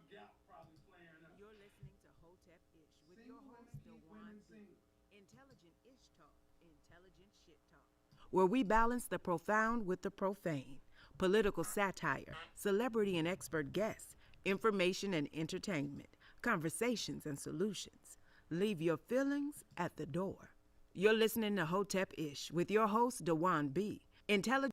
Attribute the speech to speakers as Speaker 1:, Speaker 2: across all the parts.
Speaker 1: You're listening to Hotepish with your host, DwannBrown. Intelligent ish talk, intelligent shit talk. Where we balance the profound with the profane, political satire, celebrity and expert guests, information and entertainment, conversations and solutions. Leave your feelings at the door. You're listening to Hotepish with your host, DwannB. Intelligent.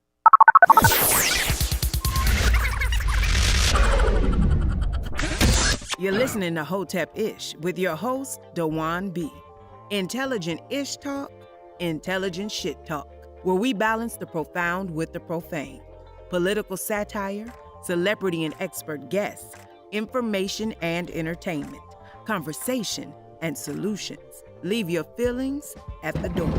Speaker 1: You're listening to Hotepish with your host, DwannB. Intelligent ish talk, intelligent shit talk, where we balance the profound with the profane. Political satire, celebrity and expert guests, information and entertainment, conversation and solutions. Leave your feelings at the door.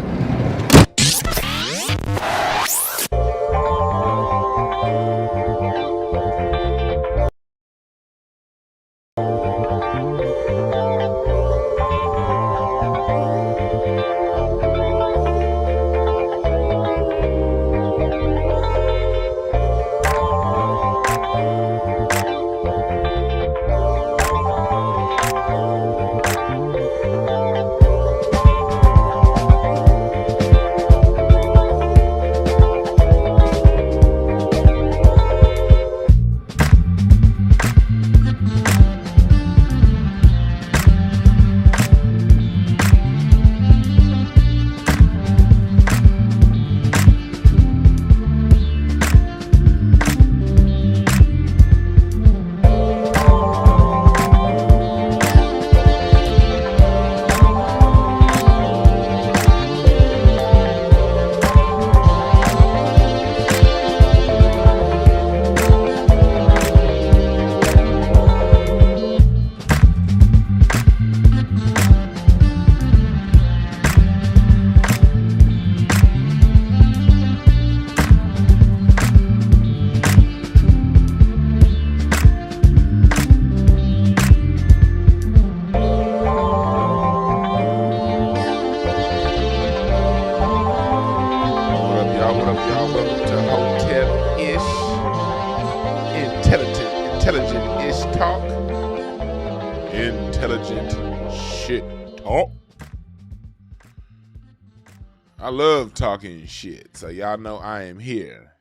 Speaker 2: I love talking shit, so y'all know I am here.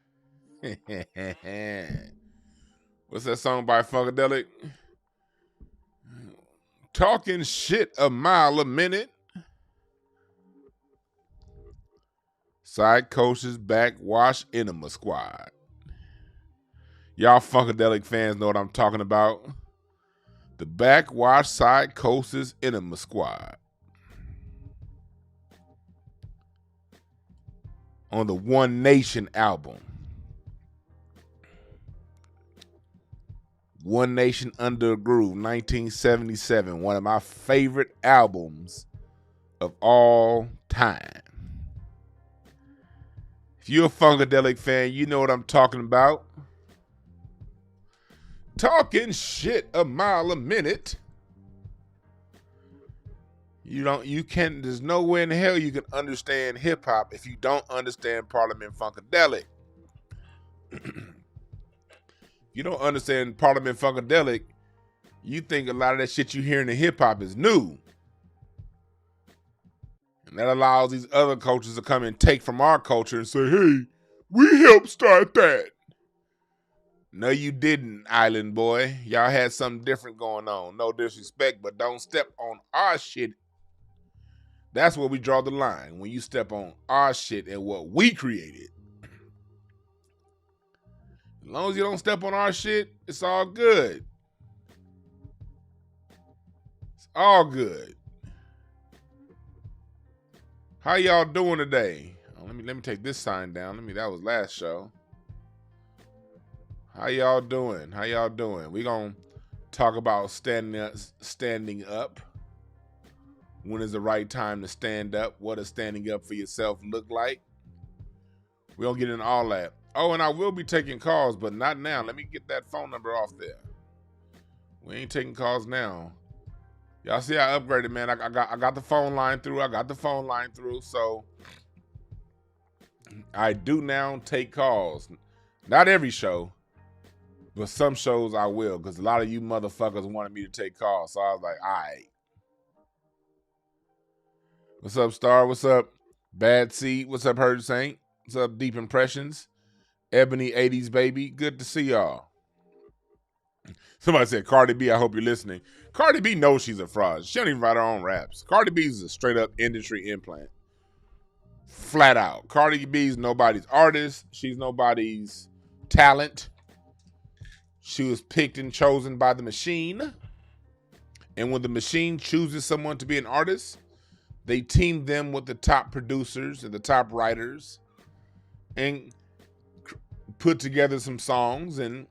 Speaker 2: What's that song by Funkadelic? Talking shit a mile a minute. Side coaches backwash enema squad. Y'all Funkadelic fans know what I'm talking about. The backwash side coaches enema squad. On the One Nation album. One Nation Under a Groove, 1977. One of my favorite albums of all time. If you're a Funkadelic fan, you know what I'm talking about. Talking shit a mile a minute. There's nowhere in hell you can understand hip hop if you don't understand Parliament Funkadelic. You don't understand Parliament Funkadelic, you think a lot of that shit you hear in the hip hop is new. And that allows these other cultures to come and take from our culture and say, hey, we helped start that. No, you didn't, Island Boy. Y'all had something different going on. No disrespect, but don't step on our shit. That's where we draw the line, when you step on our shit and what we created. As long as you don't step on our shit, it's all good. It's all good. How y'all doing today? Oh, let me take this sign down. That was last show. How y'all doing? How y'all doing? We gonna talk about standing up. When is the right time to stand up? What does standing up for yourself look like? We don't get into all that. Oh, and I will be taking calls, but not now. Let me get that phone number off there. We ain't taking calls now. Y'all see I upgraded, man. I got the phone line through. So I do now take calls. Not every show, But some shows I will, because a lot of you motherfuckers wanted me to take calls. So I was like, all right. What's up, Star? What's up, Bad Seed? What's up, Herd Saint? What's up, Deep Impressions? Ebony 80s Baby. Good to see y'all. Somebody said, Cardi B, I hope you're listening. Cardi B knows she's a fraud. She don't even write her own raps. Cardi B is a straight up industry implant. Flat out. Cardi B's nobody's artist. She's nobody's talent. She was picked and chosen by the machine. And when the machine chooses someone to be an artist, they team them with the top producers and the top writers and put together some songs. And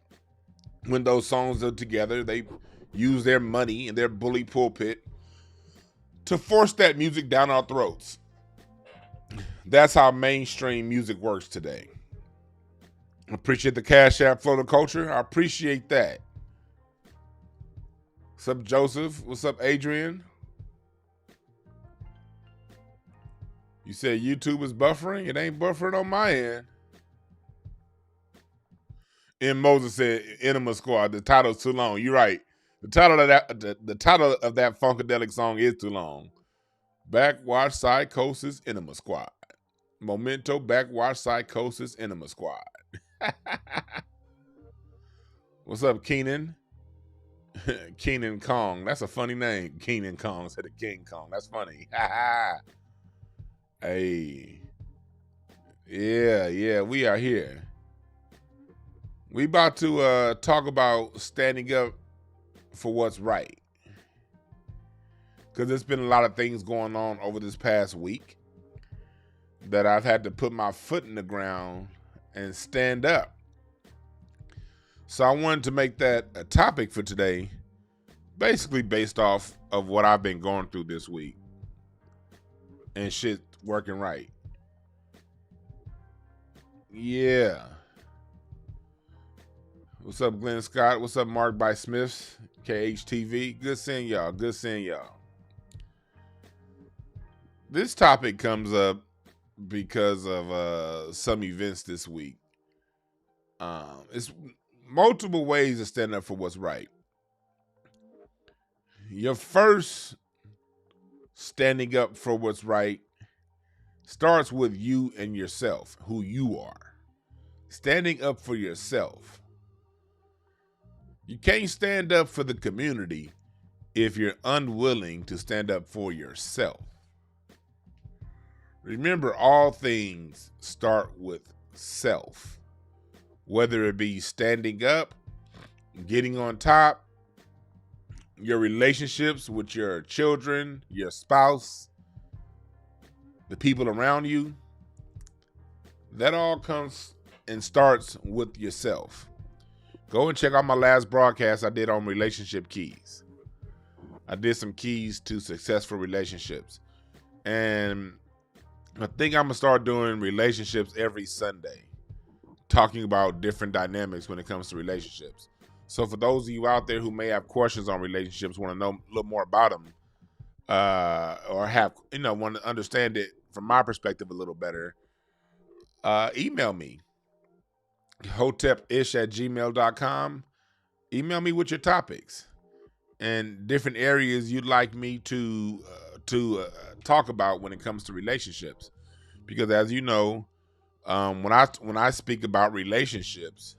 Speaker 2: when those songs are together, they use their money and their bully pulpit to force that music down our throats. That's how mainstream music works today. Appreciate the Cash App Flow to Culture. I appreciate that. What's up, Joseph? What's up, Adrian? You said YouTube is buffering? It ain't buffering on my end. And Moses said, Enema Squad, the title's too long. You're right. The title of that Funkadelic song is too long. Backwash Psychosis Enema Squad. Memento Backwash Psychosis Enema Squad. What's up, Keenan? Keenan Kong. That's a funny name. Keenan Kong instead of King Kong. That's funny. Hey. Yeah, we are here. We about to talk about standing up for what's right. Because there's been a lot of things going on over this past week that I've had to put my foot in the ground and stand up. So I wanted to make that a topic for today, basically based off of what I've been going through this week and shit working right. Yeah. What's up, Glenn Scott? What's up, Mark by Smiths? KHTV. Good seeing y'all. Good seeing y'all. This topic comes up because of some events this week. It's multiple ways to stand up for what's right. Your first standing up for what's right starts with you and yourself, who you are. Standing up for yourself. You can't stand up for the community if you're unwilling to stand up for yourself. Remember, all things start with self. Whether it be standing up, getting on top, your relationships with your children, your spouse, the people around you, that all comes and starts with yourself. Go and check out my last broadcast I did on relationship keys. I did some keys to successful relationships. And I think I'm going to start doing relationships every Sunday, talking about different dynamics when it comes to relationships. So for those of you out there who may have questions on relationships, want to know a little more about them, or have, want to understand it from my perspective a little better, email me. Hotepish@gmail.com. Email me with your topics and different areas you'd like me to talk about when it comes to relationships. Because as you know, when I speak about relationships,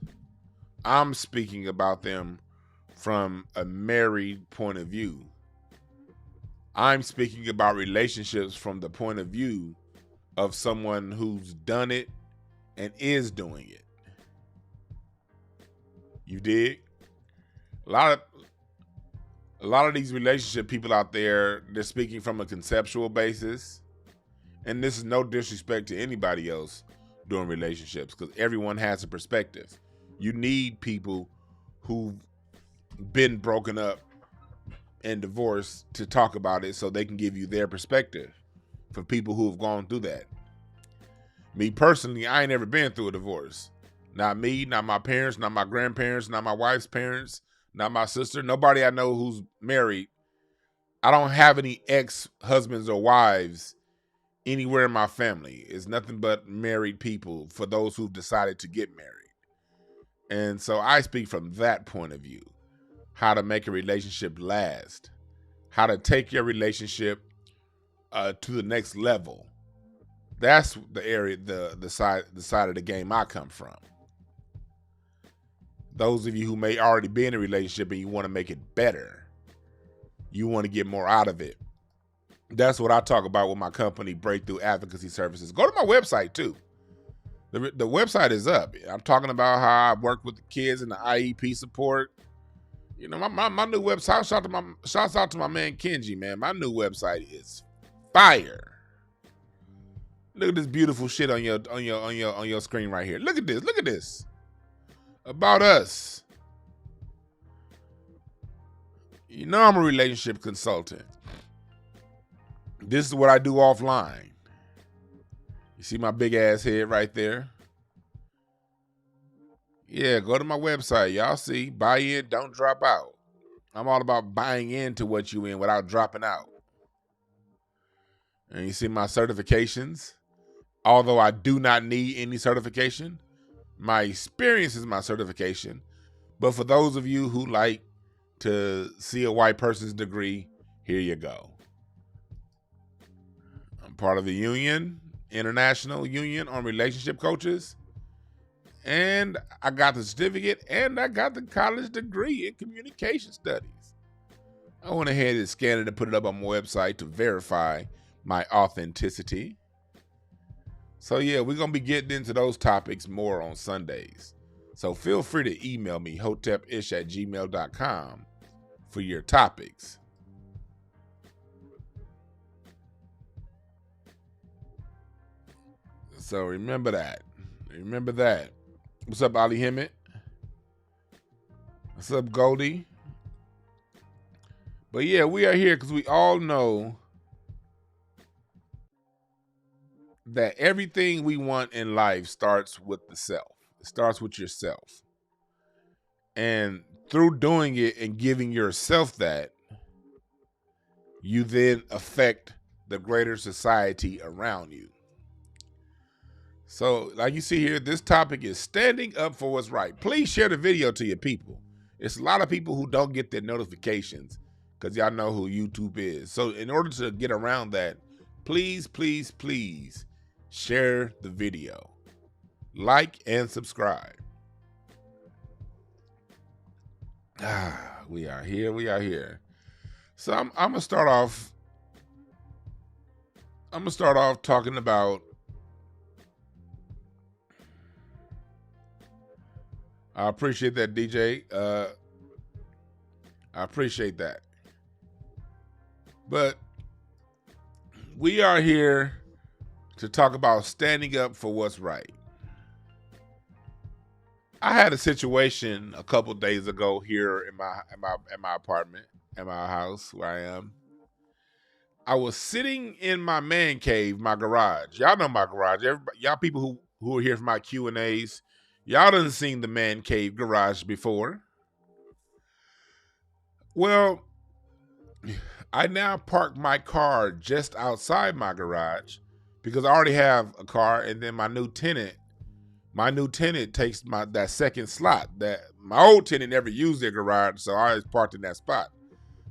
Speaker 2: I'm speaking about them from a married point of view. I'm speaking about relationships from the point of view of someone who's done it and is doing it. You dig? A lot of these relationship people out there, they're speaking from a conceptual basis. And this is no disrespect to anybody else doing relationships, because everyone has a perspective. You need people who've been broken up and divorced to talk about it so they can give you their perspective, for people who have gone through that. Me personally, I ain't never been through a divorce. Not me, not my parents, not my grandparents, not my wife's parents, not my sister. Nobody I know who's married. I don't have any ex-husbands or wives anywhere in my family. It's nothing but married people, for those who've decided to get married. And so I speak from that point of view, how to make a relationship last, how to take your relationship to the next level. That's the area, the side of the game I come from. Those of you who may already be in a relationship and you want to make it better, you want to get more out of it. That's what I talk about with my company, Breakthrough Advocacy Services. Go to my website too. The website is up. I'm talking about how I work with the kids and the IEP support. You know, my new website. Shouts out to my man Kenji, man. My new website is fire. Look at this beautiful shit on your screen right here. Look at this. Look at this. About us. You know I'm a relationship consultant. This is what I do offline. You see my big ass head right there? Yeah, go to my website. Y'all see, buy in, don't drop out. I'm all about buying into what you in without dropping out. And you see my certifications. Although I do not need any certification, my experience is my certification. But for those of you who like to see a white person's degree, here you go. I'm part of the union, International Union on Relationship Coaches. And I got the certificate and I got the college degree in communication studies. I went ahead and scanned it and put it up on my website to verify my authenticity. So yeah, we're going to be getting into those topics more on Sundays. So feel free to email me, hotepish@gmail.com, for your topics. So remember that. Remember that. What's up, Ali Hemmett? What's up, Goldie? But yeah, we are here because we all know that everything we want in life starts with the self. It starts with yourself. And through doing it and giving yourself that, you then affect the greater society around you. So, like you see here, this topic is standing up for what's right. Please share the video to your people. It's a lot of people who don't get their notifications because y'all know who YouTube is. So, in order to get around that, please, please, please share the video. Like and subscribe. We are here. We are here. So, I'm gonna start off. Talking about. I appreciate that, DJ. I appreciate that. But we are here to talk about standing up for what's right. I had a situation a couple days ago here in my apartment, in my house where I am. I was sitting in my man cave, my garage. Y'all know my garage. Y'all people who are here for my Q&As, y'all done seen the man cave garage before. Well, I now park my car just outside my garage because I already have a car, and then my new tenant takes that second slot. That my old tenant never used their garage, so I always parked in that spot.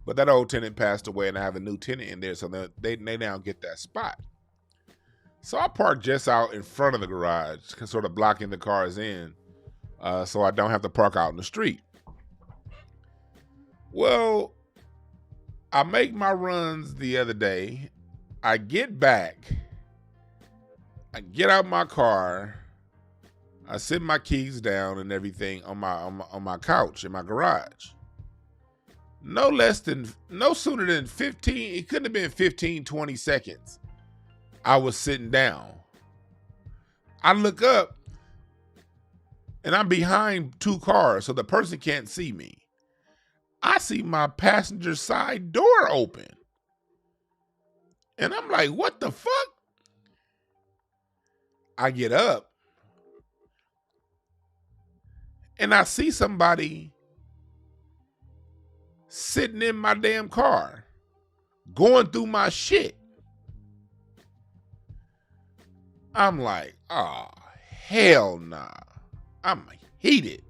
Speaker 2: But that old tenant passed away, and I have a new tenant in there, so they now get that spot. So I parked just out in front of the garage, sort of blocking the cars in, so I don't have to park out in the street. Well, I make my runs the other day. I get back. I get out my car. I sit my keys down and everything on my couch in my garage. No sooner than 15, it couldn't have been 15, 20 seconds. I was sitting down. I look up and I'm behind two cars, so the person can't see me. I see my passenger side door open. And I'm like, what the fuck? I get up and I see somebody sitting in my damn car, going through my shit. I'm like, oh, hell nah. I'm heated.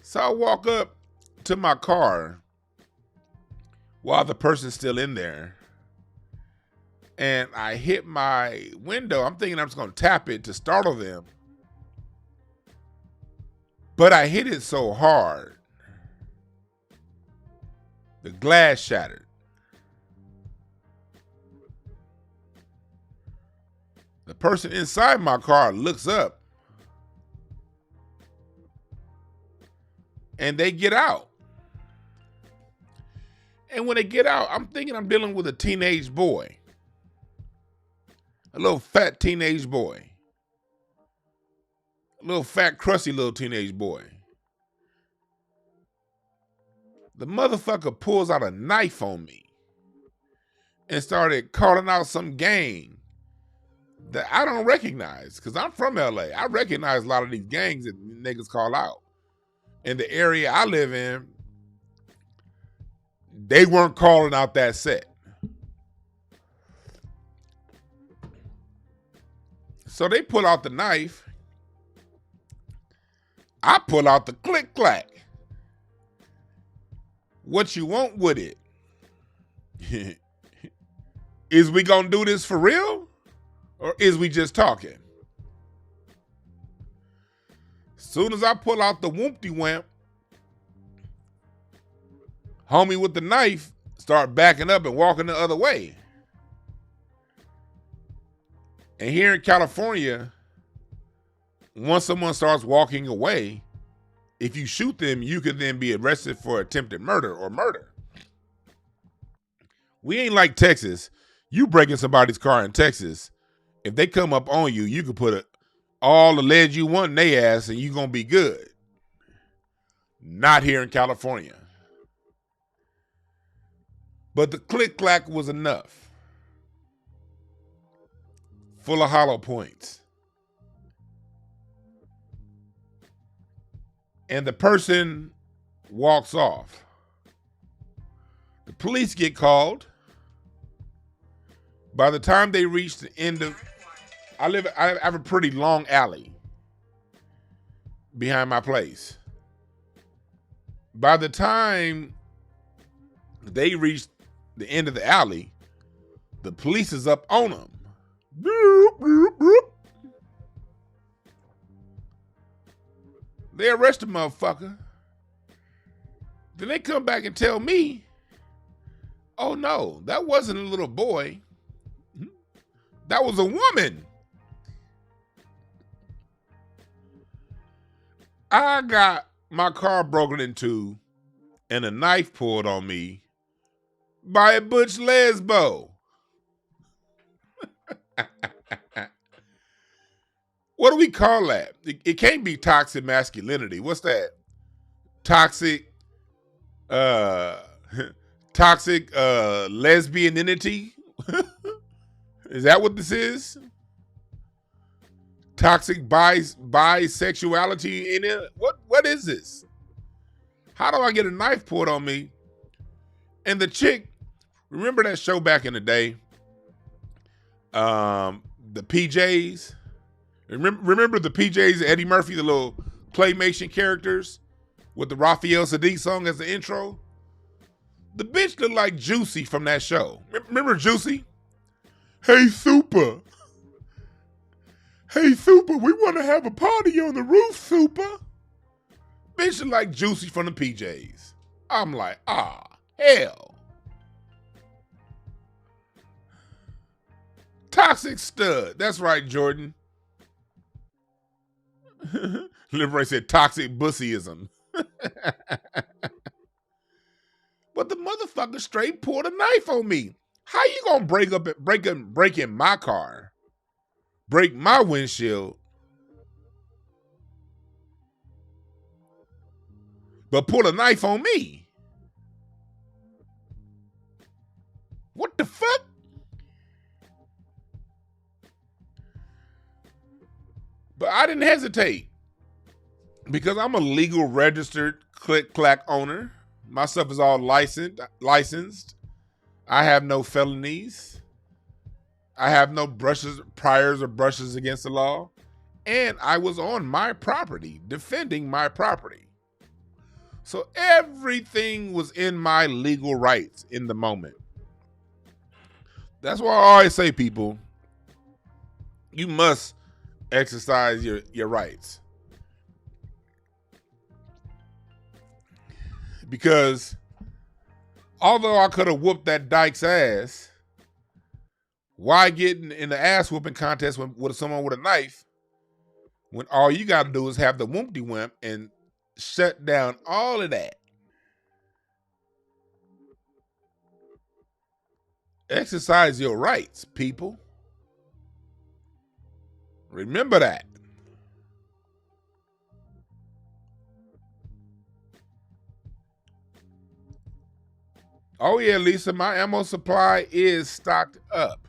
Speaker 2: So I walk up to my car while the person's still in there. And I hit my window. I'm thinking I'm just going to tap it to startle them. But I hit it so hard, the glass shattered. The person inside my car looks up and they get out. And when they get out, I'm thinking I'm dealing with a teenage boy. A little fat teenage boy. A little fat, crusty little teenage boy. The motherfucker pulls out a knife on me and started calling out some gang that I don't recognize, because I'm from LA. I recognize a lot of these gangs that niggas call out. In the area I live in, they weren't calling out that set. So they pull out the knife. I pull out the click-clack. What you want with it? Is we gonna do this for real? Or is we just talking? Soon as I pull out the whoopty-whamp, homie with the knife start backing up and walking the other way. And here in California, once someone starts walking away, if you shoot them, you could then be arrested for attempted murder or murder. We ain't like Texas. You breaking somebody's car in Texas, if they come up on you, you can put all the lead you want in their ass and you gonna be good. Not here in California. But the click-clack was enough. Full of hollow points. And the person walks off. The police get called. By the time they reach the end of, I have a pretty long alley behind my place. By the time they reach the end of the alley, the police is up on them. They arrest the motherfucker. Then they come back and tell me, oh no, that wasn't a little boy. That was a woman. I got my car broken into and a knife pulled on me by a butch lesbo. What do we call that? It can't be toxic masculinity. What's that? Toxic lesbianity? Is that what this is? Toxic bisexuality in it? What is this? How do I get a knife pulled on me? And the chick, remember that show back in the day? The PJs? Remember the PJs, Eddie Murphy, the little claymation characters with the Raphael Sadiq song as the intro? The bitch looked like Juicy from that show. Remember Juicy? Hey, Super. Hey, Super, we want to have a party on the roof, Super. Bitch look like Juicy from the PJs. I'm like, hell. Toxic stud. That's right, Jordan. Liberate said toxic bussyism. But the motherfucker straight pulled a knife on me. How you gonna break in my car, break my windshield, but pull a knife on me? What the fuck? But I didn't hesitate because I'm a legal registered click-clack owner. My stuff is all licensed. I have no felonies. I have no priors or brushes against the law. And I was on my property, defending my property. So everything was in my legal rights in the moment. That's why I always say, people, you must exercise your rights. Because although I could have whooped that dyke's ass, why get in the ass whooping contest with someone with a knife when all you got to do is have the whoopty wimp and shut down all of that? Exercise your rights, people. Remember that. Oh yeah, Lisa, my ammo supply is stocked up.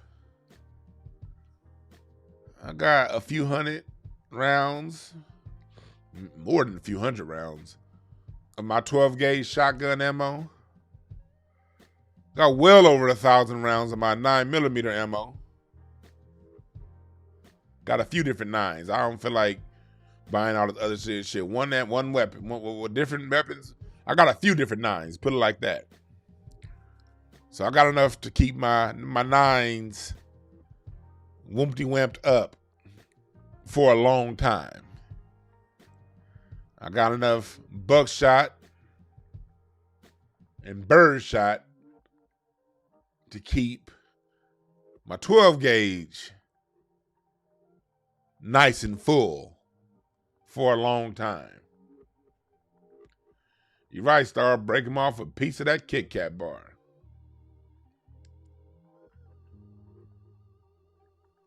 Speaker 2: I got a few hundred rounds, more than a few hundred rounds of my 12 gauge shotgun ammo. Got well over 1,000 rounds of my 9mm ammo. Got a few different nines. I don't feel like buying all this other shit. One weapon, with different weapons. I got a few different nines. Put it like that. So I got enough to keep my nines whoopty-wamped up for a long time. I got enough buckshot and birdshot to keep my 12 gauge nice and full for a long time. You're right, Star. Break them off a piece of that Kit Kat bar.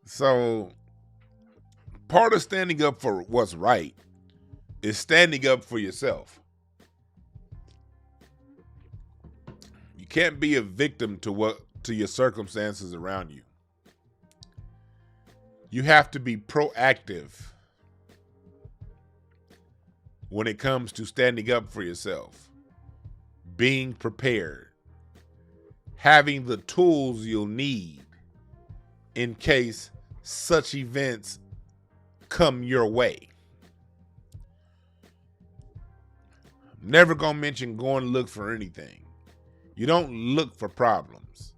Speaker 2: So, part of standing up for what's right is standing up for yourself. You can't be a victim to your circumstances around you. You have to be proactive when it comes to standing up for yourself, being prepared, having the tools you'll need in case such events come your way. I'm never gonna mention going to look for anything. You don't look for problems.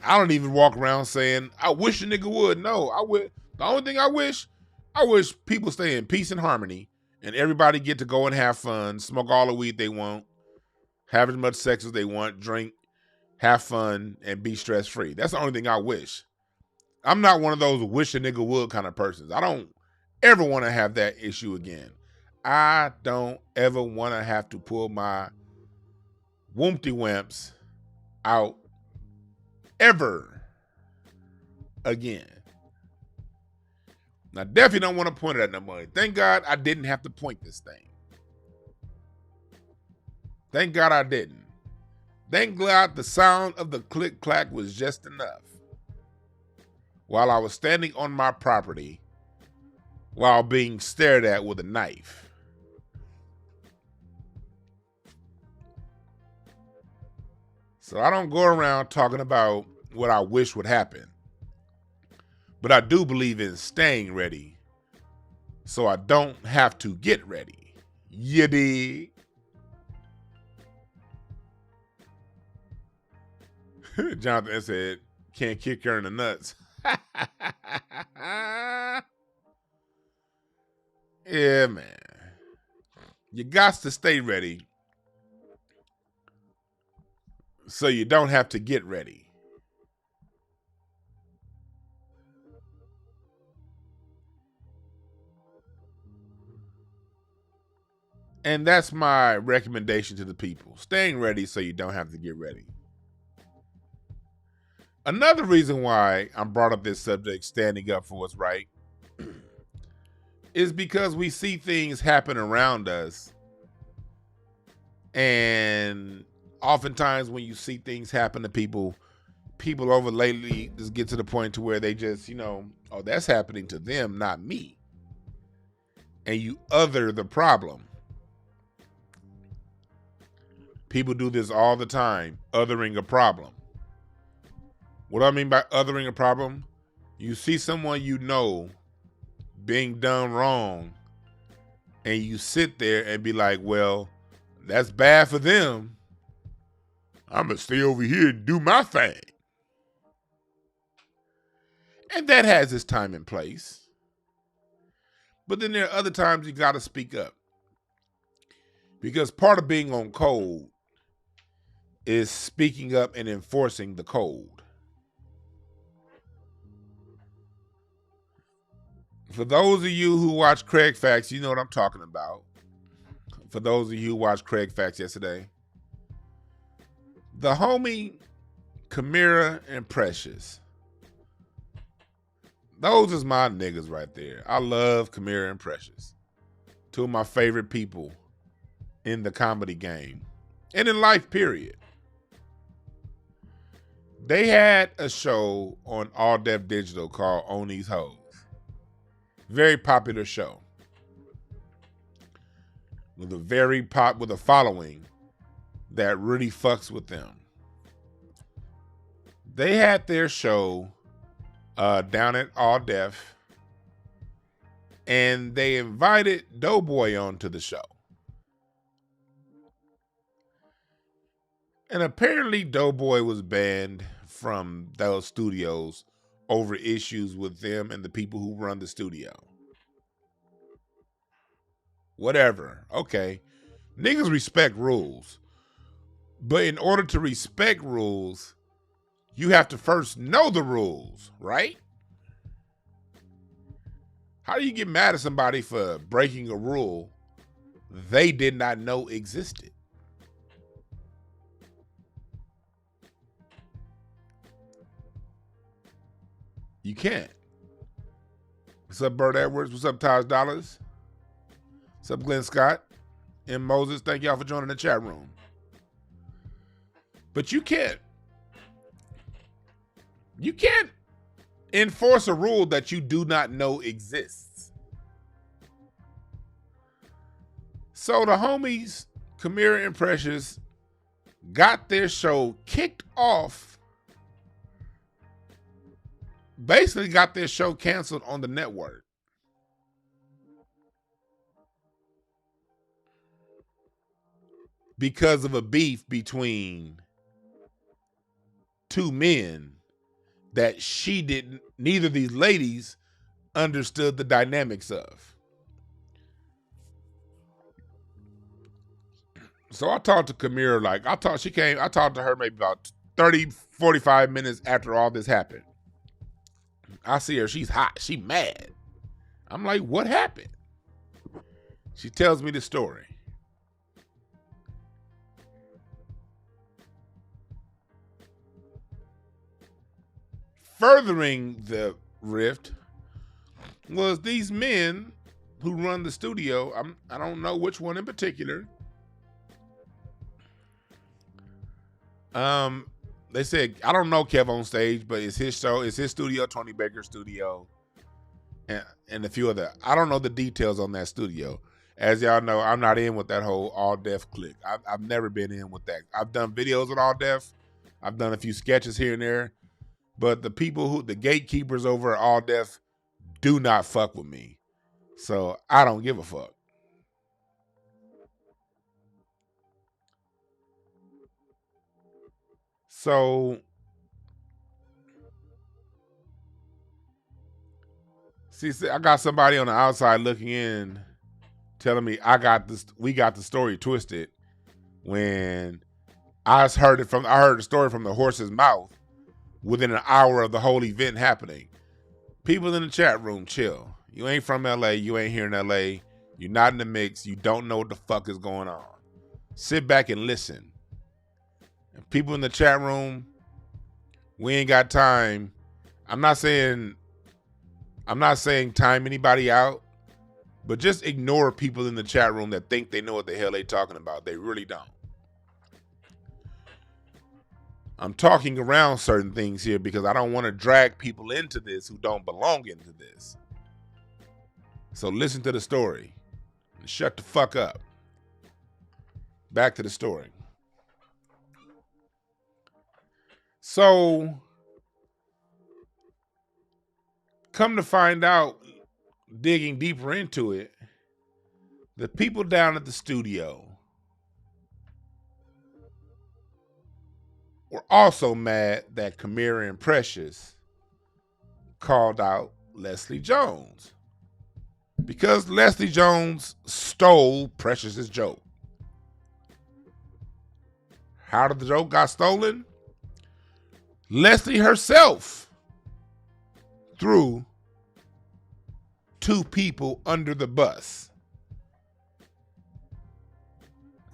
Speaker 2: I don't even walk around saying, I wish a nigga would. No, I would. The only thing I wish people stay in peace and harmony and everybody get to go and have fun, smoke all the weed they want, have as much sex as they want, drink, have fun, and be stress-free. That's the only thing I wish. I'm not one of those wish a nigga would kind of persons. I don't ever want to have that issue again. I don't ever want to have to pull my whoopty wimps out ever again. Now, definitely don't want to point it at nobody. Thank God I didn't have to point this thing. Thank God I didn't. Thank God the sound of the click-clack was just enough while I was standing on my property while being stared at with a knife. So I don't go around talking about what I wish would happen. But I do believe in staying ready so I don't have to get ready. You dig? Jonathan said, can't kick her in the nuts. Yeah, man. You got to stay ready so you don't have to get ready. And that's my recommendation to the people. Staying ready so you don't have to get ready. Another reason why I brought up this subject, standing up for what's right, is because we see things happen around us. And oftentimes when you see things happen to people over lately just get to the point to where they just, oh, that's happening to them, not me. And you other the problem. People do this all the time, othering a problem. What do I mean by othering a problem? You see someone being done wrong, and you sit there and be like, well, that's bad for them. I'm going to stay over here and do my thing. And that has its time and place. But then there are other times you got to speak up. Because part of being on code is speaking up and enforcing the code. For those of you who watch Craig Facts, you know what I'm talking about. For those of you who watched Craig Facts yesterday, the homie Kamira and Precious, those is my niggas right there. I love Kamira and Precious. Two of my favorite people in the comedy game and in life, period. They had a show on All Def Digital called On These Hoes. Very popular show. With a following that really fucks with them. They had their show down at All Def, and they invited Doughboy onto the show. And apparently Doughboy was banned from those studios over issues with them and the people who run the studio. Whatever. Okay. Niggas respect rules. But in order to respect rules, you have to first know the rules, right? How do you get mad at somebody for breaking a rule they did not know existed? You can't. What's up, Bert Edwards? What's up, Taj Dollars? What's up, Glenn Scott? And Moses, thank y'all for joining the chat room. But you can't enforce a rule that you do not know exists. So the homies, Kamira and Precious, got their show kicked off. Basically got their show canceled on the network. Because of a beef between two men that neither of these ladies understood the dynamics of. So I talked to Kamira, I talked to her maybe about 30, 45 minutes after all this happened. I see her, she's hot, she mad. I'm like, what happened? She tells me the story. Furthering the rift was these men who run the studio. I don't know which one in particular. They said, I don't know Kev on stage, but it's his show, it's his studio, Tony Baker's studio, and a few other. I don't know the details on that studio. As y'all know, I'm not in with that whole All Def clique. I've never been in with that. I've done videos with All Def. I've done a few sketches here and there. But the gatekeepers over at All Def do not fuck with me. So I don't give a fuck. So, see, I got somebody on the outside looking in, telling me we got the story twisted when I heard the story from the horse's mouth within an hour of the whole event happening. People in the chat room, chill. You ain't from LA, you ain't here in LA, you're not in the mix, you don't know what the fuck is going on. Sit back and listen. And people in the chat room, we ain't got time. I'm not saying time anybody out, but just ignore people in the chat room that think they know what the hell they talking about. They really don't. I'm talking around certain things here because I don't want to drag people into this who don't belong into this. So listen to the story and shut the fuck up. Back to the story. So, come to find out, digging deeper into it, The people down at the studio were also mad that Kamira and Precious called out Leslie Jones because Leslie Jones stole Precious's joke. How did the joke got stolen? Leslie herself threw two people under the bus,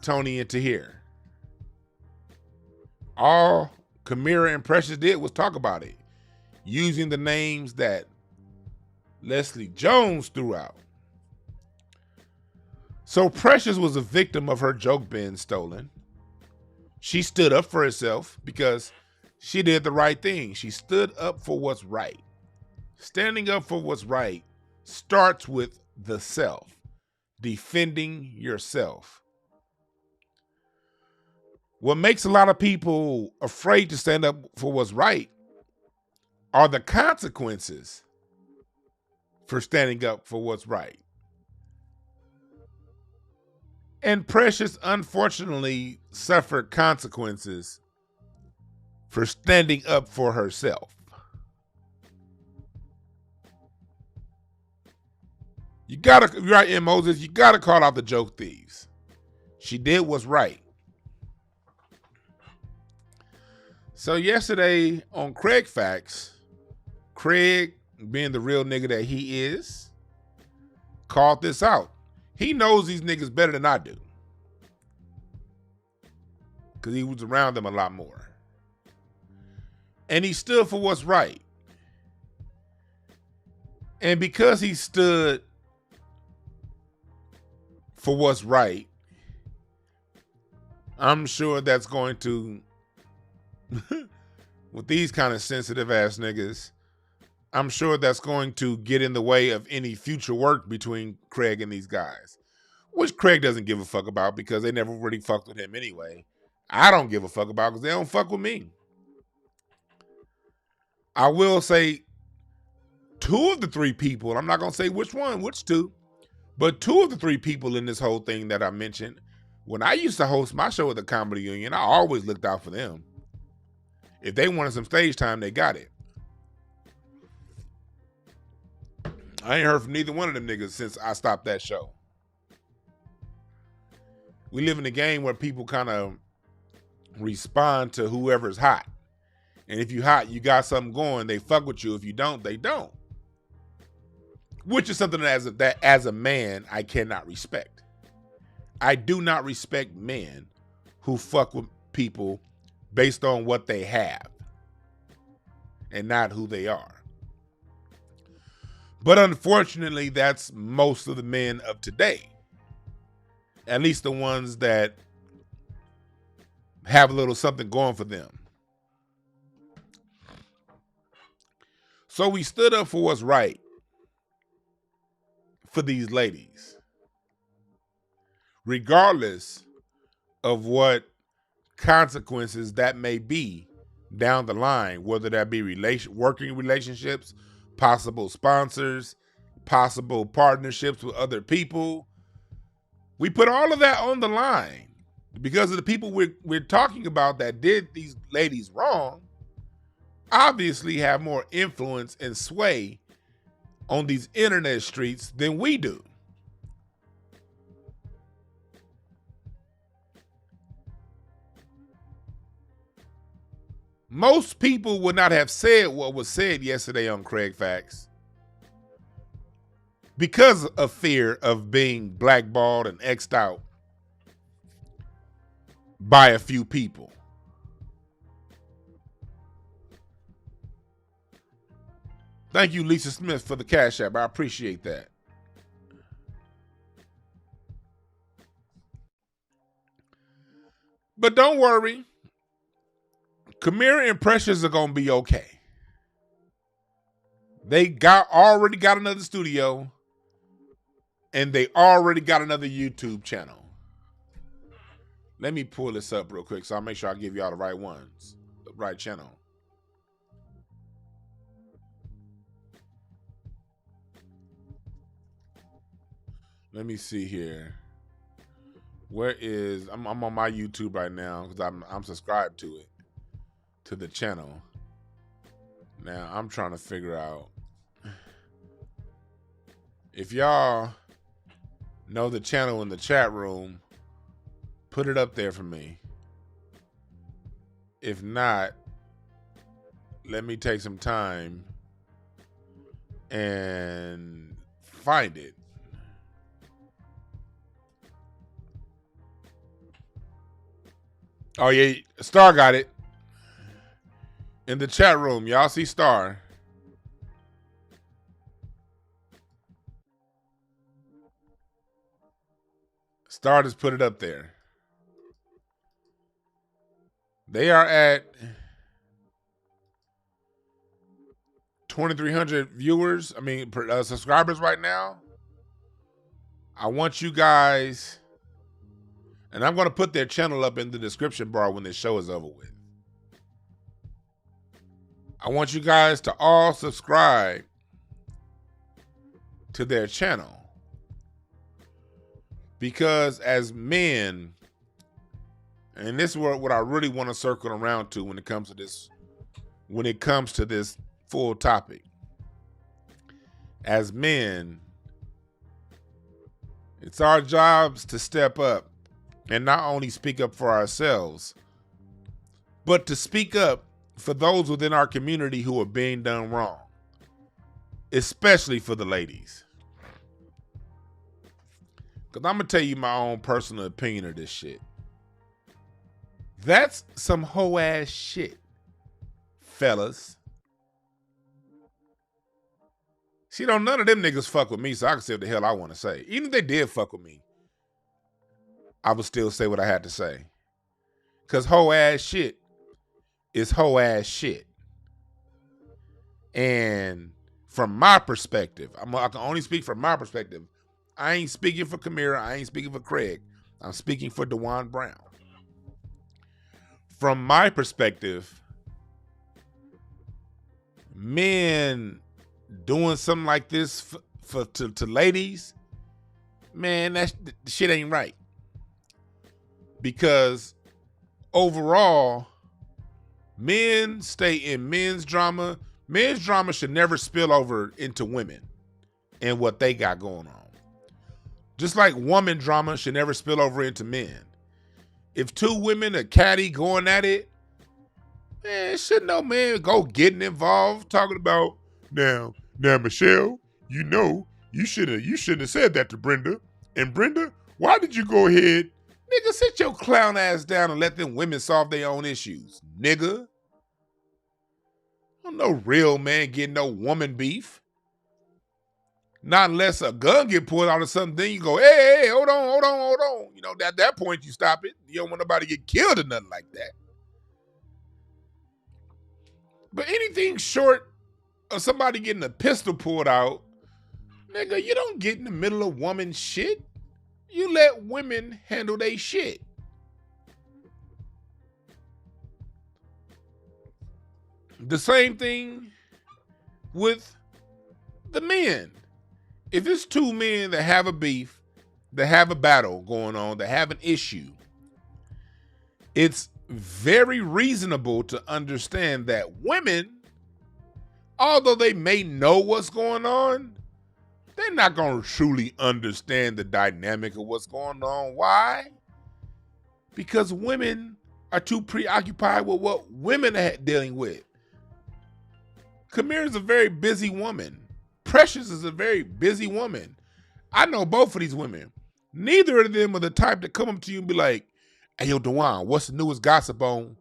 Speaker 2: Tony and Tahir. All Kamira and Precious did was talk about it, using the names that Leslie Jones threw out. So Precious was a victim of her joke being stolen. She stood up for herself because she did the right thing. She stood up for what's right. Standing up for what's right starts with the self, defending yourself. What makes a lot of people afraid to stand up for what's right are the consequences for standing up for what's right. And Precious, unfortunately, suffered consequences for standing up for herself. Right, Moses, you gotta call out the joke thieves. She did what's right. So yesterday on Craig Facts, Craig, being the real nigga that he is, called this out. He knows these niggas better than I do, because he was around them a lot more. And he stood for what's right. And because he stood for what's right, I'm sure that's going to, with these kind of sensitive ass niggas, I'm sure that's going to get in the way of any future work between Craig and these guys, which Craig doesn't give a fuck about because they never really fucked with him anyway. I don't give a fuck about because they don't fuck with me. I will say two of the three people, I'm not going to say which two, but two of the three people in this whole thing that I mentioned, when I used to host my show at the Comedy Union, I always looked out for them. If they wanted some stage time, they got it. I ain't heard from neither one of them niggas since I stopped that show. We live in a game where people kind of respond to whoever's hot. And if you hot, you got something going, they fuck with you. If you don't, they don't. Which is something that as a man, I cannot respect. I do not respect men who fuck with people based on what they have and not who they are. But unfortunately, that's most of the men of today. At least the ones that have a little something going for them. So we stood up for what's right for these ladies, regardless of what consequences that may be down the line, whether that be working relationships, possible sponsors, possible partnerships with other people. We put all of that on the line because of the people we're talking about that did these ladies wrong, obviously have more influence and sway on these internet streets than we do. Most people would not have said what was said yesterday on Craig Facts because of fear of being blackballed and X'd out by a few people. Thank you, Lisa Smith, for the Cash App. I appreciate that. But don't worry. Kamira and Precious are going to be okay. They already got another studio, and they already got another YouTube channel. Let me pull this up real quick so I'll make sure I give y'all the right ones, the right channel. Let me see here. Where is I'm on my YouTube right now because I'm subscribed to it, to the channel. Now I'm trying to figure out if y'all know the channel in the chat room. Put it up there for me. If not, let me take some time and find it. Oh yeah, Star got it. In the chat room, y'all see Star. Star just put it up there. They are at 2,300 viewers. Subscribers right now. I want you guys, and I'm going to put their channel up in the description bar when this show is over with. I want you guys to all subscribe to their channel. Because as men, and this is what I really want to circle around to when it comes to this full topic. As men, it's our jobs to step up and not only speak up for ourselves, but to speak up for those within our community who are being done wrong, especially for the ladies. Because I'm going to tell you my own personal opinion of this shit. That's some hoe ass shit, fellas. See, none of them niggas fuck with me, so I can say what the hell I want to say. Even if they did fuck with me, I would still say what I had to say. Because hoe ass shit is hoe ass shit. And from my perspective, I can only speak from my perspective. I ain't speaking for Kamira. I ain't speaking for Craig. I'm speaking for DwannBrown. From my perspective, men doing something like this to ladies, man, that shit ain't right. Because overall, men stay in men's drama. Men's drama should never spill over into women and what they got going on. Just like woman drama should never spill over into men. If two women are catty going at it, man, shouldn't no man go getting involved talking about now Michelle, you shouldn't have said that to Brenda. And Brenda, why did you go ahead? Nigga, sit your clown ass down and let them women solve their own issues, nigga. I'm no real man getting no woman beef. Not unless a gun get pulled out or something, then you go, hey, hold on. You know, at that point you stop it. You don't want nobody to get killed or nothing like that. But anything short of somebody getting a pistol pulled out, nigga, you don't get in the middle of woman shit. You let women handle their shit. The same thing with the men. If it's two men that have a beef, that have a battle going on, that have an issue, it's very reasonable to understand that women, although they may know what's going on, they're not going to truly understand the dynamic of what's going on. Why? Because women are too preoccupied with what women are dealing with. Kamira is a very busy woman. Precious is a very busy woman. I know both of these women. Neither of them are the type to come up to you and be like, hey, yo, Dwann, what's the newest gossip on?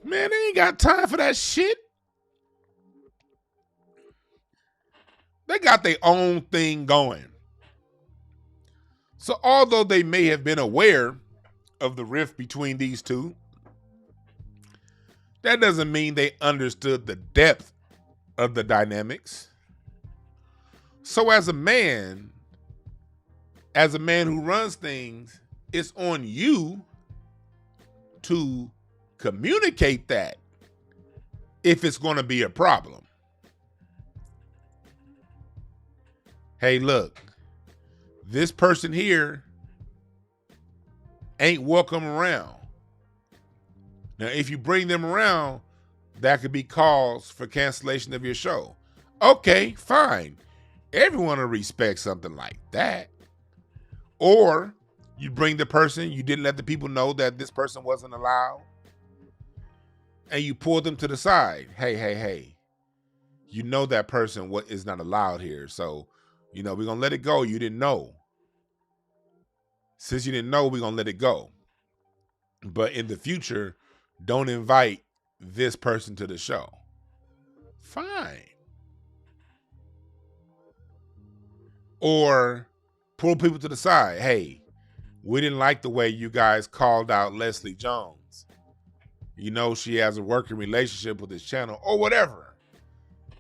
Speaker 2: Man, they ain't got time for that shit. They got their own thing going. So although they may have been aware of the rift between these two, that doesn't mean they understood the depth of the dynamics. So as a man who runs things, it's on you to communicate that if it's going to be a problem. hey, look, this person here ain't welcome around. Now, if you bring them around, that could be cause for cancellation of your show. Okay, fine. Everyone will respect something like that. Or you bring the person, you didn't let the people know that this person wasn't allowed, and you pull them to the side. Hey. You know that person is not allowed here. So, we're going to let it go. You didn't know. Since you didn't know, we're going to let it go. But in the future, don't invite this person to the show. Fine. Or pull people to the side. Hey, we didn't like the way you guys called out Leslie Jones. She has a working relationship with this channel or whatever.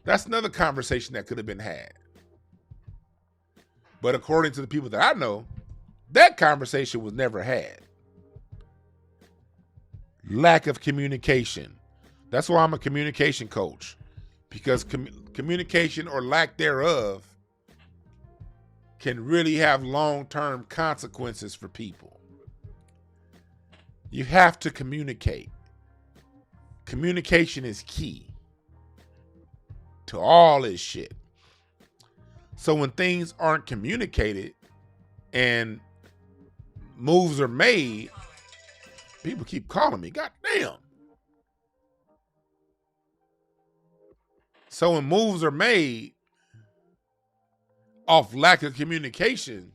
Speaker 2: That's another conversation that could have been had. But according to the people that I know, that conversation was never had. Lack of communication. That's why I'm a communication coach. Because communication or lack thereof can really have long-term consequences for people. You have to communicate. Communication is key to all this shit. So when things aren't communicated and moves are made, people keep calling me. God damn. So when moves are made off lack of communication,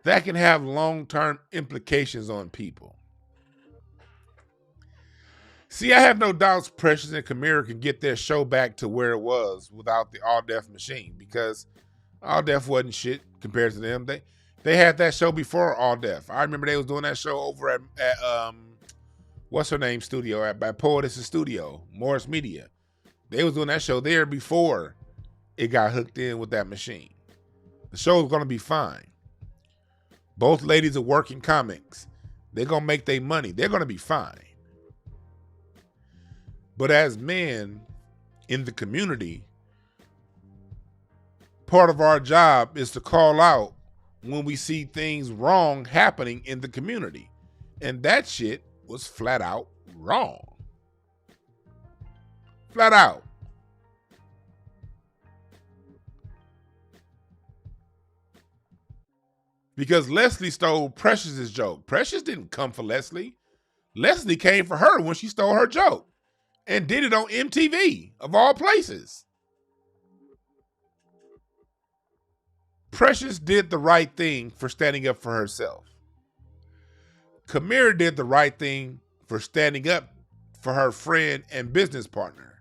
Speaker 2: that can have long-term implications on people. See, I have no doubts Precious and Kamira can get their show back to where it was without the All Def machine, because All Def wasn't shit compared to them. They had that show before All Def. I remember they was doing that show over at what's her name studio, at Poetess' studio, Morris Media. They was doing that show there before it got hooked in with that machine. The show is going to be fine. Both ladies are working comics. They're going to make their money. They're going to be fine. But as men in the community, part of our job is to call out when we see things wrong happening in the community. And that shit was flat out wrong. Flat out. Because Leslie stole Precious's joke. Precious didn't come for Leslie. Leslie came for her when she stole her joke. And did it on MTV, of all places. Precious did the right thing for standing up for herself. Kamira did the right thing for standing up for her friend and business partner.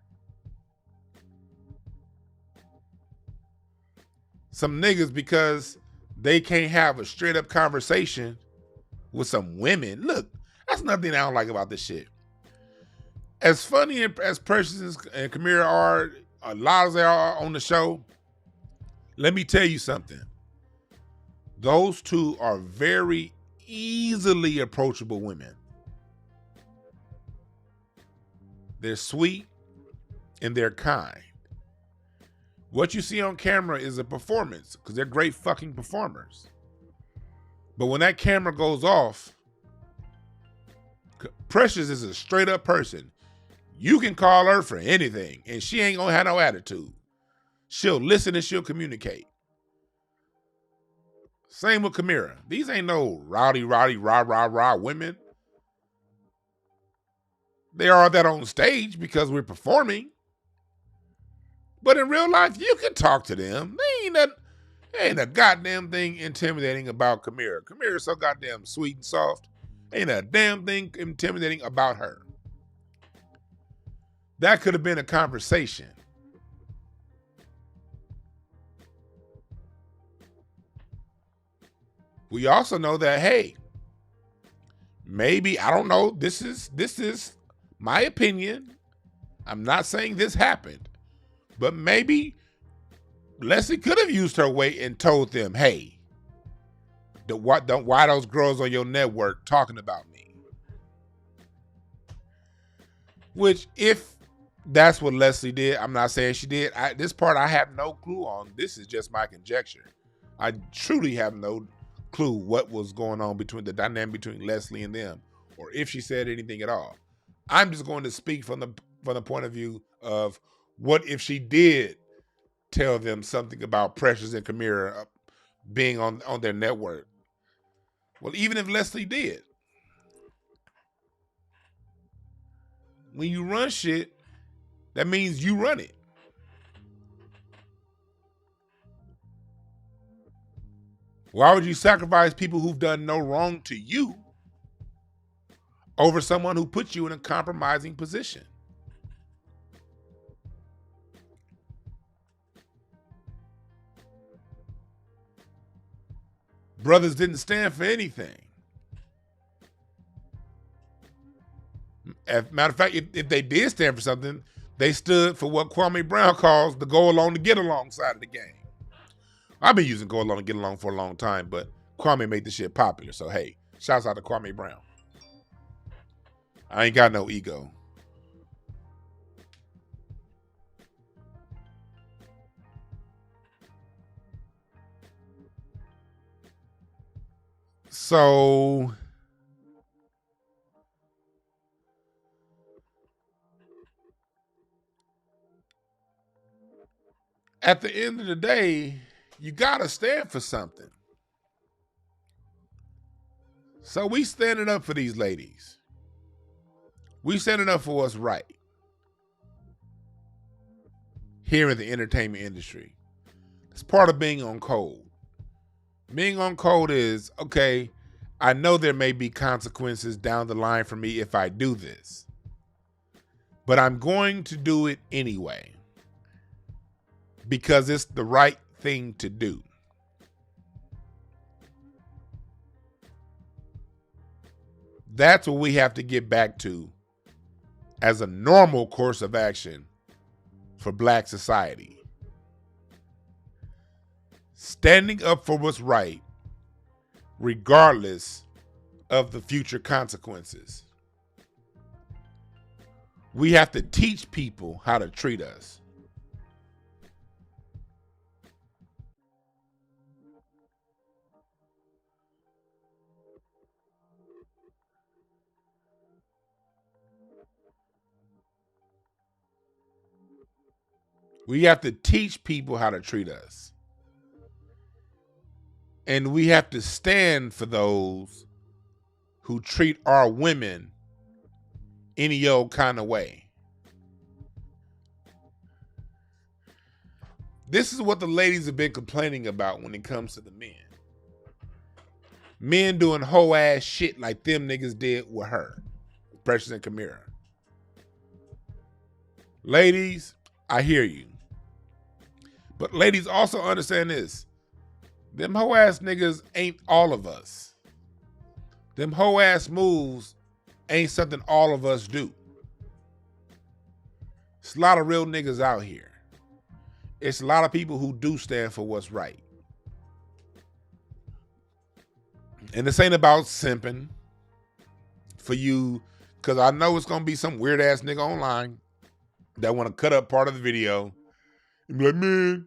Speaker 2: Some niggas, because they can't have a straight up conversation with some women. Look, that's another thing I don't like about this shit. As funny as Precious and Kamira are, a lot as they are on the show, let me tell you something. Those two are very easily approachable women. They're sweet and they're kind. What you see on camera is a performance, because they're great fucking performers. But when that camera goes off, Precious is a straight up person. You can call her for anything, and she ain't gonna have no attitude. She'll listen and she'll communicate. Same with Kamira. These ain't no rowdy, rah women. They are that on stage because we're performing. But in real life, you can talk to them. There ain't a goddamn thing intimidating about Kamira. Kamira's so goddamn sweet and soft. Ain't a damn thing intimidating about her. That could have been a conversation. We also know that, hey, maybe, I don't know, this is my opinion. I'm not saying this happened, but maybe Leslie could have used her weight and told them, hey, why those girls on your network talking about me? Which, if That's what Leslie did. I'm not saying she did. This part I have no clue on. This is just my conjecture. I truly have no clue what was going on between the dynamic between Leslie and them, or if she said anything at all. I'm just going to speak from the point of view of what if she did tell them something about Precious and Kamira being on their network. Well, even if Leslie did, when you run shit, that means you run it. Why would you sacrifice people who've done no wrong to you over someone who puts you in a compromising position? Brothers didn't stand for anything. As a matter of fact, if they did stand for something, they stood for what Kwame Brown calls the go along to get along side of the game. I've been using go along to get along for a long time, but Kwame made this shit popular. So, hey, shouts out to Kwame Brown. I ain't got no ego. So, at the end of the day, you gotta stand for something. So we standing up for these ladies. We standing up for what's right here in the entertainment industry. It's part of being on code. Being on code is, okay, I know there may be consequences down the line for me if I do this, but I'm going to do it anyway because it's the right thing to do. That's what we have to get back to as a normal course of action for Black society. Standing up for what's right, regardless of the future consequences. We have to teach people how to treat us. We have to teach people how to treat us. And we have to stand for those who treat our women any old kind of way. This is what the ladies have been complaining about when it comes to the men. Men doing hoe ass shit like them niggas did with her, Precious and Kamira. Ladies, I hear you. But ladies, also understand this. Them hoe ass niggas ain't all of us. Them hoe ass moves ain't something all of us do. It's a lot of real niggas out here. It's a lot of people who do stand for what's right. And this ain't about simping for you, because I know it's going to be some weird ass nigga online that want to cut up part of the video and be like, man,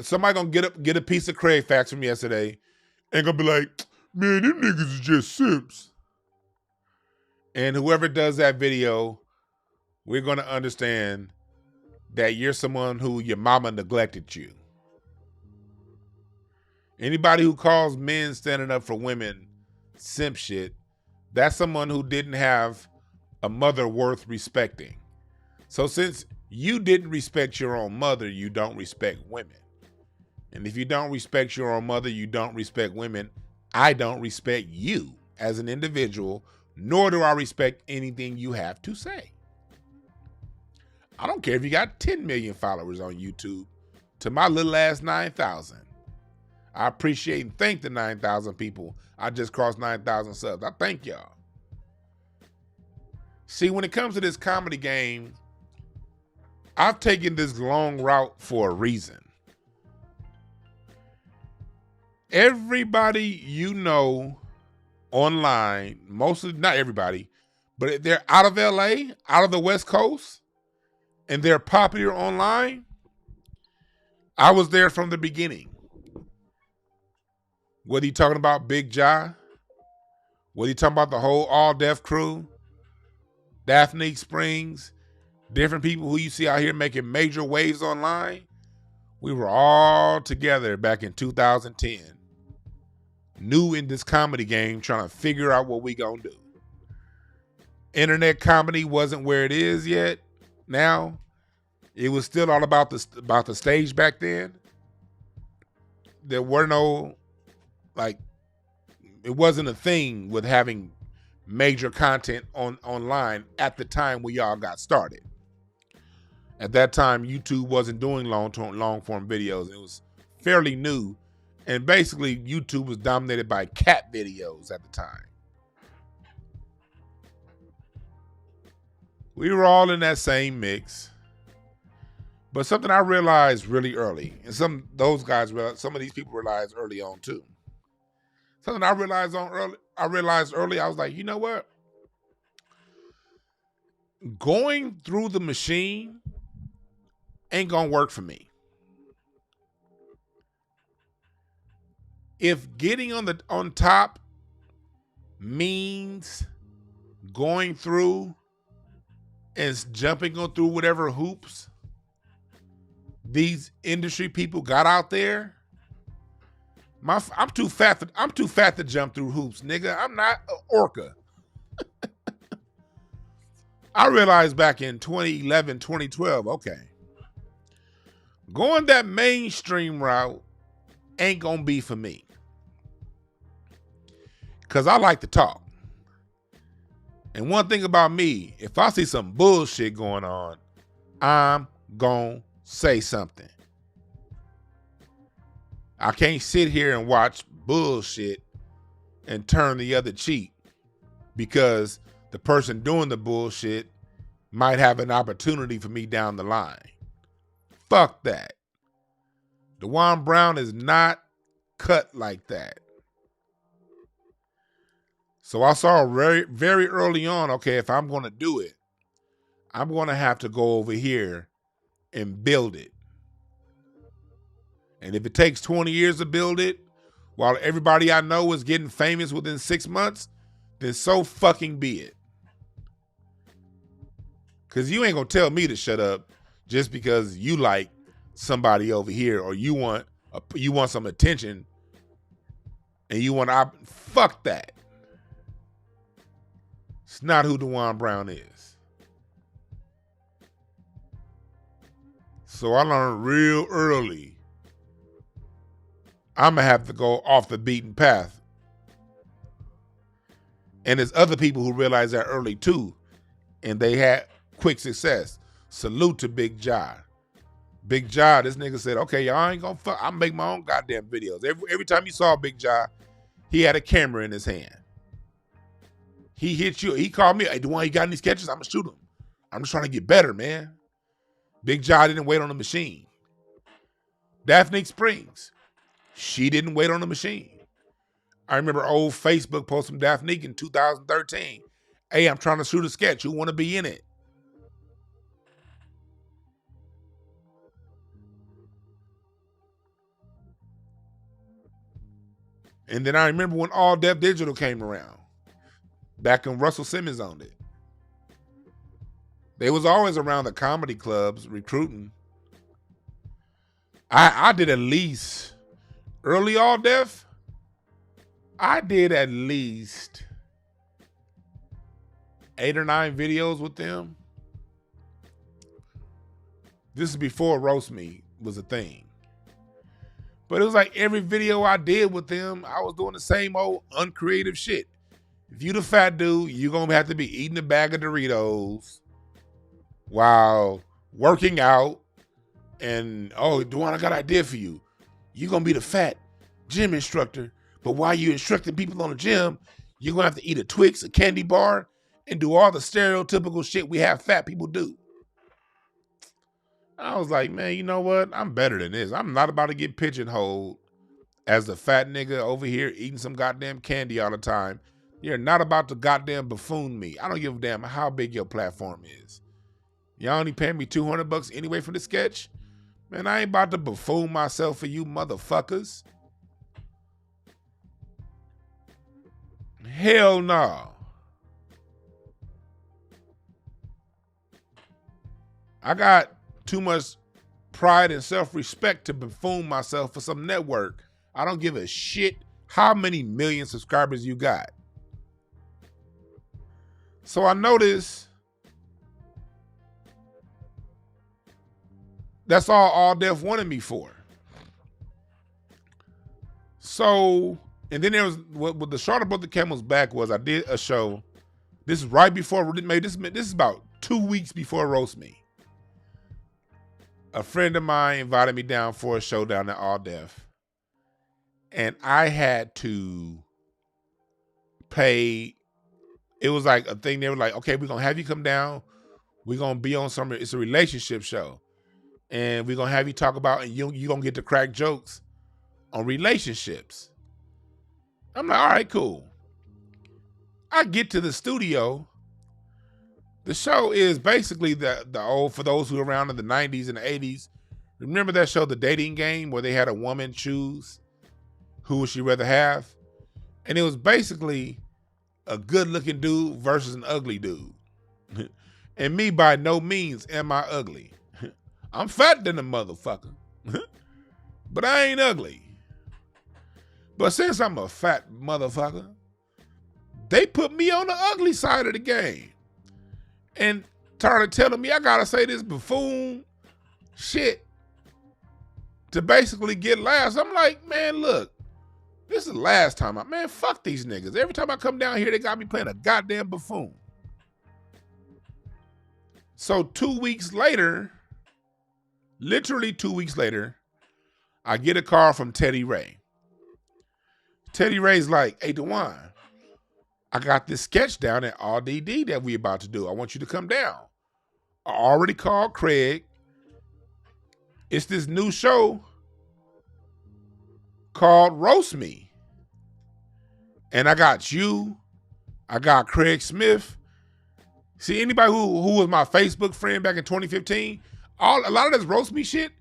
Speaker 2: somebody going to get a piece of Craig facts from yesterday and going to be like, man, them niggas is just simps. And whoever does that video, we're going to understand that you're someone who your mama neglected you. Anybody who calls men standing up for women simp shit, that's someone who didn't have a mother worth respecting. So since you didn't respect your own mother, you don't respect women. And if you don't respect your own mother, you don't respect women. I don't respect you as an individual, nor do I respect anything you have to say. I don't care if you got 10 million followers on YouTube. To my little ass 9,000. I appreciate and thank the 9,000 people. I just crossed 9,000 subs. I thank y'all. See, when it comes to this comedy game, I've taken this long route for a reason. Everybody you know online, mostly, not everybody, but they're out of LA, out of the West Coast, and they're popular online, I was there from the beginning. Whether you're talking about Big Jai, whether you're talking about the whole All Def crew, Daphne Springs, different people who you see out here making major waves online, we were all together back in 2010. New in this comedy game, trying to figure out what we gonna do. Internet comedy wasn't where it is yet. Now, it was still all about the stage back then. There were no, like, it wasn't a thing with having major content online at the time we all got started. At that time, YouTube wasn't doing long form videos. It was fairly new, and basically YouTube was dominated by cat videos at the time. We were all in that same mix. But something I realized really early, and some of these people realized early on too. Something I realized early, I was like, you know what? Going through the machine ain't gonna work for me. If getting on top means going through and jumping on through whatever hoops these industry people got out there, I'm too fat to jump through hoops, nigga. I'm not an orca. I realized back in 2011, 2012, okay, going that mainstream route ain't gonna be for me. Cause I like to talk. And one thing about me, if I see some bullshit going on, I'm gonna say something. I can't sit here and watch bullshit and turn the other cheek because the person doing the bullshit might have an opportunity for me down the line. Fuck that. DwannBrown is not cut like that. So I saw very, very early on, okay, if I'm going to do it, I'm going to have to go over here and build it. And if it takes 20 years to build it, while everybody I know is getting famous within 6 months, then so fucking be it. Because you ain't going to tell me to shut up just because you like somebody over here or you want some attention and you want to... Fuck that. It's not who DwannBrown is. So I learned real early I'm going to have to go off the beaten path. And there's other people who realized that early too, and they had quick success. Salute to Big Jai. Big Jai, this nigga said, okay, y'all ain't gonna fuck. I'll make my own goddamn videos. Every time you saw Big Jai, he had a camera in his hand. He hit you. He called me. Hey, Dwayne, you got any sketches? I'm going to shoot them. I'm just trying to get better, man. Big Jai didn't wait on the machine. Daphne Springs, she didn't wait on the machine. I remember old Facebook post from Daphne in 2013. Hey, I'm trying to shoot a sketch. Who want to be in it? And then I remember when All Def Digital came around. Back when Russell Simmons owned it. They was always around the comedy clubs recruiting. I did at least, early All Def, I did at least 8 or 9 videos with them. This is before Roast Me was a thing. But it was like every video I did with them, I was doing the same old uncreative shit. If you the fat dude, you're going to have to be eating a bag of Doritos while working out. And, oh, Dwan, I got an idea for you. You're going to be the fat gym instructor. But while you're instructing people on the gym, you're going to have to eat a Twix, a candy bar, and do all the stereotypical shit we have fat people do. I was like, man, you know what? I'm better than this. I'm not about to get pigeonholed as the fat nigga over here eating some goddamn candy all the time. You're not about to goddamn buffoon me. I don't give a damn how big your platform is. Y'all only paying me $200 anyway for the sketch? Man, I ain't about to buffoon myself for you motherfuckers. Hell no. I got too much pride and self-respect to buffoon myself for some network. I don't give a shit how many million subscribers you got. So I noticed that's all Def wanted me for. So, and then there was, what the short about the camel's back was I did a show. This is right before, maybe this is about 2 weeks before Roast Me. A friend of mine invited me down for a show down at All Def. And I had to pay. It was like a thing. They were like, okay, we're going to have you come down. We're going to be on it's a relationship show. And we're going to have you talk about, and you're going to get to crack jokes on relationships. I'm like, all right, cool. I get to the studio. The show is basically the old, for those who were around in the 90s and the 80s. Remember that show, The Dating Game, where they had a woman choose who would she rather have? And it was basically a good-looking dude versus an ugly dude. And me, by no means am I ugly. I'm fat than a motherfucker. But I ain't ugly. But since I'm a fat motherfucker, they put me on the ugly side of the game. And started telling me I gotta say this buffoon shit to basically get laughs. I'm like, man, look, this is the last time man, fuck these niggas. Every time I come down here, they got me playing a goddamn buffoon. So 2 weeks later, literally 2 weeks later, I get a call from Teddy Ray. Teddy Ray's like, hey, DeWan, I got this sketch down at RDD that we about to do. I want you to come down. I already called Craig. It's this new show called Roast Me. And I got you. I got Craig Smith. See, anybody who was my Facebook friend back in 2015, a lot of this Roast Me shit,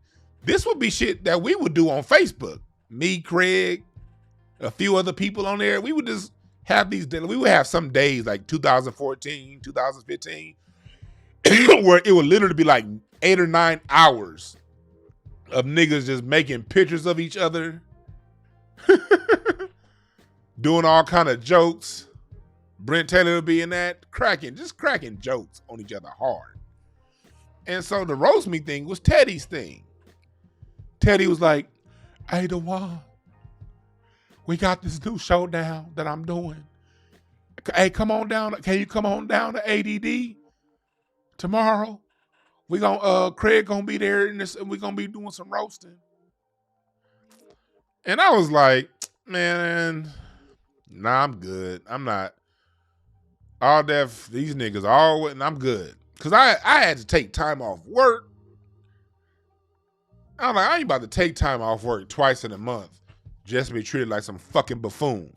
Speaker 2: this would be shit that we would do on Facebook. Me, Craig, a few other people on there. We would just have these, we would have some days like 2014, 2015, where it would literally be like 8 or 9 hours of niggas just making pictures of each other, doing all kind of jokes. Brent Taylor would be in that, cracking jokes on each other hard. And so the Roast Me thing was Teddy's thing. Teddy was like, hey, DeWan, we got this new show down that I'm doing. Hey, come on down. Can you come on down to ADD tomorrow? Craig gonna be there and we're gonna be doing some roasting. And I was like, man, nah, I'm good. I'm not. All Def, these niggas all, and I'm good. Cause I had to take time off work. I'm like, I ain't about to take time off work twice in a month just to be treated like some fucking buffoon.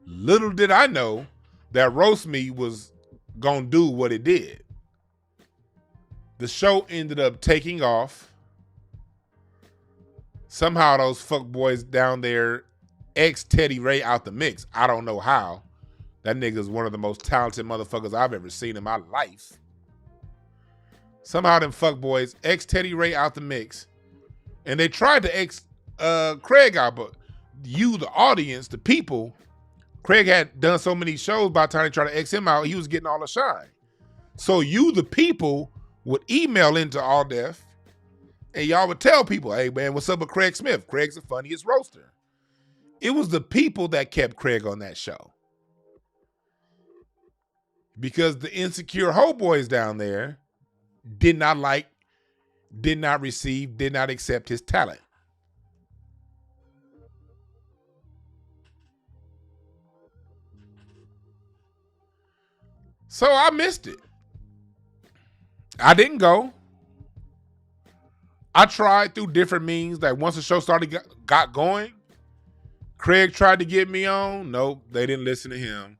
Speaker 2: Little did I know that Roast Me was gonna do what it did. The show ended up taking off. Somehow those fuckboys down there Teddy Ray out the mix. I don't know how. That nigga's one of the most talented motherfuckers I've ever seen in my life. Somehow them fuckboys Teddy Ray out the mix. And they tried to Craig out, but you, the audience, the people, Craig had done so many shows by the time they tried to X him out, he was getting all the shine. So you, the people, would email into All Def, and y'all would tell people, hey man, what's up with Craig Smith? Craig's the funniest roaster. It was the people that kept Craig on that show. Because the insecure ho boys down there did not receive, did not accept his talent. So I missed it. I didn't go. I tried through different means. Like once the show got going, Craig tried to get me on. Nope, they didn't listen to him.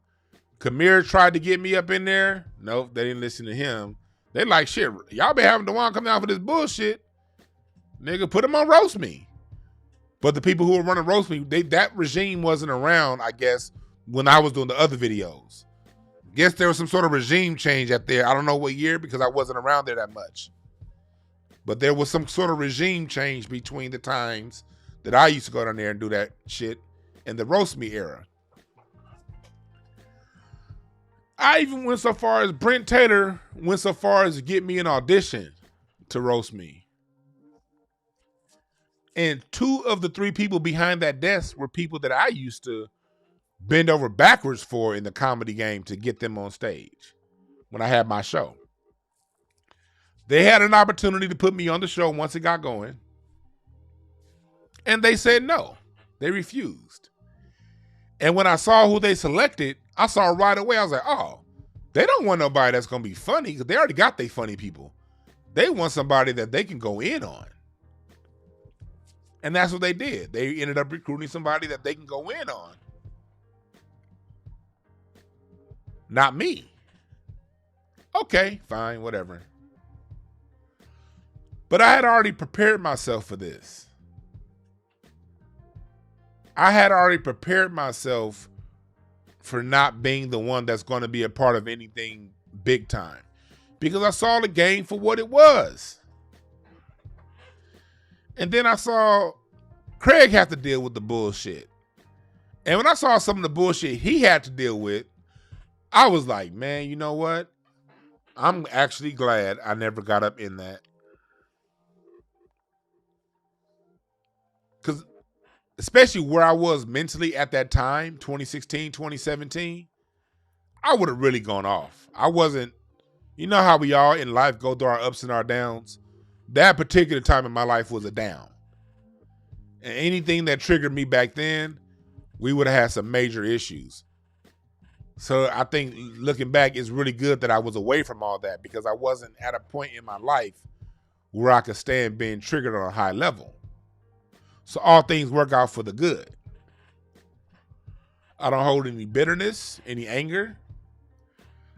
Speaker 2: Kamir tried to get me up in there. Nope, they didn't listen to him. They like, shit, y'all been having Dwan come out for this bullshit. Nigga, put him on Roast Me. But the people who were running Roast Me, that regime wasn't around, I guess, when I was doing the other videos. Guess there was some sort of regime change out there. I don't know what year because I wasn't around there that much. But there was some sort of regime change between the times that I used to go down there and do that shit in the Roast Me era. I even went so far as Brent Taylor went so far as to get me an audition to Roast Me. And 2 of the 3 people behind that desk were people that I used to bend over backwards for in the comedy game to get them on stage when I had my show. They had an opportunity to put me on the show once it got going. And they said no. They refused. And when I saw who they selected, I saw right away, I was like, oh, they don't want nobody that's going to be funny because they already got their funny people. They want somebody that they can go in on. And that's what they did. They ended up recruiting somebody that they can go in on. Not me. Okay, fine, whatever. But I had already prepared myself for this. I had already prepared myself for not being the one that's going to be a part of anything big time. Because I saw the game for what it was. And then I saw Craig have to deal with the bullshit. And when I saw some of the bullshit he had to deal with, I was like, man, you know what? I'm actually glad I never got up in that. Because especially where I was mentally at that time, 2016, 2017, I would have really gone off. I wasn't, you know how we all in life go through our ups and our downs? That particular time in my life was a down. And anything that triggered me back then, we would have had some major issues. So I think looking back, it's really good that I was away from all that because I wasn't at a point in my life where I could stand being triggered on a high level. So all things work out for the good. I don't hold any bitterness, any anger.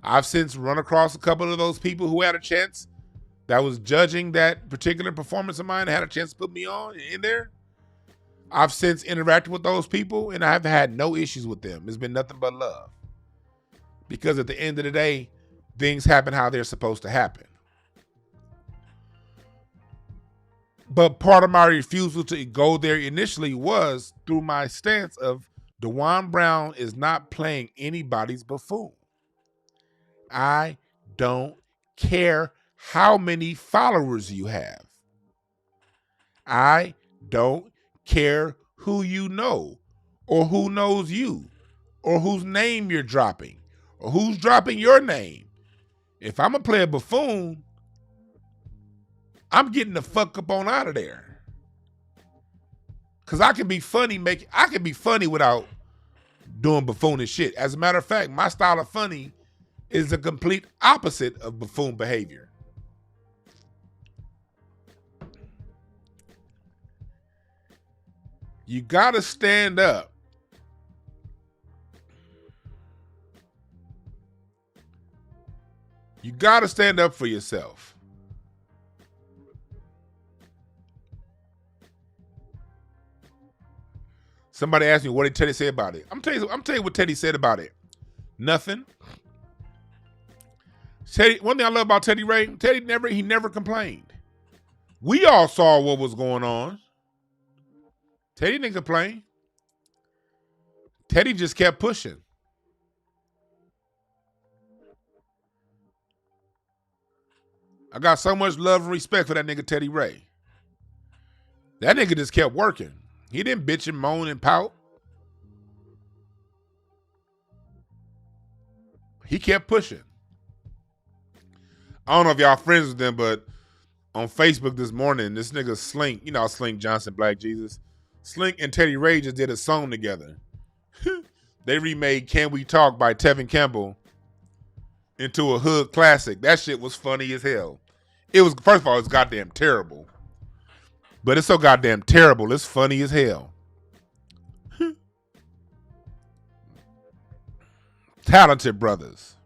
Speaker 2: I've since run across a couple of those people who had a chance that was judging that particular performance of mine and had a chance to put me on in there. I've since interacted with those people and I've had no issues with them. It's been nothing but love. Because at the end of the day, things happen how they're supposed to happen. But part of my refusal to go there initially was through my stance of DwannBrown is not playing anybody's buffoon. I don't care how many followers you have. I don't care who you know or who knows you or whose name you're dropping or who's dropping your name. If I'm going to play a buffoon, I'm getting the fuck up on out of there. Cause I can be funny without doing buffoonish shit. As a matter of fact, my style of funny is the complete opposite of buffoon behavior. You gotta stand up. You gotta stand up for yourself. Somebody asked me, what did Teddy say about it? I'm telling you what Teddy said about it. Nothing. Teddy, one thing I love about Teddy Ray, he never complained. We all saw what was going on. Teddy didn't complain. Teddy just kept pushing. I got so much love and respect for that nigga Teddy Ray. That nigga just kept working. He didn't bitch and moan and pout. He kept pushing. I don't know if y'all friends with them, but on Facebook this morning, this nigga Slink, you know Slink Johnson, Black Jesus. Slink and Teddy Ray just did a song together. They remade Can We Talk by Tevin Campbell into a hood classic. That shit was funny as hell. It was, first of all, it's goddamn terrible. But it's so goddamn terrible. It's funny as hell. Talented brothers.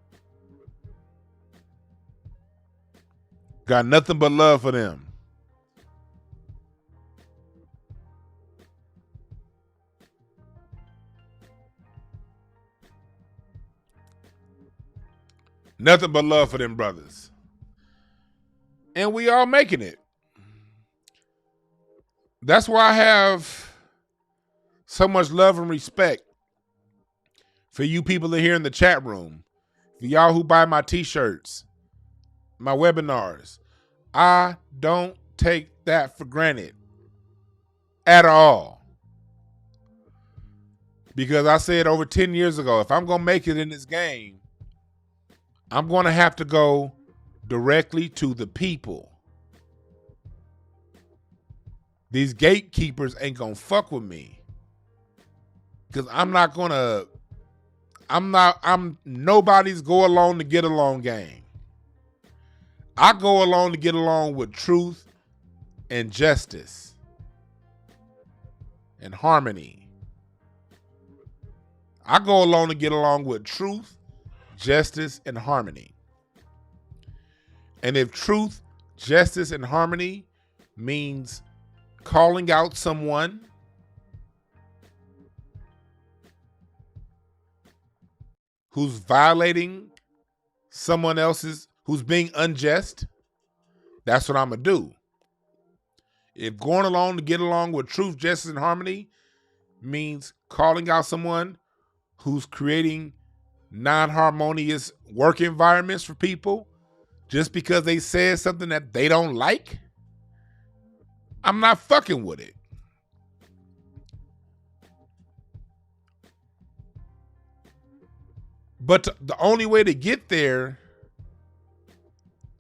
Speaker 2: Got nothing but love for them. Nothing but love for them brothers. And we all making it. That's why I have so much love and respect for you people that are here in the chat room. For y'all who buy my t-shirts, my webinars. I don't take that for granted at all. Because I said over 10 years ago, if I'm going to make it in this game, I'm going to have to go directly to the people. These gatekeepers ain't going to fuck with me. Because I'm nobody's go along to get along gang. I go along to get along with truth and justice and harmony. I go along to get along with truth, justice, and harmony. And if truth, justice, and harmony means calling out someone who's violating someone else's, who's being unjust, that's what I'm going to do. If going along to get along with truth, justice, and harmony means calling out someone who's creating non-harmonious work environments for people just because they said something that they don't like, I'm not fucking with it. But the only way to get there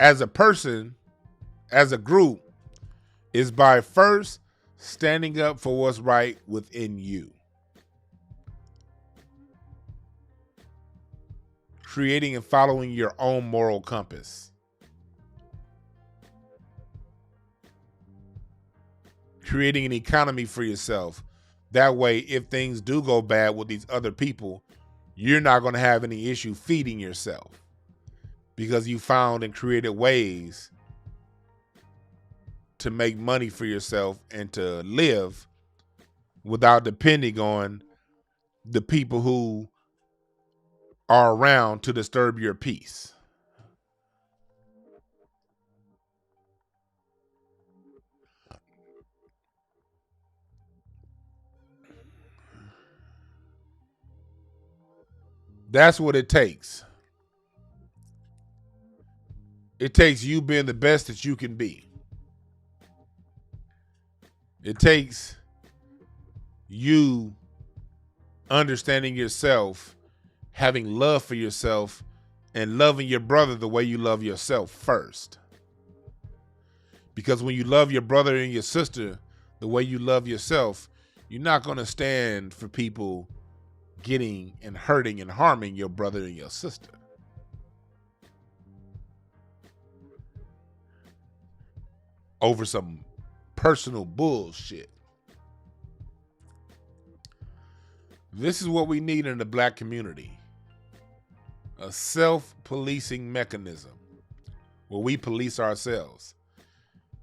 Speaker 2: as a person, as a group, is by first standing up for what's right within you. Creating and following your own moral compass. Creating an economy for yourself. That way, if things do go bad with these other people, you're not going to have any issue feeding yourself because you found and created ways to make money for yourself and to live without depending on the people who are around to disturb your peace. That's what it takes. It takes you being the best that you can be. It takes you understanding yourself, having love for yourself, and loving your brother the way you love yourself first. Because when you love your brother and your sister the way you love yourself, you're not going to stand for people getting and hurting and harming your brother and your sister. Over some personal bullshit. This is what we need in the black community. A self-policing mechanism where we police ourselves.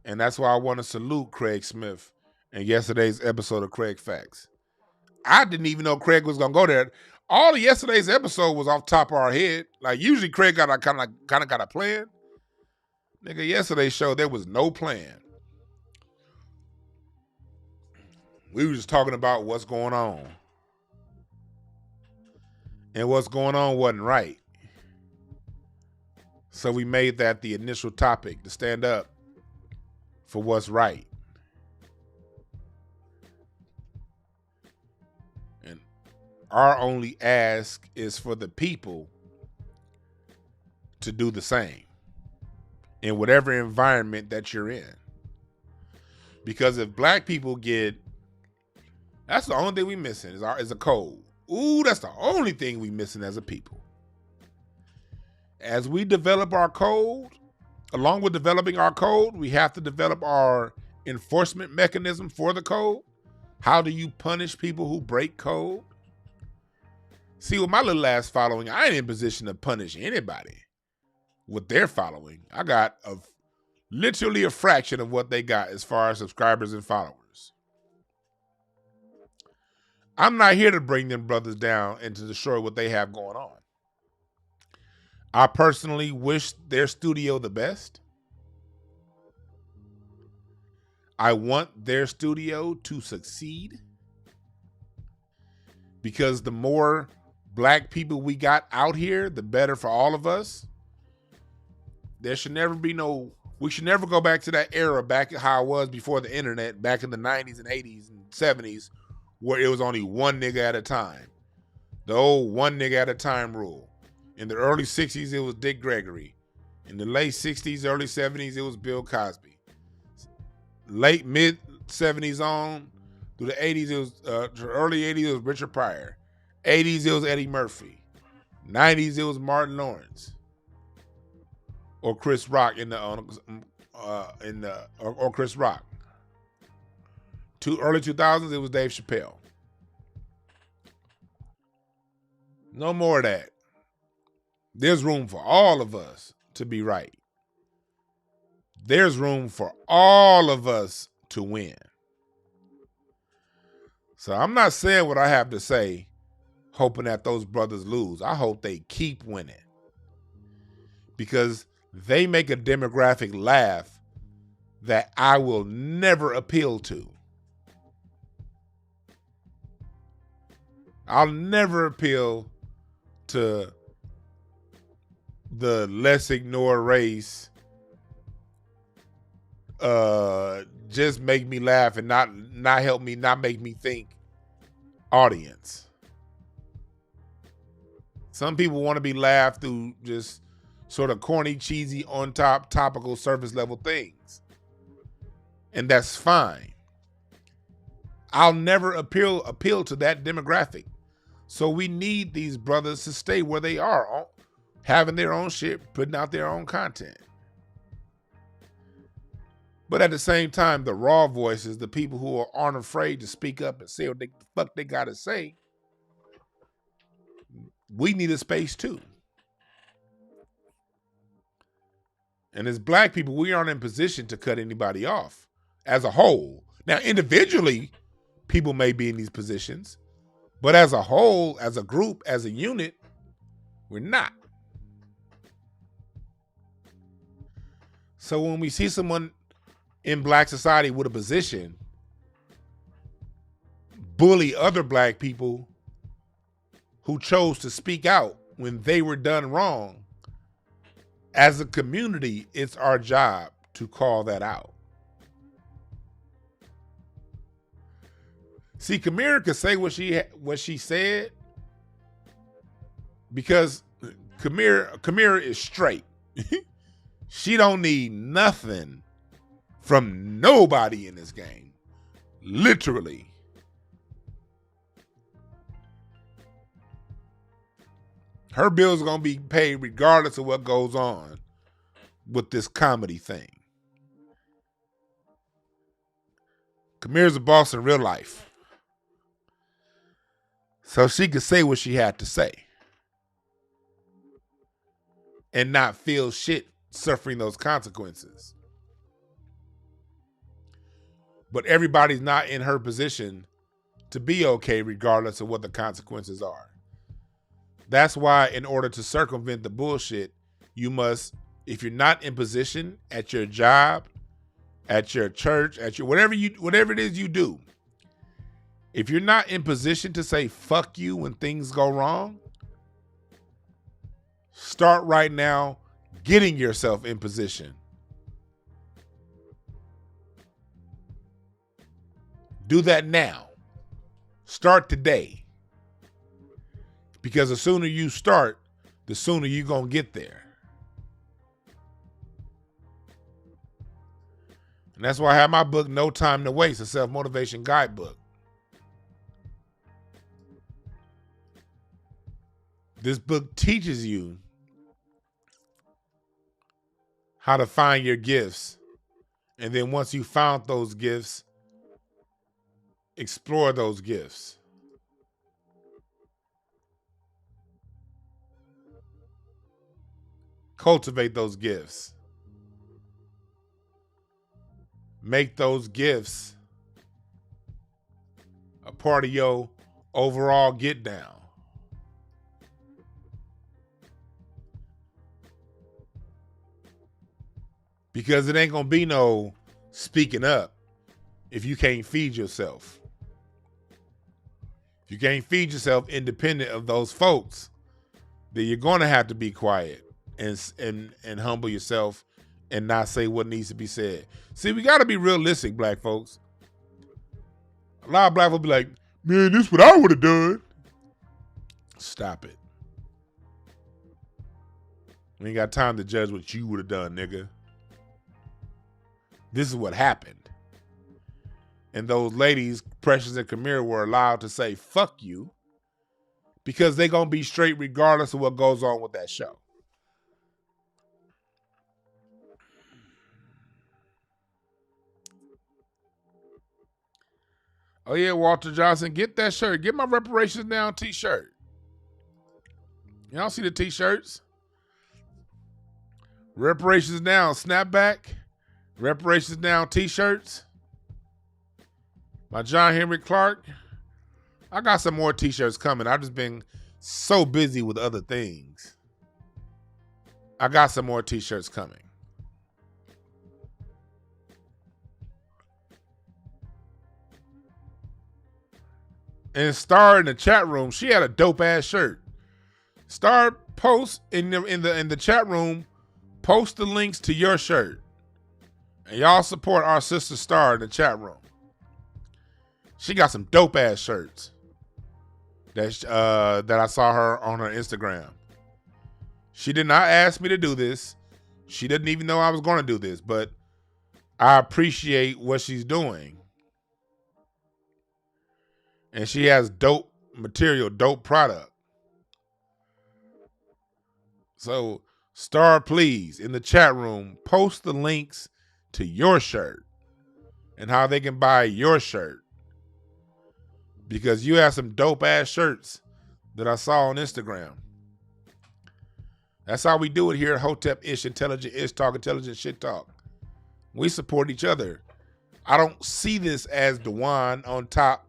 Speaker 2: And that's why I want to salute Craig Smith in yesterday's episode of Craig Facts. I didn't even know Craig was gonna go there. All of yesterday's episode was off the top of our head. Like usually Craig got a kind of got a plan. Nigga, yesterday's show there was no plan. We were just talking about what's going on. And what's going on wasn't right. So we made that the initial topic, to stand up for what's right. And our only ask is for the people to do the same in whatever environment that you're in. Because if black people get, that's the only thing we missing is a code. Ooh, that's the only thing we missing as a people. As we develop our code, along with developing our code, we have to develop our enforcement mechanism for the code. How do you punish people who break code? See, with my little ass following, I ain't in position to punish anybody with their following. I got literally a fraction of what they got as far as subscribers and followers. I'm not here to bring them brothers down and to destroy what they have going on. I personally wish their studio the best. I want their studio to succeed, because the more black people we got out here, the better for all of us. There should never be we should never go back to that era, back how it was before the internet, back in the 90s and 80s and 70s, where it was only one nigga at a time. The old one nigga at a time rule. In the early 60s, it was Dick Gregory. In the late 60s, early 70s, it was Bill Cosby. Late mid 70s on through the 80s, it was early 80s, it was Richard Pryor. 80s, it was Eddie Murphy. 90s, it was Martin Lawrence or Chris Rock or Chris Rock. Early 2000s, it was Dave Chappelle. No more of that. There's room for all of us to be right. There's room for all of us to win. So I'm not saying what I have to say, hoping that those brothers lose. I hope they keep winning, because they make a demographic laugh that I will never appeal to. I'll never appeal to the less ignored race. Just make me laugh and not help me, not make me think audience. Some people want to be laughed through just sort of corny, cheesy, on top, topical, surface level things. And that's fine. I'll never appeal to that demographic. So we need these brothers to stay where they are, having their own shit, putting out their own content. But at the same time, the raw voices, the people who aren't afraid to speak up and say what the fuck they gotta say, we need a space too. And as black people, we aren't in position to cut anybody off as a whole. Now, individually, people may be in these positions, but as a whole, as a group, as a unit, we're not. So when we see someone in black society with a position bully other black people who chose to speak out when they were done wrong, as a community, it's our job to call that out. See, Kamira could say what she said because Kamira is straight. She don't need nothing from nobody in this game. Literally. Her bills are going to be paid regardless of what goes on with this comedy thing. Kamira's a boss in real life. So she could say what she had to say and not feel shit suffering those consequences. But everybody's not in her position to be okay regardless of what the consequences are. That's why in order to circumvent the bullshit, you must, if you're not in position at your job, at your church, at your whatever it is you do, if you're not in position to say fuck you when things go wrong, start right now getting yourself in position. Do that now. Start today. Because the sooner you start, the sooner you're going to get there. And that's why I have my book, No Time to Waste, a self-motivation guidebook. This book teaches you how to find your gifts. And then once you found those gifts, explore those gifts. Cultivate those gifts. Make those gifts a part of your overall get down. Because it ain't gonna be no speaking up if you can't feed yourself. If you can't feed yourself independent of those folks, then you're gonna have to be quiet and humble yourself and not say what needs to be said. See, we gotta be realistic, black folks. A lot of black folks be like, man, this is what I would have done. Stop it. We ain't got time to judge what you would have done, nigga. This is what happened. And those ladies, Precious and Kamira, were allowed to say, fuck you, because they going to be straight regardless of what goes on with that show. Oh, yeah, Walter Johnson, get that shirt. Get my Reparations Now t-shirt. Y'all see the t-shirts? Reparations Now snapback. Reparations Now t-shirts. My John Henry Clark. I got some more t-shirts coming. I've just been so busy with other things. I got some more t-shirts coming. And Star in the chat room, she had a dope ass shirt. Star, post in the chat room, post the links to your shirt. And y'all support our sister Star in the chat room. She got some dope ass shirts that I saw her on her Instagram. She did not ask me to do this. She didn't even know I was going to do this, but I appreciate what she's doing. And she has dope material, dope product. So, Star, please, in the chat room, post the links to your shirt and how they can buy your shirt. Because you have some dope ass shirts that I saw on Instagram. That's how we do it here at Hotepish, Intelligent Ish Talk, Intelligent Shit Talk. We support each other. I don't see this as Dwan on top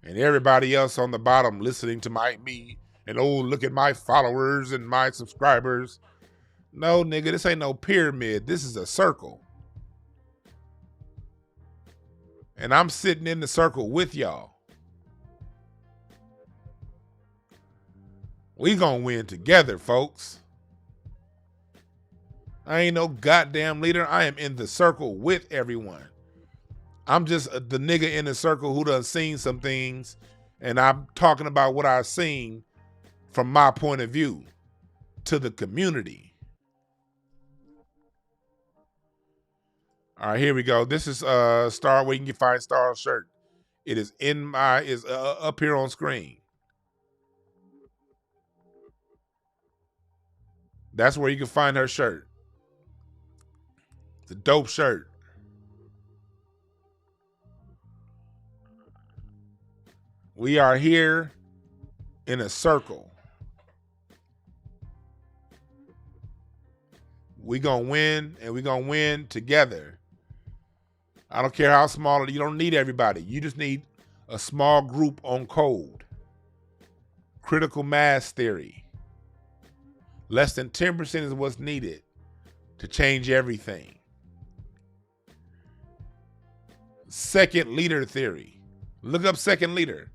Speaker 2: and everybody else on the bottom listening to me and oh, look at my followers and my subscribers. No, nigga, this ain't no pyramid. This is a circle. And I'm sitting in the circle with y'all. We gonna win together, folks. I ain't no goddamn leader. I am in the circle with everyone. I'm just the nigga in the circle who done seen some things, and I'm talking about what I've seen from my point of view to the community. All right, here we go. This is Star, where you can find Star's shirt. It is up here on screen. That's where you can find her shirt. It's a dope shirt. We are here in a circle. We gonna win, and we gonna win together. I don't care how small. You don't need everybody. You just need a small group on code. Critical mass theory. Less than 10% is what's needed to change everything. Second leader theory. Look up second leader.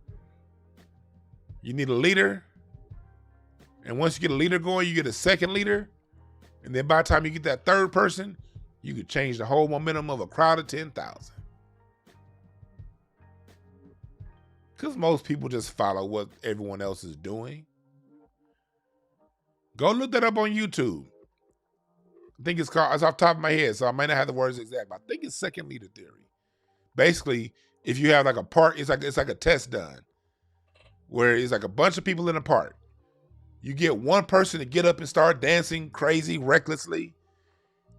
Speaker 2: You need a leader. And once you get a leader going, you get a second leader. And then by the time you get that third person, you could change the whole momentum of a crowd of 10,000. Because most people just follow what everyone else is doing. Go look that up on YouTube. I think it's called, it's off the top of my head, so I might not have the words exact, but I think it's second leader theory. Basically, if you have like a park, it's like a test done where it's like a bunch of people in a park. You get one person to get up and start dancing crazy, recklessly,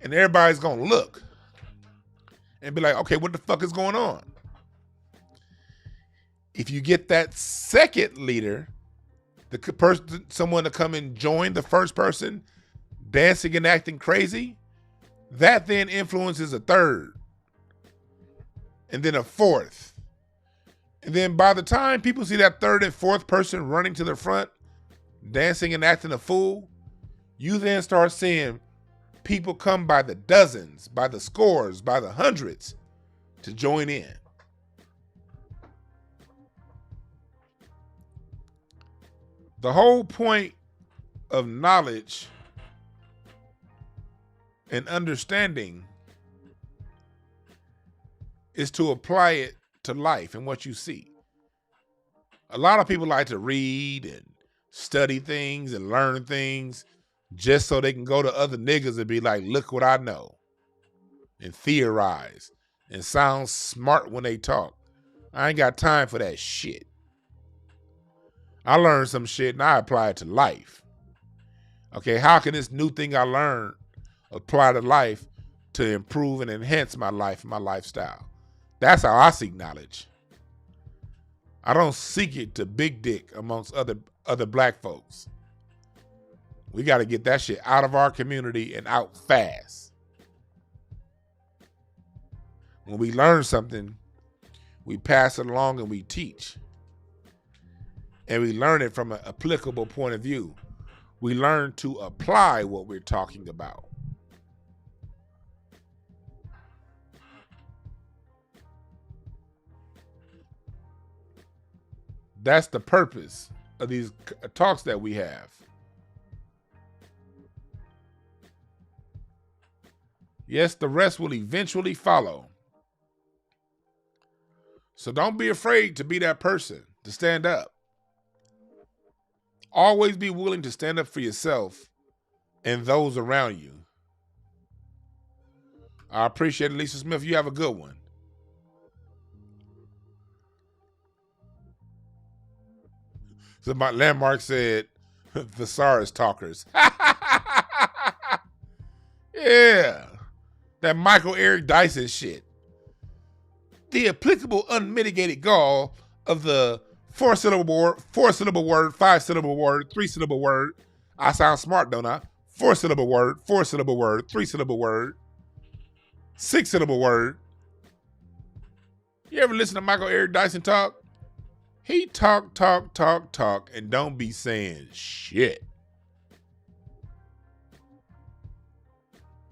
Speaker 2: and everybody's gonna look and be like, okay, what the fuck is going on? If you get that second leader, the person, someone to come and join the first person, dancing and acting crazy, that then influences a third, and then a fourth. And then by the time people see that third and fourth person running to the front, dancing and acting a fool, you then start seeing people come by the dozens, by the scores, by the hundreds to join in. The whole point of knowledge and understanding is to apply it to life and what you see. A lot of people like to read and study things and learn things just so they can go to other niggas and be like, look what I know, and theorize and sound smart when they talk. I ain't got time for that shit. I learned some shit and I apply it to life. Okay, how can this new thing I learned apply to life to improve and enhance my life and my lifestyle? That's how I seek knowledge. I don't seek it to big dick amongst other black folks. We got to get that shit out of our community and out fast. When we learn something, we pass it along and we teach. And we learn it from an applicable point of view. We learn to apply what we're talking about. That's the purpose of these talks that we have. Yes, the rest will eventually follow. So don't be afraid to be that person, to stand up. Always be willing to stand up for yourself and those around you. I appreciate it, Lisa Smith. You have a good one. So my landmark said, thesaurus talkers. Yeah. That Michael Eric Dyson shit. The applicable unmitigated gall of the 4-syllable word, 4-syllable word, 5-syllable word, 3-syllable word. I sound smart, don't I? 4-syllable word, 4-syllable word, 3-syllable word, 6-syllable word. You ever listen to Michael Eric Dyson talk? He talk, and don't be saying shit.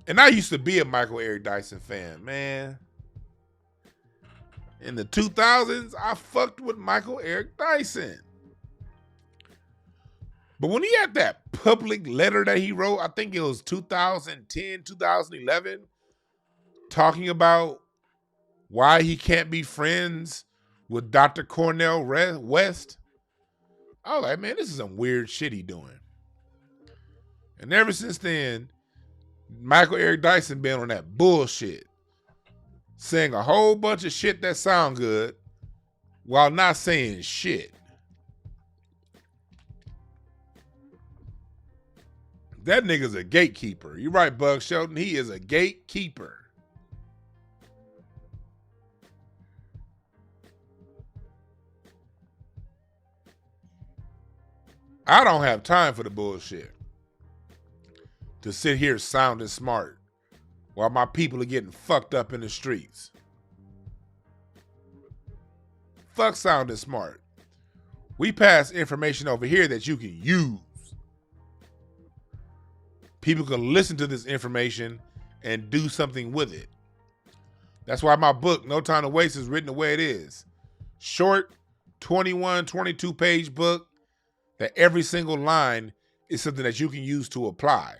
Speaker 2: And I used to be a Michael Eric Dyson fan, man. In the 2000s, I fucked with Michael Eric Dyson. But when he had that public letter that he wrote, I think it was 2010, 2011, talking about why he can't be friends with Dr. Cornel West, I was like, man, this is some weird shit he doing. And ever since then, Michael Eric Dyson been on that bullshit, saying a whole bunch of shit that sound good while not saying shit. That nigga's a gatekeeper. You right, Bug Shelton. He is a gatekeeper. I don't have time for the bullshit. To sit here sounding smart while my people are getting fucked up in the streets. Fuck sounding smart. We pass information over here that you can use. People can listen to this information and do something with it. That's why my book, No Time to Waste, is written the way it is. Short, 21, 22 page book that every single line is something that you can use to apply.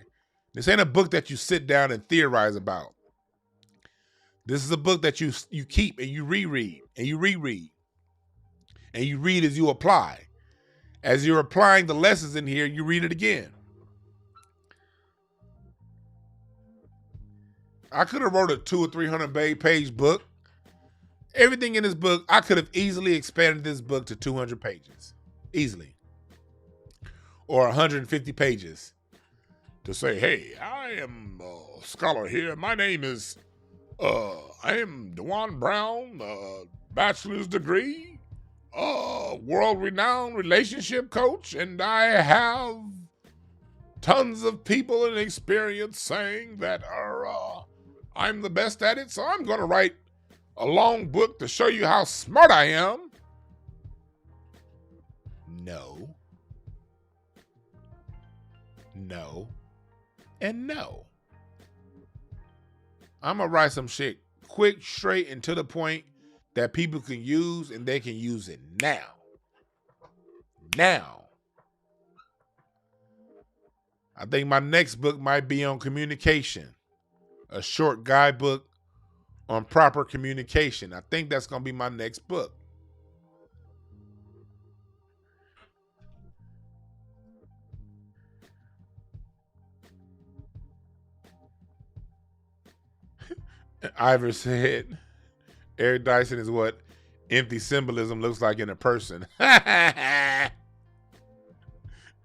Speaker 2: This ain't a book that you sit down and theorize about. This is a book that you keep and you reread and you reread. And you read as you apply. As you're applying the lessons in here, you read it again. I could have wrote a 200 or 300 page book. Everything in this book, I could have easily expanded this book to 200 pages. Easily. Or 150 pages. To say, hey, I am a scholar here. My name is, I am DwannBrown, bachelor's degree, world-renowned relationship coach, and I have tons of people and experience saying that I'm the best at it, so I'm going to write a long book to show you how smart I am. No. No. And no. I'm going to write some shit quick, straight, and to the point that people can use, and they can use it now. Now. I think my next book might be on communication. A short guidebook on proper communication. I think that's going to be my next book. Ivor said, Eric Dyson is what empty symbolism looks like in a person.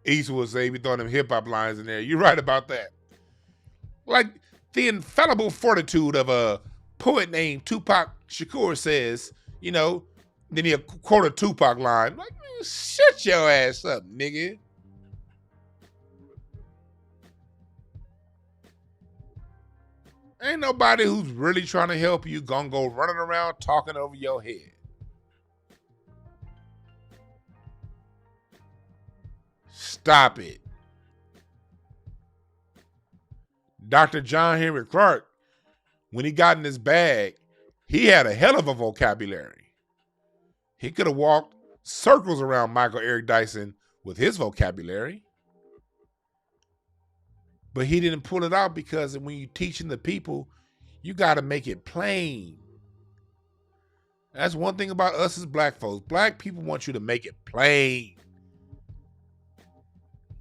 Speaker 2: Eastwood said, we throwing them hip-hop lines in there. You're right about that. Like the infallible fortitude of a poet named Tupac Shakur says, you know, then he'll quote a Tupac line. Like, shut your ass up, nigga. Ain't nobody who's really trying to help you gonna go running around talking over your head. Stop it. Dr. John Henry Clark, when he got in his bag, he had a hell of a vocabulary. He could have walked circles around Michael Eric Dyson with his vocabulary. But he didn't pull it out because when you're teaching the people, you got to make it plain. That's one thing about us as black folks. Black people want you to make it plain.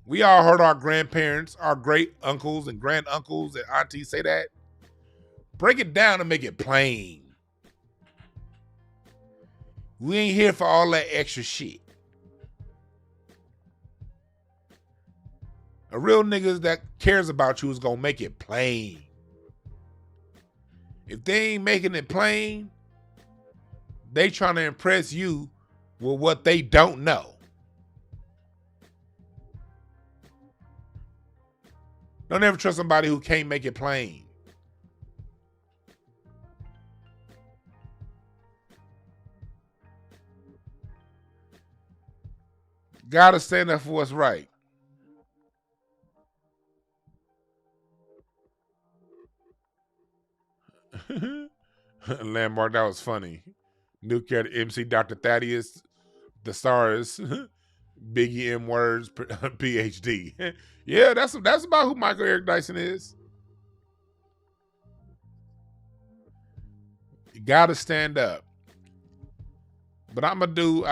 Speaker 2: We all heard our grandparents, our great uncles and grand uncles and aunties say that. Break it down and make it plain. We ain't here for all that extra shit. A real nigga that cares about you is gonna make it plain. If they ain't making it plain, they trying to impress you with what they don't know. Don't ever trust somebody who can't make it plain. Gotta stand up for what's right. Landmark, that was funny. New Cat MC Dr. Thaddeus, the stars, Biggie M Words, PhD. Yeah, that's about who Michael Eric Dyson is. You gotta stand up. But I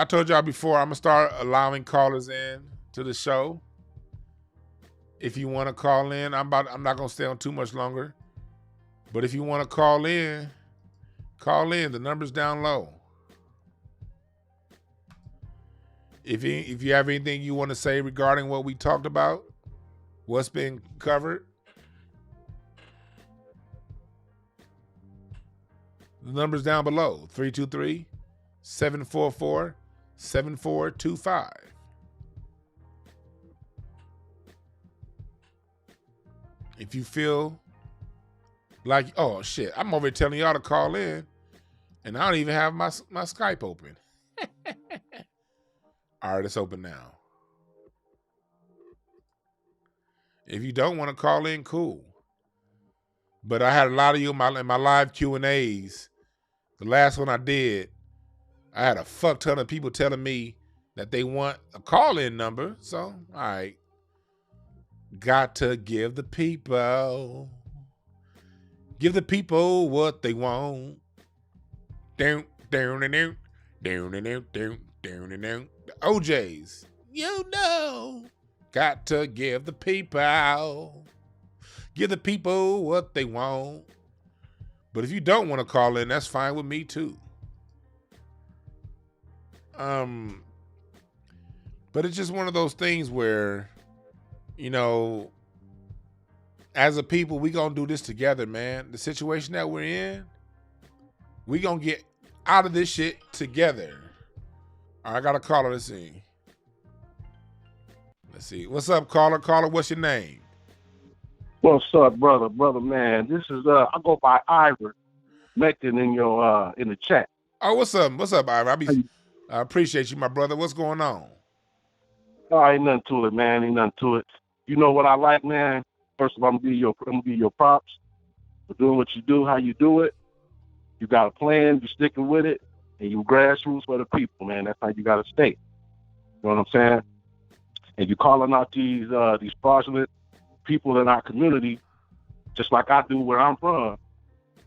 Speaker 2: told y'all before, I'm gonna start allowing callers in to the show. If you want to call in, I'm not gonna stay on too much longer. But if you want to call in. The number's down low. If you have anything you want to say regarding what we talked about, what's been covered, the number's down below, 323-744-7425. If you feel like, oh shit, I'm over here telling y'all to call in, and I don't even have my Skype open. All right, it's open now. If you don't want to call in, cool. But I had a lot of you in my live Q&As. The last one I did, I had a fuck ton of people telling me that they want a call-in number. So, all right. Got to give the people what they want. Down, down, and down, down, and down, down, down, and down. The OJs, you know, got to give the people what they want. But if you don't want to call in, that's fine with me too. But it's just one of those things where, you know, as a people, we gonna do this together, man. The situation that we're in, we gonna get out of this shit together. All right, I got a caller. Let's see. Let's see. What's up, caller? Caller, what's your name?
Speaker 3: What's up, brother? Brother, man. This is I go by Ivor Mecton in your in the chat.
Speaker 2: Oh, what's up? What's up, Ivor? I appreciate you, my brother. What's going on?
Speaker 3: Oh, ain't nothing to it, man. Ain't nothing to it. You know what I like, man? First of all, I'm gonna give you your props for doing what you do, how you do it. You got a plan, you sticking with it, and you grassroots for the people, man. That's how you gotta stay. You know what I'm saying? And you calling out these fraudulent people in our community, just like I do where I'm from,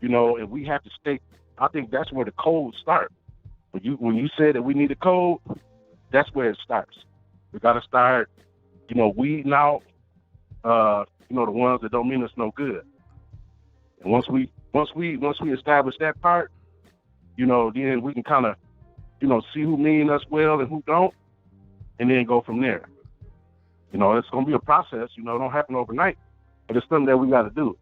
Speaker 3: you know, and we have to stay. I think that's where the code starts. When you say that we need a code, that's where it starts. We got to start, you know, weeding out, you know, the ones that don't mean us no good. And once we establish that part, you know, then we can kind of, you know, see who mean us well and who don't, and then go from there. You know, it's gonna be a process. You know, it don't happen overnight, but it's something that we got to do.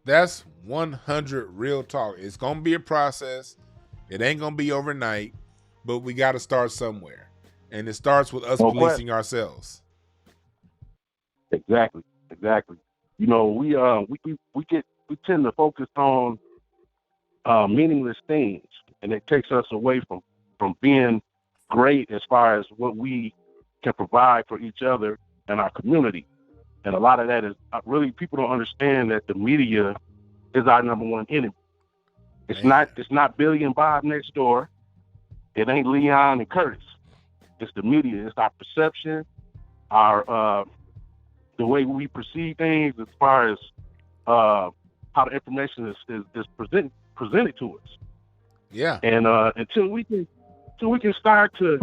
Speaker 2: That's 100 real talk. It's gonna be a process. It ain't gonna be overnight, but we got to start somewhere, and it starts with us policing ourselves.
Speaker 3: Exactly. You know, we tend to focus on meaningless things, and it takes us away from being great as far as what we can provide for each other and our community. And a lot of that is really, people don't understand that the media is our number one enemy. It's not Billy and Bob next door. It ain't Leon and Curtis. It's the media. It's our perception, our the way we perceive things as far as how the information is presented to us.
Speaker 2: Yeah.
Speaker 3: And until we can start to,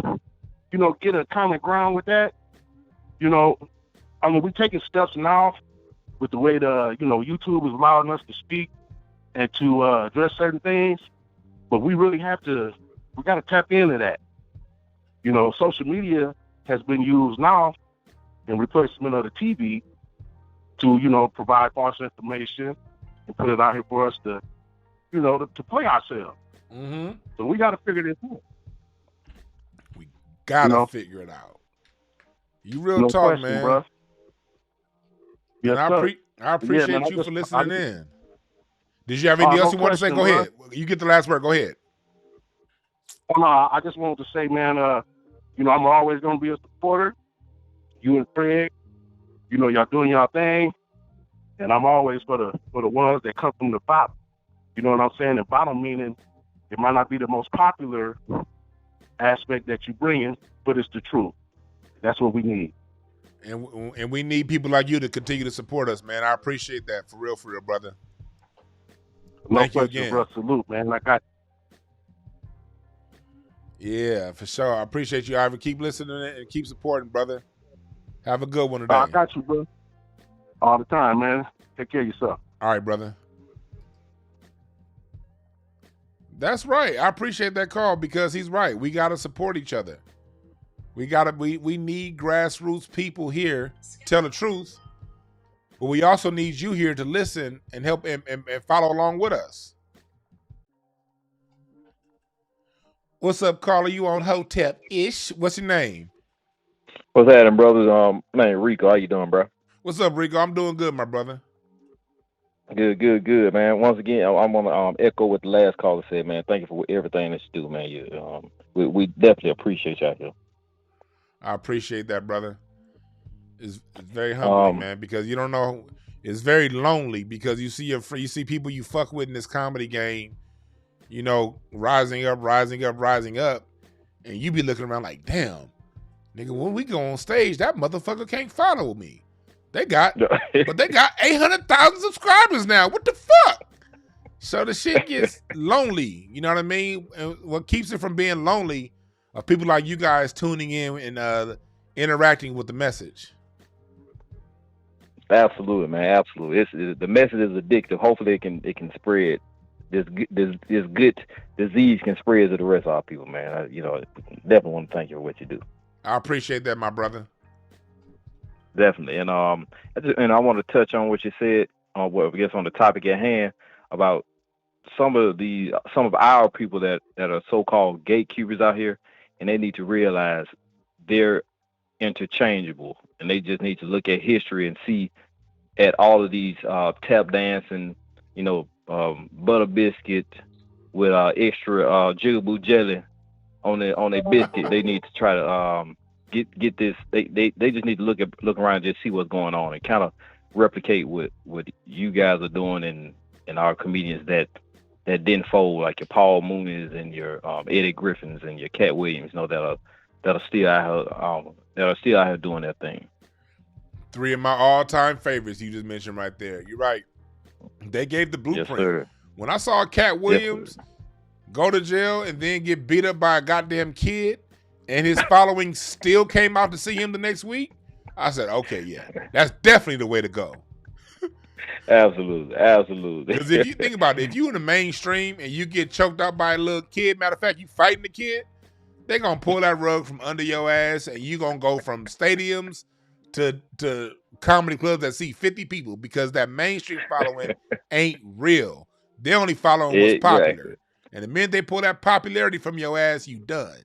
Speaker 3: you know, get a common ground with that, you know, I mean, we're taking steps now with the way you know, YouTube is allowing us to speak and to address certain things, but we really we got to tap into that. You know, social media has been used now in replacement of the TV to, you know, provide false information and put it out here for us to, you know, to play ourselves.
Speaker 2: Mm-hmm.
Speaker 3: So we got to figure this out.
Speaker 2: We got to figure it out. You real talk,
Speaker 3: question,
Speaker 2: man.
Speaker 3: Bro. Yes,
Speaker 2: I appreciate you for listening in. Did you have anything else you want to say? Go ahead. You get the last word. Go ahead.
Speaker 3: No, I just wanted to say, man, you know, I'm always going to be a supporter. You and Craig, you know, y'all doing y'all thing. And I'm always for the ones that come from the bottom. You know what I'm saying? The bottom meaning it might not be the most popular aspect that you bring in, but it's the truth. That's what we need.
Speaker 2: And we need people like you to continue to support us, man. I appreciate that for real, brother. Thank you again.
Speaker 3: Bro. Salute, man.
Speaker 2: Yeah, for sure. I appreciate you, Ivor. Keep listening and keep supporting, brother. Have a good one today.
Speaker 3: I got you, bro. All the time, man. Take care of yourself.
Speaker 2: All right, brother. That's right. I appreciate that call because he's right. We got to support each other. We need grassroots people here tell the truth, but we also need you here to listen and help and follow along with us. What's up, caller? You on Hotepish? What's your name?
Speaker 4: What's happening, brothers? My name Rico. How you doing, bro?
Speaker 2: What's up, Rico? I'm doing good, my brother.
Speaker 4: Good, man. Once again, I'm gonna echo what the last caller said, man. Thank you for everything that you do, man. We definitely appreciate y'all here.
Speaker 2: I appreciate that, brother. It's very humbling, man, because you don't know. It's very lonely because you see people you fuck with in this comedy game, you know, rising up, and you be looking around like, damn, nigga, when we go on stage, that motherfucker can't follow me. They got 800,000 subscribers now. What the fuck? So the shit gets lonely. You know what I mean? And what keeps it from being lonely are people like you guys tuning in and interacting with the message.
Speaker 4: Absolutely, man. Absolutely. The message is addictive. Hopefully, it can spread. This good disease can spread to the rest of our people, man. I definitely want to thank you for what you do.
Speaker 2: I appreciate that, my brother.
Speaker 4: Definitely, and I want to touch on what you said. I guess on the topic at hand about some of our people that are so-called gatekeepers out here, and they need to realize they're interchangeable, and they just need to look at history and see at all of these tap dancing, butter biscuit with extra jigaboo jelly on their biscuit. They need to try to get this. They just need to look around and just see what's going on and kind of replicate what you guys are doing and our comedians that didn't fold, like your Paul Mooney's and your Eddie Griffins and your Katt Williams, that are still out here doing their thing.
Speaker 2: 3 of my all-time favorites you just mentioned right there. You're right. They gave the blueprint.
Speaker 4: Yes, sir.
Speaker 2: When I saw Katt Williams go to jail and then get beat up by a goddamn kid, and his following still came out to see him the next week, I said, okay, yeah, that's definitely the way to go.
Speaker 4: Absolutely.
Speaker 2: Because if you think about it, if you in the mainstream and you get choked out by a little kid, matter of fact, you fighting the kid, they're going to pull that rug from under your ass, and you're going to go from stadiums to comedy clubs that see 50 people, because that mainstream following ain't real. They only following what's popular. And the minute they pull that popularity from your ass, you done.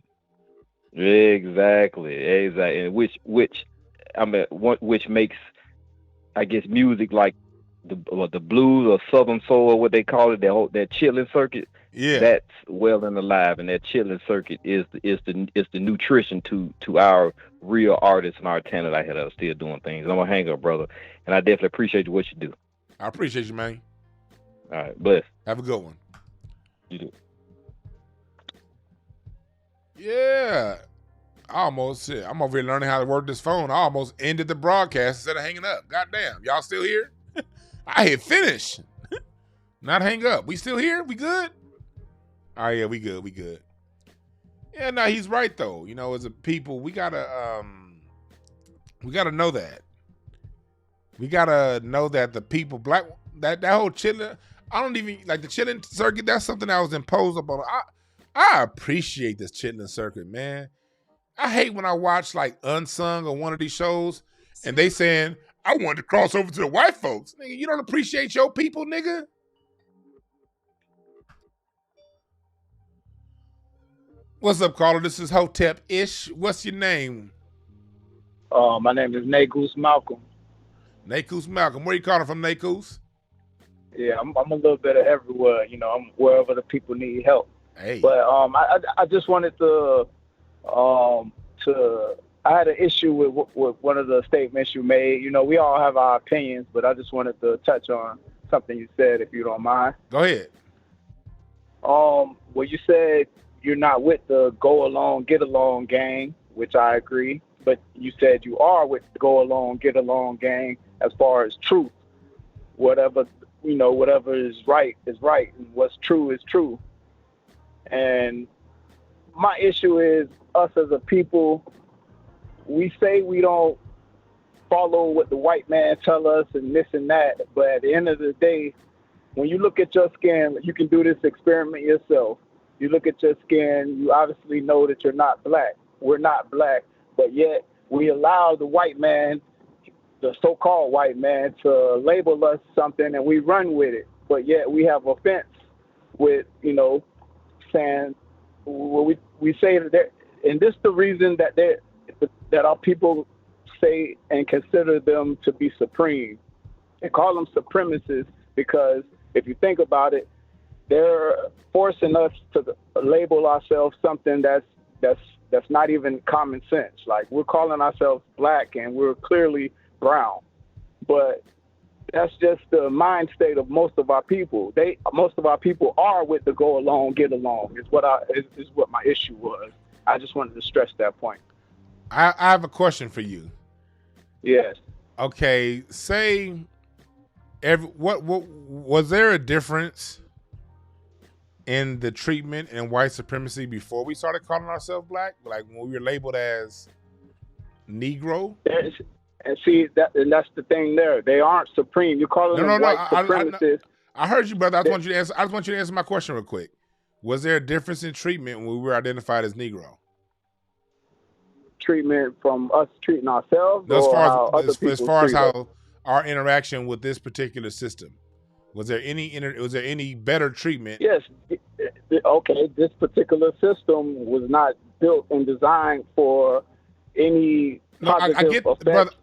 Speaker 4: Exactly. And which makes, I guess, music like the blues or southern soul, what they call it, that chilling circuit.
Speaker 2: Yeah,
Speaker 4: that's well and alive, and that chilling circuit is the nutrition to our real artists and our talent out here that are still doing things. I'm gonna hang up, brother, and I definitely appreciate what you do.
Speaker 2: I appreciate you, man.
Speaker 4: All right, bless.
Speaker 2: Have a good one.
Speaker 4: You do.
Speaker 2: Yeah, I'm over here learning how to work this phone. I almost ended the broadcast instead of hanging up. Goddamn, y'all still here? I hit finish. Not hang up. We still here? We good? All right, yeah, we good. Yeah, no, he's right though. As a people, we gotta know that. We gotta know that the people, black, that whole chilling. I don't even like the chilling circuit. That's something that was imposed upon. I appreciate this chilling circuit, man. I hate when I watch like Unsung or one of these shows, and they saying, I wanted to cross over to the white folks. Nigga, you don't appreciate your people, nigga? What's up, caller? This is Hotepish. What's your name?
Speaker 5: My name is Nakus Malcolm.
Speaker 2: Nakus Malcolm. Where you calling from, Nakus?
Speaker 5: Yeah, I'm a little bit of everywhere. I'm wherever the people need help.
Speaker 2: Hey.
Speaker 5: But I just wanted to I had an issue with one of the statements you made. We all have our opinions, but I just wanted to touch on something you said, if you don't mind.
Speaker 2: Go ahead.
Speaker 5: Well, you said you're not with the go along, get along gang, which I agree. But you said you are with the go along, get along gang as far as truth. Whatever is right, and what's true is true. And my issue is us as a people, we say we don't follow what the white man tell us and this and that, but at the end of the day, when you look at your skin, you can do this experiment yourself. You look at your skin, you obviously know that you're not black. We're not black, but yet we allow the white man, the so-called white man, to label us something, and we run with it. But yet we have offense with, saying, well, we say that, and this is the reason that our people say and consider them to be supreme. They call them supremacists because if you think about it, they're forcing us to label ourselves something that's not even common sense. Like, we're calling ourselves black and we're clearly brown, but that's just the mind state of most of our people. Most of our people are with the go along, get along. Is what my issue was. I just wanted to stress that point.
Speaker 2: I have a question for you.
Speaker 5: Yes.
Speaker 2: Okay. Say, what was there a difference in the treatment and white supremacy before we started calling ourselves black? Like when we were labeled as Negro?
Speaker 5: And see and that's the thing there. They aren't supreme. You're calling them white supremacists.
Speaker 2: I heard you, brother. I just want you to answer my question real quick. Was there a difference in treatment when we were identified as Negro?
Speaker 5: Treatment from us treating ourselves,
Speaker 2: as far as how our interaction with this particular system, was there any better treatment?
Speaker 5: Yes. Okay. This particular system was not built and designed for any
Speaker 2: No, I
Speaker 5: positive
Speaker 2: get,
Speaker 5: effects.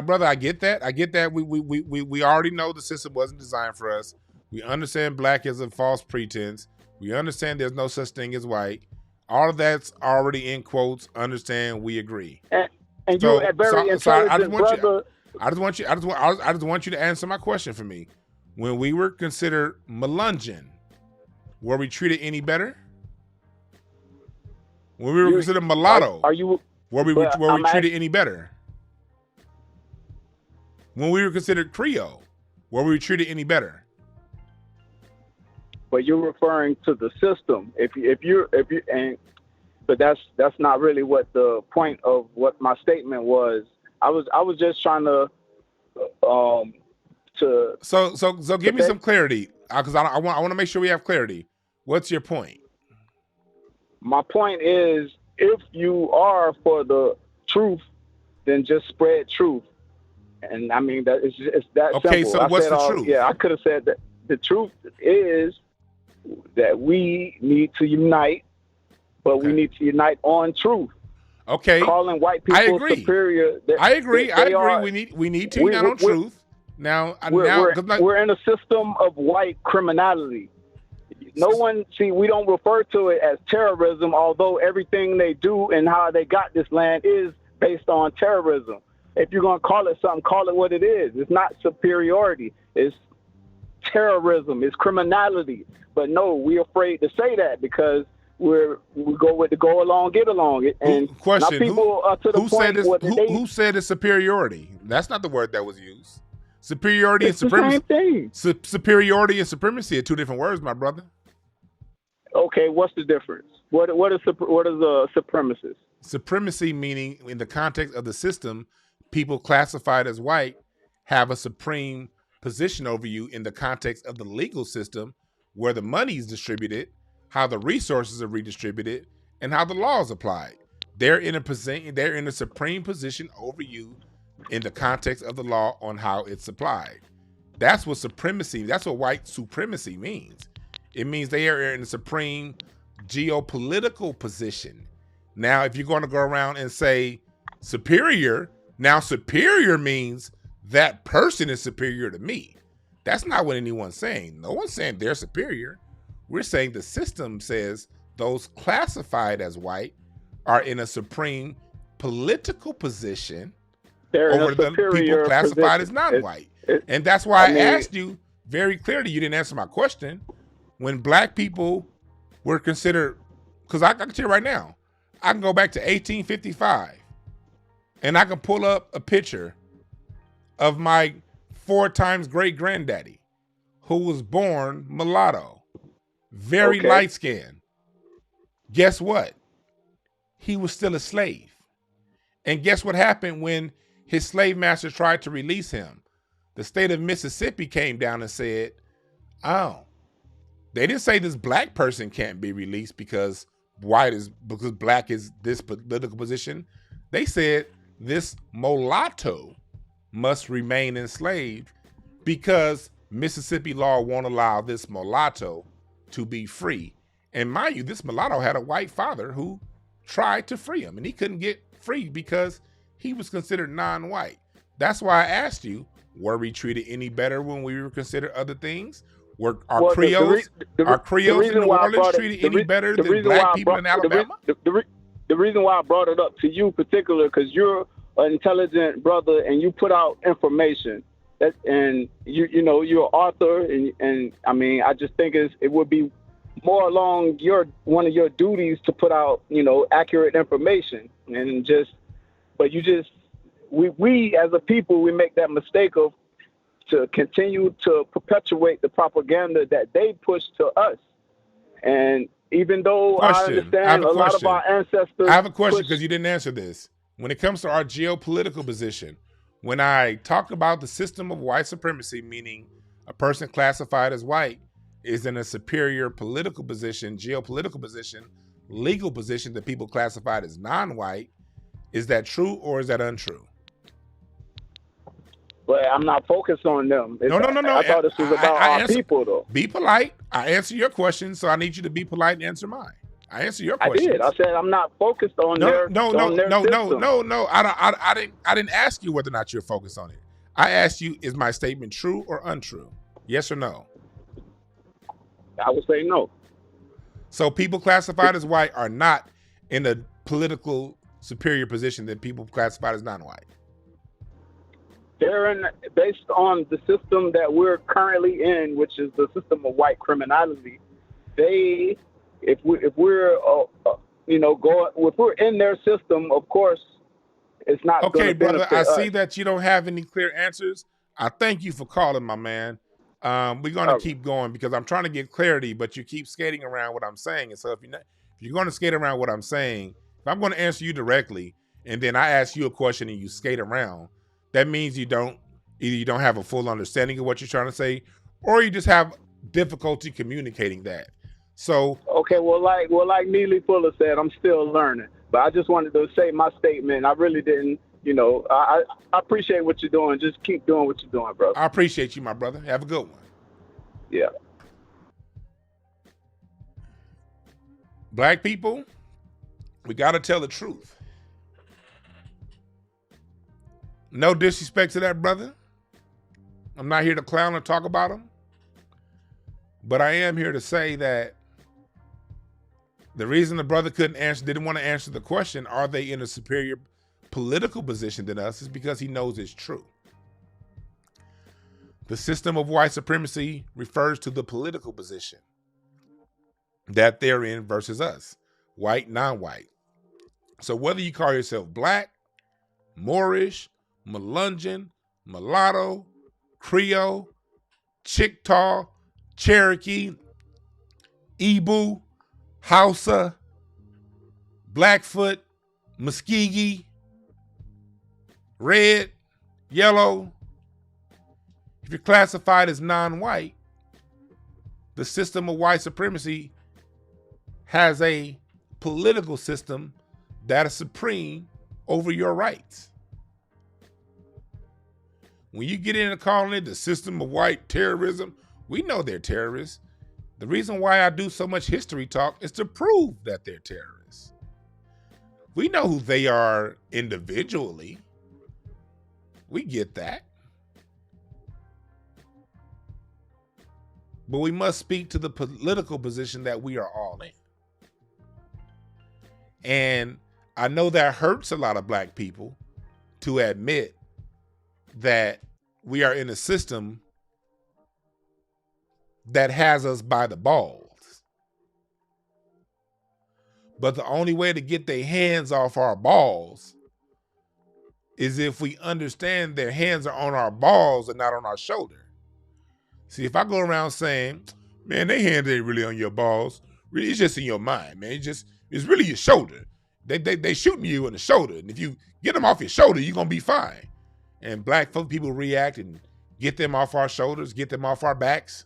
Speaker 2: brother. I get that. I get that. We already know the system wasn't designed for us. We understand black is a false pretense. We understand there's no such thing as white. All of that's already in quotes. Understand? We agree.
Speaker 5: And
Speaker 2: So-
Speaker 5: you're a very
Speaker 2: so I just
Speaker 5: intelligent
Speaker 2: want you-
Speaker 5: brother.
Speaker 2: I just want you to answer my question for me. When we were considered Melungeon, were we treated any better? When we were considered mulatto,
Speaker 5: Are you?
Speaker 2: were we
Speaker 5: but I'm
Speaker 2: treated any better? When we were considered Creole, were we treated any better?
Speaker 5: But you're referring to the system. But that's not really what the point of what my statement was. I was just trying to
Speaker 2: So give me some clarity, because I want to make sure we have clarity. What's your point?
Speaker 5: My point is, if you are for the truth, then just spread truth. And I mean that it's that
Speaker 2: Okay,
Speaker 5: simple.
Speaker 2: so what's the truth?
Speaker 5: Yeah, I could have said that the truth is that we need to unite, but we need to unite on truth.
Speaker 2: Okay,
Speaker 5: Calling white
Speaker 2: I
Speaker 5: people
Speaker 2: agree.
Speaker 5: superior.
Speaker 2: I agree.
Speaker 5: they
Speaker 2: I agree.
Speaker 5: are-
Speaker 2: We need to unite on truth. Now,
Speaker 5: we're in a system of white criminality. No one, we don't refer to it as terrorism, although everything they do and how they got this land is based on terrorism. If you're going to call it something, call it what it is. It's not superiority. It's terrorism. It's criminality. But no, we're afraid to say that because we go with the go along, get along. And
Speaker 2: question:
Speaker 5: now people are to the point
Speaker 2: who said it's superiority? That's not the word that was used. Superiority
Speaker 5: it's
Speaker 2: and supremacy.
Speaker 5: the same thing.
Speaker 2: Superiority and supremacy are two different words, my brother.
Speaker 5: Okay, what's the difference? What is a supremacist?
Speaker 2: Supremacy meaning, in the context of the system, people classified as white have a supreme position over you in the context of the legal system, where the money is distributed, how the resources are redistributed, and how the law is applied. They're in a supreme position over you in the context of the law on how it's applied. That's what supremacy, that's what white supremacy means. It means they are in a supreme geopolitical position. Now, if you're going to go around and say superior, now superior means that person is superior to me. That's not what anyone's saying. No one's saying they're superior. We're saying the system says those classified as white are in a supreme political position over the people classified as non-white. And that's why I asked you very clearly. You didn't answer my question. When black people were considered, because I can tell you right now, I can go back to 1855 and I can pull up a picture of my 4 times great granddaddy who was born mulatto, very light skinned. Guess what? He was still a slave. And guess what happened when his slave master tried to release him? The state of Mississippi came down and said, oh, they didn't say this black person can't be released because black is this political position. They said this mulatto must remain enslaved because Mississippi law won't allow this mulatto to be free. And mind you, this mulatto had a white father who tried to free him, and he couldn't get free because he was considered non-white. That's why I asked you, were we treated any better when we were considered other things? Are Creoles in New Orleans treated any better than black people in Alabama?
Speaker 5: The reason why I brought it up to you particular, because you're an intelligent brother and you put out information and you know you're an author and I mean I just think it would be more along one of your duties to put out accurate information and we as a people we make that mistake of to continue to perpetuate the propaganda that they push to us. And even though I understand a lot of our ancestors...
Speaker 2: I have a question because you didn't answer this. When it comes to our geopolitical position, when I talk about the system of white supremacy, meaning a person classified as white is in a superior political position, geopolitical position, legal position that people classified as non-white, is that true or is that untrue?
Speaker 5: But I'm not focused on them.
Speaker 2: No.
Speaker 5: I thought this was about our people, though.
Speaker 2: Be polite. I answer your question, so I need you to be polite and answer mine. I answered your
Speaker 5: I
Speaker 2: question.
Speaker 5: did. I said I'm not focused on their system.
Speaker 2: No. I didn't ask you whether or not you're focused on it. I asked you, is my statement true or untrue? Yes or no?
Speaker 5: I would say no.
Speaker 2: So people classified as white are not in a political superior position than people classified as non-white.
Speaker 5: They're based on the system that we're currently in, which is the system of white criminality. If we're in their system, of course, it's not.
Speaker 2: Okay, brother. I see that you don't have any clear answers. I thank you for calling, my man. We're going to keep going because I'm trying to get clarity, but you keep skating around what I'm saying. And so if you're going to skate around what I'm saying, if I'm going to answer you directly, and then I ask you a question and you skate around, that means either you don't have a full understanding of what you're trying to say, or you just have difficulty communicating that. So
Speaker 5: okay, well, like Neely Fuller said, I'm still learning. But I just wanted to say my statement. I really didn't, I appreciate what you're doing. Just keep doing what you're doing, bro.
Speaker 2: I appreciate you, my brother. Have a good one.
Speaker 5: Yeah.
Speaker 2: Black people, we got to tell the truth. No disrespect to that brother. I'm not here to clown or talk about him. But I am here to say that the reason the brother didn't want to answer the question, are they in a superior political position than us, is because he knows it's true. The system of white supremacy refers to the political position that they're in versus us, white, non-white. So whether you call yourself black, Moorish, Melungeon, mulatto, Creole, Chickaw, Cherokee, Ibu, Hausa, Blackfoot, Muskegee, red, yellow, if you're classified as non-white, the system of white supremacy has a political system that is supreme over your rights. When you get into calling it the system of white terrorism, we know they're terrorists. The reason why I do so much history talk is to prove that they're terrorists. We know who they are individually. We get that. But we must speak to the political position that we are all in. And I know that hurts a lot of black people to admit that we are in a system that has us by the balls. But the only way to get their hands off our balls is if we understand their hands are on our balls and not on our shoulder. See, if I go around saying, man, their hands ain't really on your balls, really, it's just in your mind, man. It's really your shoulder. They shooting you in the shoulder. And if you get them off your shoulder, you're going to be fine. And black folk people react and get them off our shoulders, get them off our backs.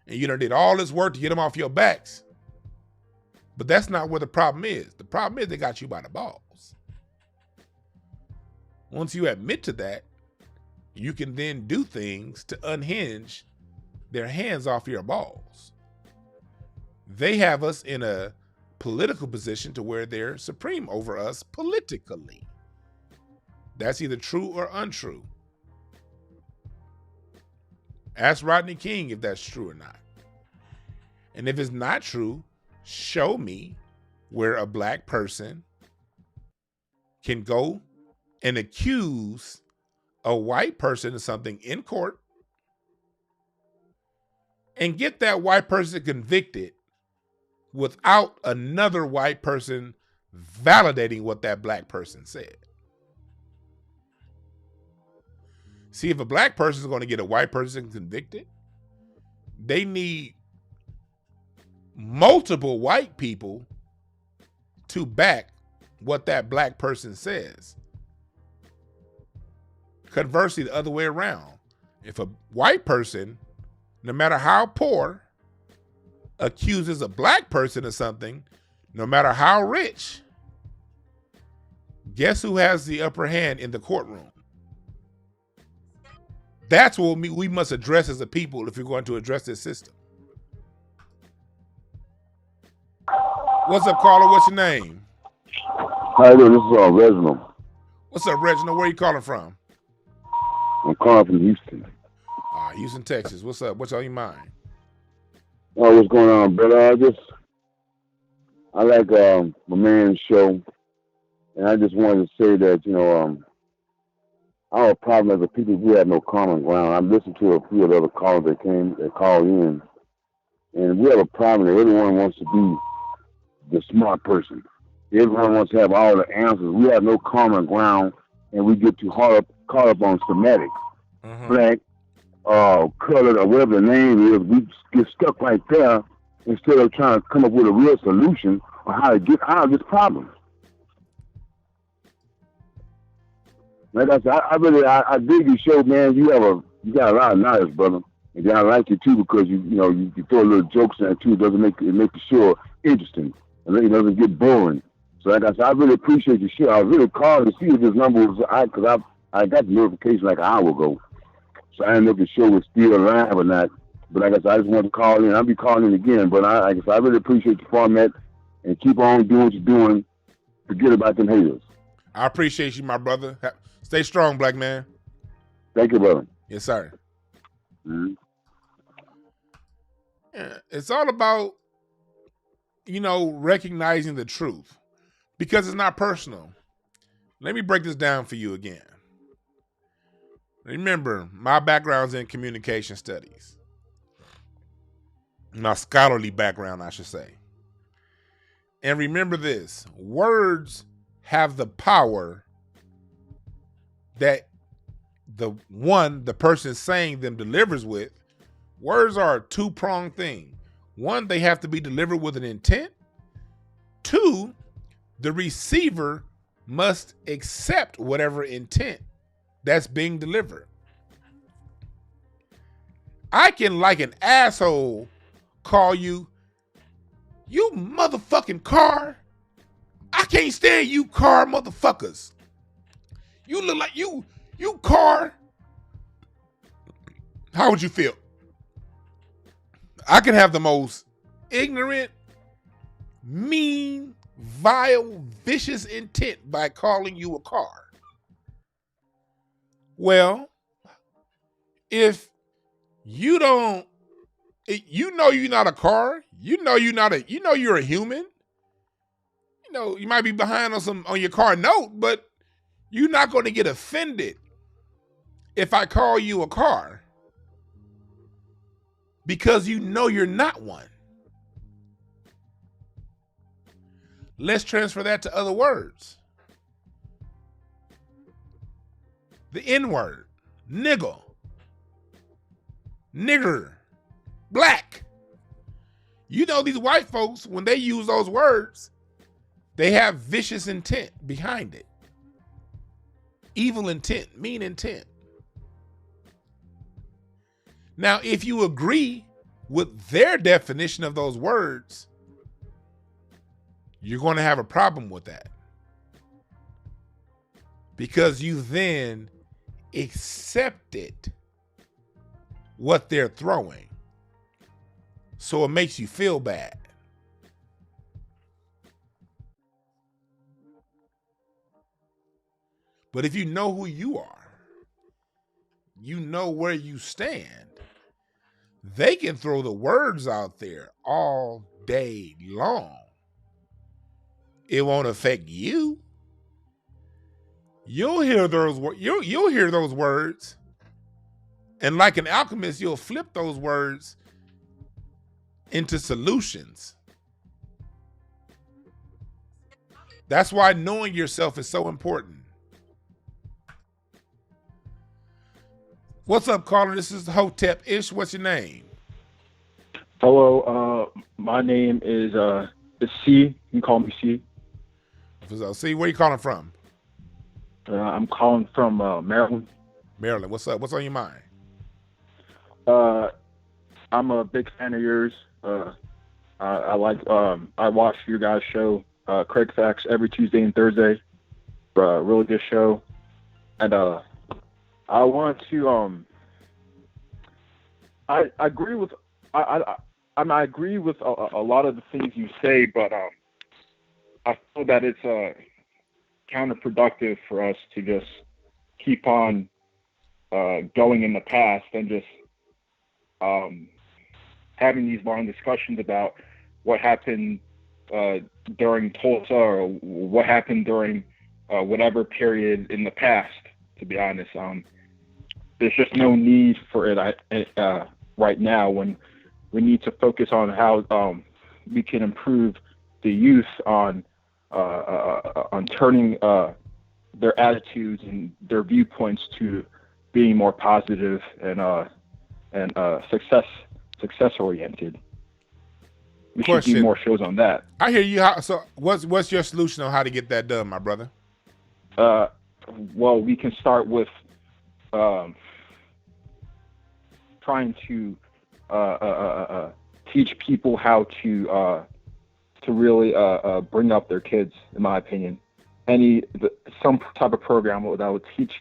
Speaker 2: And you done did all this work to get them off your backs. But that's not where the problem is. The problem is they got you by the balls. Once you admit to that, you can then do things to unhinge their hands off your balls. They have us in a political position to where they're supreme over us politically. That's either true or untrue. Ask Rodney King if that's true or not. And if it's not true, show me where a black person can go and accuse a white person of something in court and get that white person convicted without another white person validating what that black person said. See, if a black person is going to get a white person convicted, they need multiple white people to back what that black person says. Conversely, the other way around. If a white person, no matter how poor, accuses a black person of something, no matter how rich, guess who has the upper hand in the courtroom? That's what we must address as a people if we're going to address this system. What's up, caller? What's your name?
Speaker 6: How you doing? This is Reginald.
Speaker 2: What's up, Reginald? Where you calling from?
Speaker 6: I'm calling from Houston.
Speaker 2: Houston, Texas. What's up? What's on your mind?
Speaker 6: Oh, what's going on, brother? I like my man's show, and I just wanted to say that, our problem as a people, we have no common ground. I've listened to a few of the other callers that called in, and we have a problem that everyone wants to be the smart person. Everyone wants to have all the answers. We have no common ground, and we get too caught up on semantics. Black, colored, or whatever the name is. We get stuck right there instead of trying to come up with a real solution on how to get out of this problem. Like I said, I dig your show, man. You got a lot of knowledge, brother. And then I like you too because you throw little jokes in it too. It doesn't make the show interesting, and it doesn't get boring. So like I said, I really appreciate your show. I was really calling to see if this number was because I got the notification like an hour ago, so I didn't know if the show was still alive or not. But like I said, I just wanted to call in. I'll be calling in again. But I really appreciate the format and keep on doing what you're doing. Forget about them haters.
Speaker 2: I appreciate you, my brother. Stay strong, black man.
Speaker 6: Thank you, brother.
Speaker 2: Yes, sir.
Speaker 6: Mm-hmm.
Speaker 2: Yeah, it's all about, recognizing the truth because it's not personal. Let me break this down for you again. Remember, my background's in communication studies. My scholarly background, I should say. And remember this, words have the power that the person saying them delivers with. Words are a two-pronged thing. One, they have to be delivered with an intent. Two, the receiver must accept whatever intent that's being delivered. I can, like an asshole, call you motherfucking car. I can't stand you car motherfuckers. You look like you car. How would you feel? I can have the most ignorant, mean, vile, vicious intent by calling you a car. Well, if you don't, you're not a car. You're a human. You might be behind on your car note, but you're not going to get offended if I call you a car because you're not one. Let's transfer that to other words. The N-word, nigga, nigger, black. These white folks, when they use those words, they have vicious intent behind it. Evil intent, mean intent. Now, if you agree with their definition of those words, you're going to have a problem with that. Because you then accepted what they're throwing. So it makes you feel bad. But if you know who you are, you know where you stand, they can throw the words out there all day long. It won't affect you. You'll hear those words, and like an alchemist, you'll flip those words into solutions. That's why knowing yourself is so important. What's up, caller? This is Hotepish. What's your name?
Speaker 7: Hello, my name is C. You can call me C.
Speaker 2: C, where you calling from?
Speaker 7: I'm calling from Maryland.
Speaker 2: Maryland. What's up? What's on your mind?
Speaker 7: I'm a big fan of yours. I watch your guys' show, Craig Facts, every Tuesday and Thursday. Really good show. And I want to I agree with I agree with a lot of the things you say, but I feel that it's counterproductive for us to just keep on going in the past and just having these long discussions about what happened during Tulsa or what happened during whatever period in the past. To be honest, there's just no need for it right now, when we need to focus on how we can improve the youth on turning their attitudes and their viewpoints to being more positive and success oriented. We should do more shows on that.
Speaker 2: I hear you. So what's your solution on how to get that done, my brother?
Speaker 7: Well, we can start with trying to teach people how to really bring up their kids. In my opinion, some type of program that will teach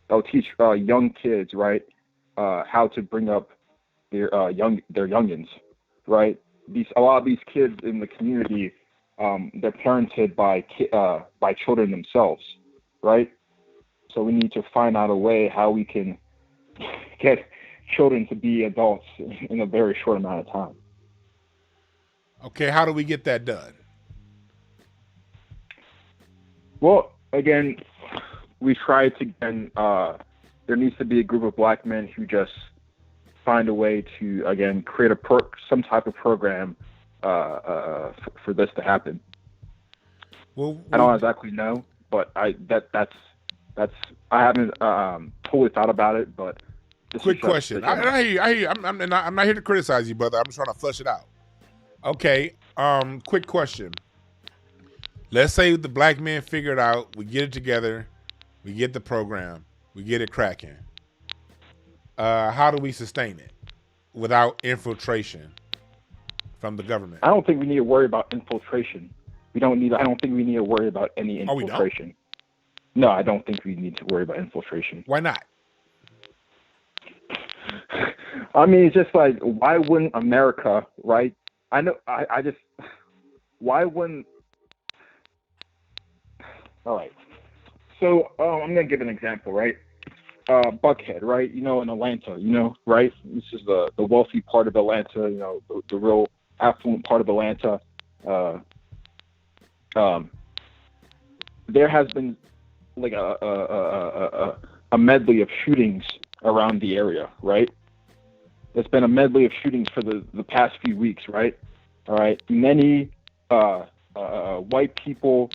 Speaker 7: young kids, right, how to bring up their youngins, right. A lot of these kids in the community, they're parented by children themselves, right? So we need to find out a way how we can get children to be adults in a very short amount of time.
Speaker 2: Okay, how do we get that done?
Speaker 7: Well, again, we try to, there needs to be a group of black men who just find a way to, again, create some type of program for this to happen.
Speaker 2: Well,
Speaker 7: I don't exactly know, but that's I haven't totally thought about it. But
Speaker 2: quick question. I hear you. I'm not here to criticize you, brother. I'm just trying to flush it out. Okay. Quick question. Let's say the black men figure it out. We get it together. We get the program. We get it cracking. How do we sustain it without infiltration from the government?
Speaker 7: I don't think we need to worry about infiltration. I don't think we need to worry about any infiltration.
Speaker 2: We don't?
Speaker 7: No, I don't think we need to worry about infiltration.
Speaker 2: Why not?
Speaker 7: I mean, it's just like, why wouldn't America, right? I know, I just, why wouldn't, all right. So I'm going to give an example, right? Buckhead, right? In Atlanta, right? This is the wealthy part of Atlanta, the real affluent part of Atlanta. There has been like a medley of shootings around the area, right? There's been a medley of shootings for the past few weeks, right? All right. Many white people,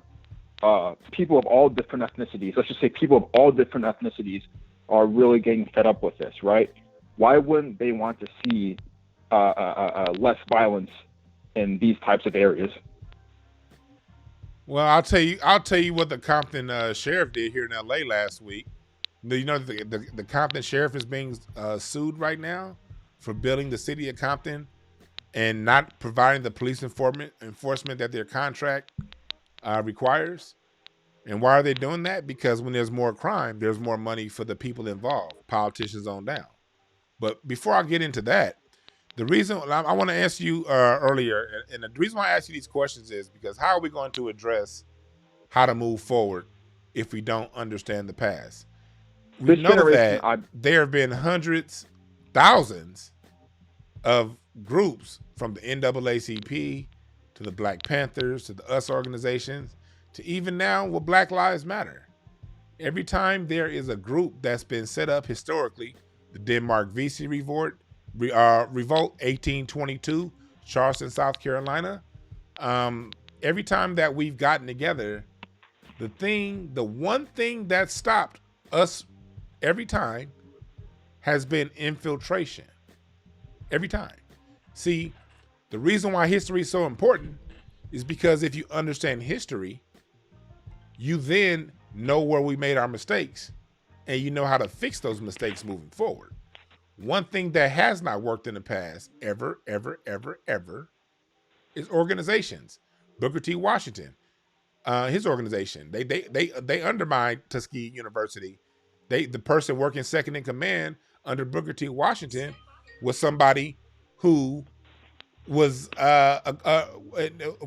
Speaker 7: people of all different ethnicities, let's just say people of all different ethnicities are really getting fed up with this, right? Why wouldn't they want to see less violence in these types of areas?
Speaker 2: Well, I'll tell you what the Compton sheriff did here in L.A. last week. The Compton sheriff is being sued right now for billing the city of Compton and not providing the police enforcement that their contract requires. And why are they doing that? Because when there's more crime, there's more money for the people involved, politicians on down. But before I get into that, the reason I want to answer you earlier, and the reason why I ask you these questions is because how are we going to address how to move forward if we don't understand the past? We know that there have been hundreds, thousands of groups from the NAACP to the Black Panthers to the US organizations to even now with Black Lives Matter. Every time there is a group that's been set up historically, the Denmark Vesey Revolt, 1822, Charleston, South Carolina. Every time that we've gotten together, the one thing that stopped us every time has been infiltration. Every time. See, the reason why history is so important is because if you understand history, you then know where we made our mistakes and you know how to fix those mistakes moving forward. One thing that has not worked in the past, ever, is organizations. Booker T. Washington, his organization, they undermined Tuskegee University. The person working second in command under Booker T. Washington was somebody who was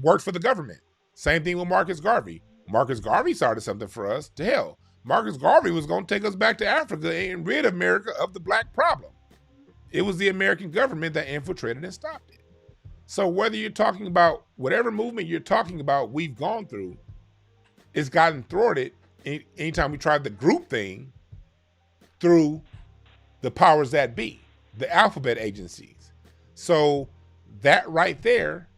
Speaker 2: worked for the government. Same thing with Marcus Garvey. Marcus Garvey started something for us. To hell, Marcus Garvey was going to take us back to Africa and rid America of the black problem. It was the American government that infiltrated and stopped it. So whether you're talking about whatever movement you're talking about, we've gone through, it's gotten thwarted anytime we tried the group thing through the powers that be, the alphabet agencies. So that right there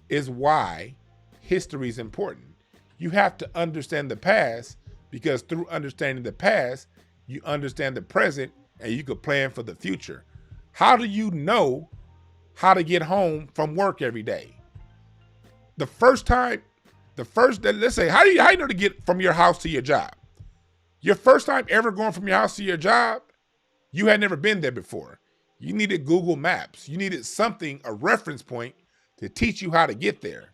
Speaker 2: is why history is important. You have to understand the past, because through understanding the past, you understand the present and you can plan for the future. How do you know how to get home from work every day? Let's say, how do you know to get from your house to your job? Your first time ever going from your house to your job, you had never been there before. You needed Google Maps. You needed something, a reference point to teach you how to get there.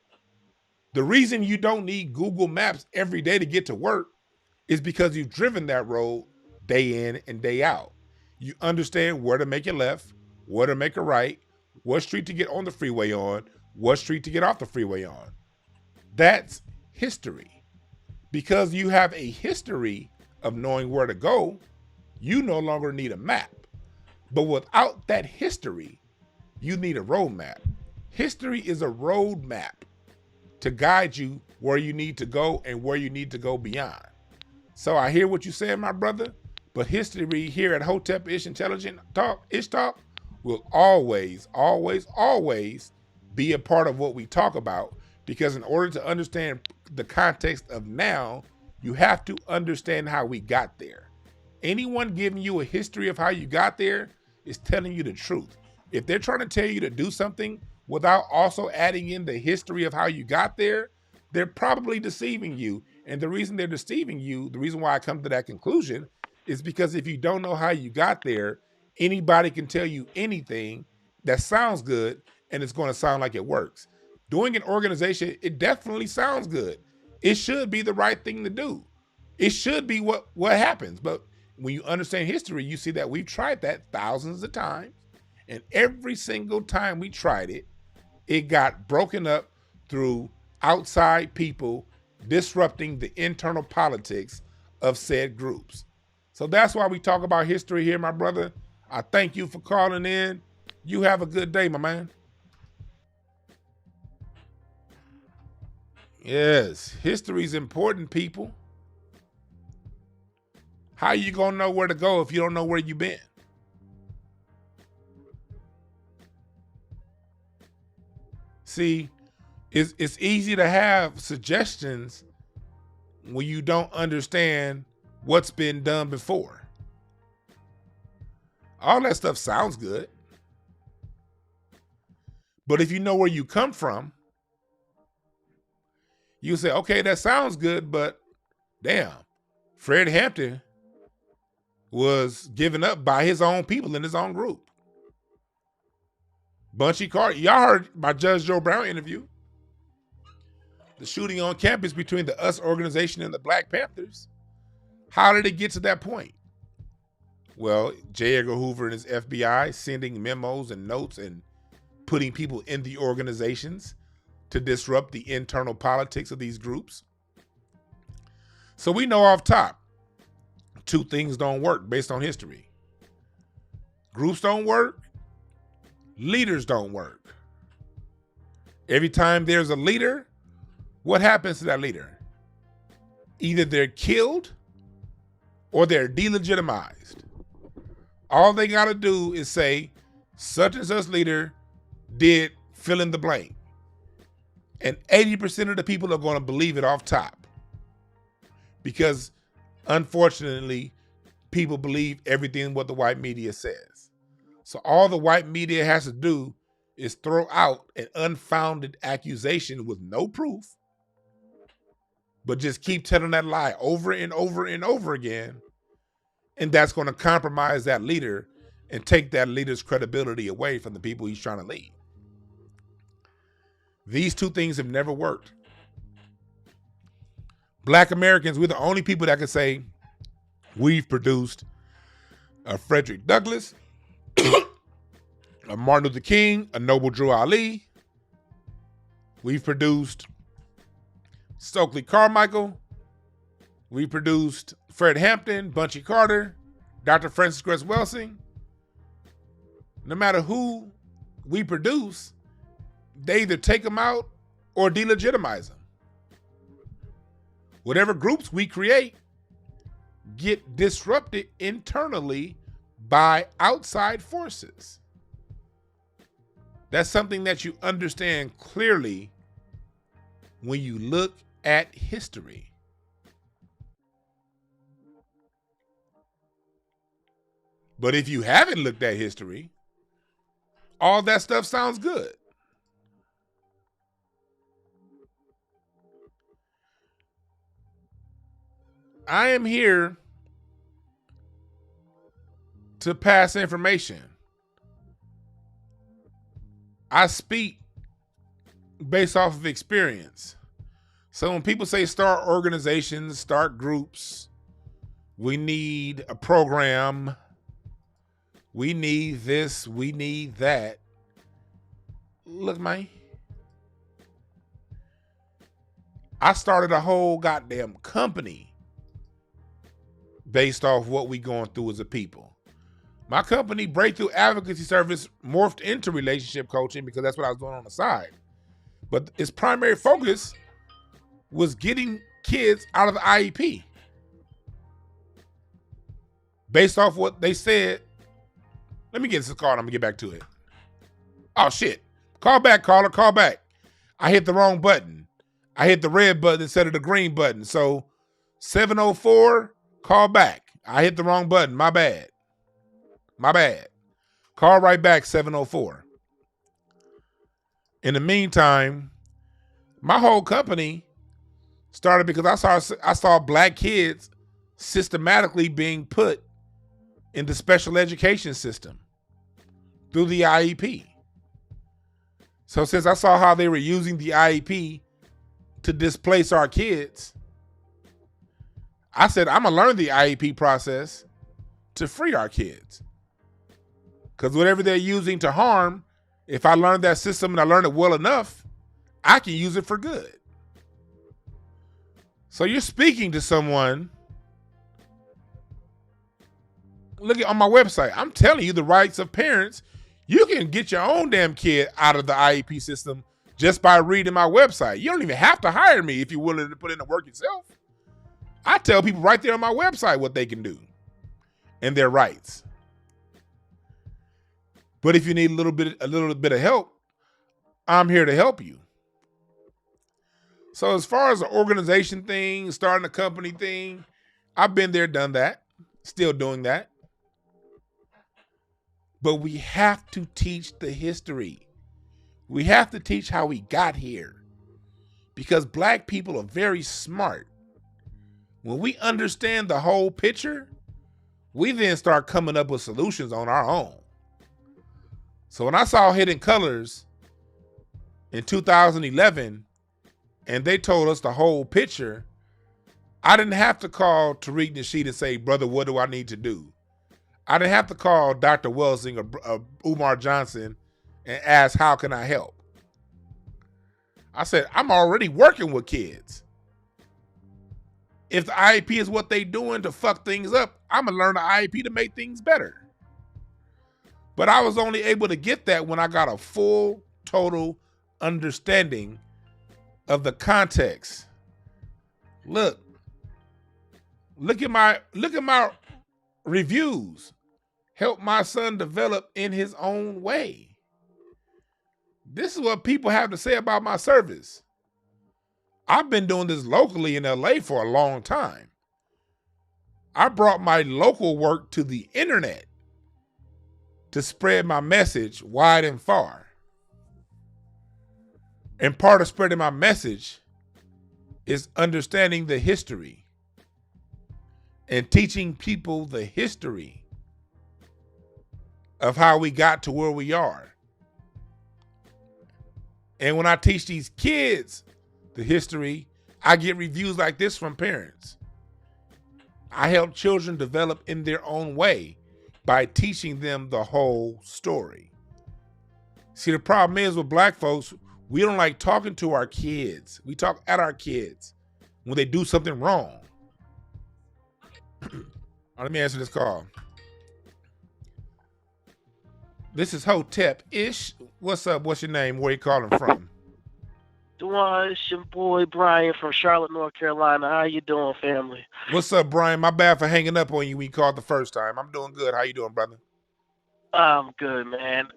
Speaker 2: The reason you don't need Google Maps every day to get to work is because you've driven that road day in and day out. You understand where to make a left, where to make a right, what street to get on the freeway on, what street to get off the freeway on. That's history. Because you have a history of knowing where to go, you no longer need a map. But without that history, you need a roadmap. History is a roadmap to guide you where you need to go and where you need to go beyond. So I hear what you said, my brother, but history here at Hotepish Intelligent Talk, Ish Talk, will always, always, always be a part of what we talk about, because in order to understand the context of now, you have to understand how we got there. Anyone giving you a history of how you got there is telling you the truth. If they're trying to tell you to do something without also adding in the history of how you got there, they're probably deceiving you. And the reason they're deceiving you, the reason why I come to that conclusion, is because if you don't know how you got there, anybody can tell you anything that sounds good and it's going to sound like it works. Doing an organization, it definitely sounds good. It should be the right thing to do. It should be what happens. But when you understand history, you see that we've tried that thousands of times. And every single time we tried it, it got broken up through outside people disrupting the internal politics of said groups. So that's why we talk about history here, my brother. I thank you for calling in. You have a good day, my man. Yes, history's important, people. How you gonna know where to go if you don't know where you've been? See, it's easy to have suggestions when you don't understand what's been done before. All that stuff sounds good. But if you know where you come from, you say, okay, that sounds good, but damn, Fred Hampton was given up by his own people in his own group. Bunchy Carter, y'all heard my Judge Joe Brown interview. The shooting on campus between the US organization and the Black Panthers. How did it get to that point? Well, J. Edgar Hoover and his FBI sending memos and notes and putting people in the organizations to disrupt the internal politics of these groups. So we know off top, two things don't work based on history. Groups don't work, leaders don't work. Every time there's a leader, what happens to that leader? Either they're killed or they're delegitimized. All they got to do is say, such and such leader did fill in the blank. And 80% of the people are going to believe it off top. Because, unfortunately, people believe everything what the white media says. So all the white media has to do is throw out an unfounded accusation with no proof, but just keep telling that lie over and over and over again. And that's going to compromise that leader and take that leader's credibility away from the people he's trying to lead. These two things have never worked. Black Americans, we're the only people that can say we've produced a Frederick Douglass, a Martin Luther King, a Noble Drew Ali. We've produced Stokely Carmichael. We produced Fred Hampton, Bunchy Carter, Dr. Francis Cress Welsing. No matter who we produce, they either take them out or delegitimize them. Whatever groups we create get disrupted internally by outside forces. That's something that you understand clearly when you look at history. But if you haven't looked at history, all that stuff sounds good. I am here to pass information. I speak based off of experience. So when people say start organizations, start groups, we need a program, we need this, we need that. Look, man, I started a whole goddamn company based off what we going through as a people. My company, Breakthrough Advocacy Service, morphed into relationship coaching because that's what I was doing on the side. But its primary focus was getting kids out of the IEP. Based off what they said. Let me get this call and I'm going to get back to it. Oh, shit. Call back, caller. Call back. I hit the wrong button. I hit the red button instead of the green button. So 704, call back. I hit the wrong button. My bad. My bad. Call right back, 704. In the meantime, my whole company started because I saw black kids systematically being put in the special education system through the IEP. So since I saw how they were using the IEP to displace our kids, I said, I'm going to learn the IEP process to free our kids. Because whatever they're using to harm, if I learn that system and I learn it well enough, I can use it for good. So you're speaking to someone. Look at on my website. I'm telling you the rights of parents. You can get your own damn kid out of the IEP system just by reading my website. You don't even have to hire me if you're willing to put in the work yourself. I tell people right there on my website what they can do and their rights. But if you need a little bit of help, I'm here to help you. So as far as the organization thing, starting a company thing, I've been there, done that, still doing that. But we have to teach the history. We have to teach how we got here. Because black people are very smart. When we understand the whole picture, we then start coming up with solutions on our own. So when I saw Hidden Colors in 2011, and they told us the whole picture, I didn't have to call Tariq Nasheed and say, brother, what do I need to do? I didn't have to call Dr. Welsing or Umar Johnson and ask, how can I help? I said, I'm already working with kids. If the IEP is what they doing to fuck things up, I'm gonna learn the IEP to make things better. But I was only able to get that when I got a full, total understanding of the context. Look at my reviews. Help my son develop in his own way. This is what people have to say about my service. I've been doing this locally in LA for a long time. I brought my local work to the internet to spread my message wide and far. And part of spreading my message is understanding the history and teaching people the history of how we got to where we are. And when I teach these kids the history, I get reviews like this from parents. I help children develop in their own way by teaching them the whole story. See, the problem is with black folks, We don't like talking to our kids. We talk at our kids when they do something wrong. Let me answer this call. This is Hotepish. What's up? What's your name? Where you calling from?
Speaker 8: Dwan, it's your boy Brian from Charlotte, North Carolina. How you doing, family?
Speaker 2: What's up, Brian? My bad for hanging up on you when you called the first time. I'm doing good. How you doing, brother?
Speaker 8: I'm good, man.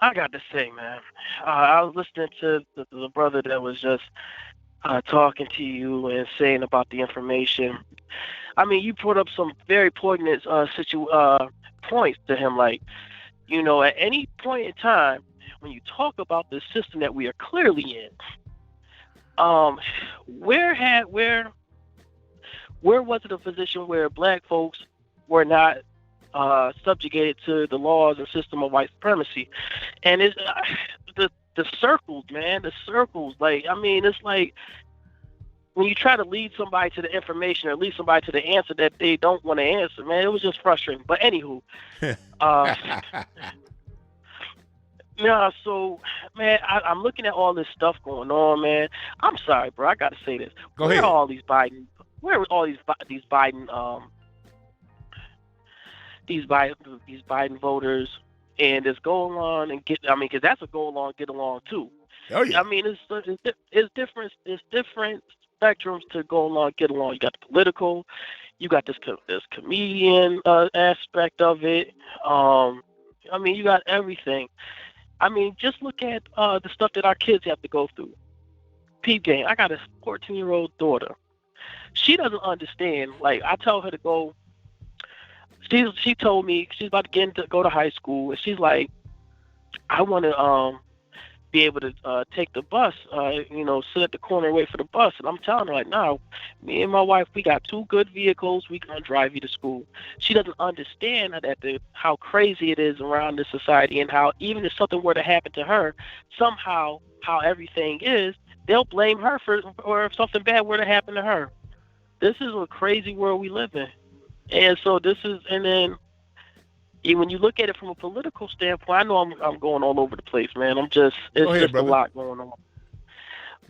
Speaker 8: I got to say, man, I was listening to the brother that was just talking to you and saying about the information. I mean, you put up some very poignant points to him, like, at any point in time, when you talk about the system that we are clearly in, where was it a position where black folks were not subjugated to the laws and system of white supremacy? And it's the circles, man, the circles. Like, I mean, it's like when you try to lead somebody to the information or lead somebody to the answer that they don't want to answer, man, it was just frustrating. But anywho, yeah, so, man, I'm looking at all this stuff going on, man. I'm sorry, bro. I got to say this.
Speaker 2: Go ahead.
Speaker 8: Where are all these Biden voters and this go along and because that's a go along, get along too.
Speaker 2: Oh yeah.
Speaker 8: I mean, it's different spectrums to go along, get along. You got the political, you got this comedian aspect of it. I mean, you got everything. I mean, just look at the stuff that our kids have to go through. Peep game. I got a 14-year-old daughter. She doesn't understand. Like, I tell her to go. She told me she's about to go to high school, and she's like, I want to be able to take the bus. Sit at the corner and wait for the bus. And I'm telling her, like, no, me and my wife, we got 2 good vehicles. We gonna drive you to school. She doesn't understand how crazy it is around this society, and how even if something were to happen to her, somehow how everything is, they'll blame her or if something bad were to happen to her. This is a crazy world we live in. And so and then when you look at it from a political standpoint, I know I'm going all over the place, man. It's just a lot going on.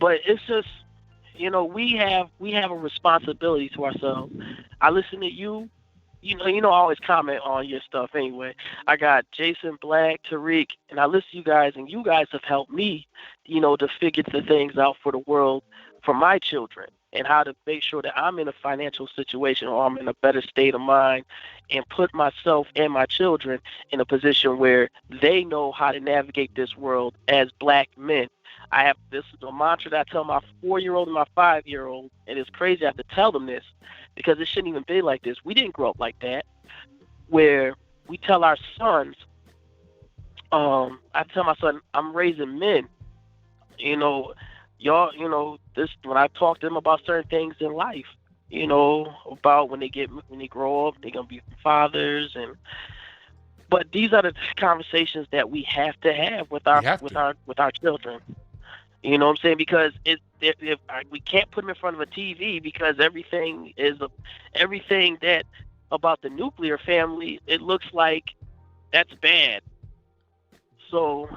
Speaker 8: But it's just, we have a responsibility to ourselves. I listen to you. I always comment on your stuff anyway. I got Jason, Black, Tariq, and I listen to you guys, and you guys have helped me, to figure the things out for the world, for my children, and how to make sure that I'm in a financial situation or I'm in a better state of mind, and put myself and my children in a position where they know how to navigate this world as black men. This is a mantra that I tell my 4-year-old and my 5-year-old, and it's crazy I have to tell them this because it shouldn't even be like this. We didn't grow up like that, where we tell our sons, I tell my son, I'm raising men. Y'all, this when I talk to them about certain things in life, about when they grow up, they're gonna be fathers, but these are the conversations that we have to have with our children. You know what I'm saying? Because if we can't put them in front of a TV, because everything that about the nuclear family, it looks like that's bad. So,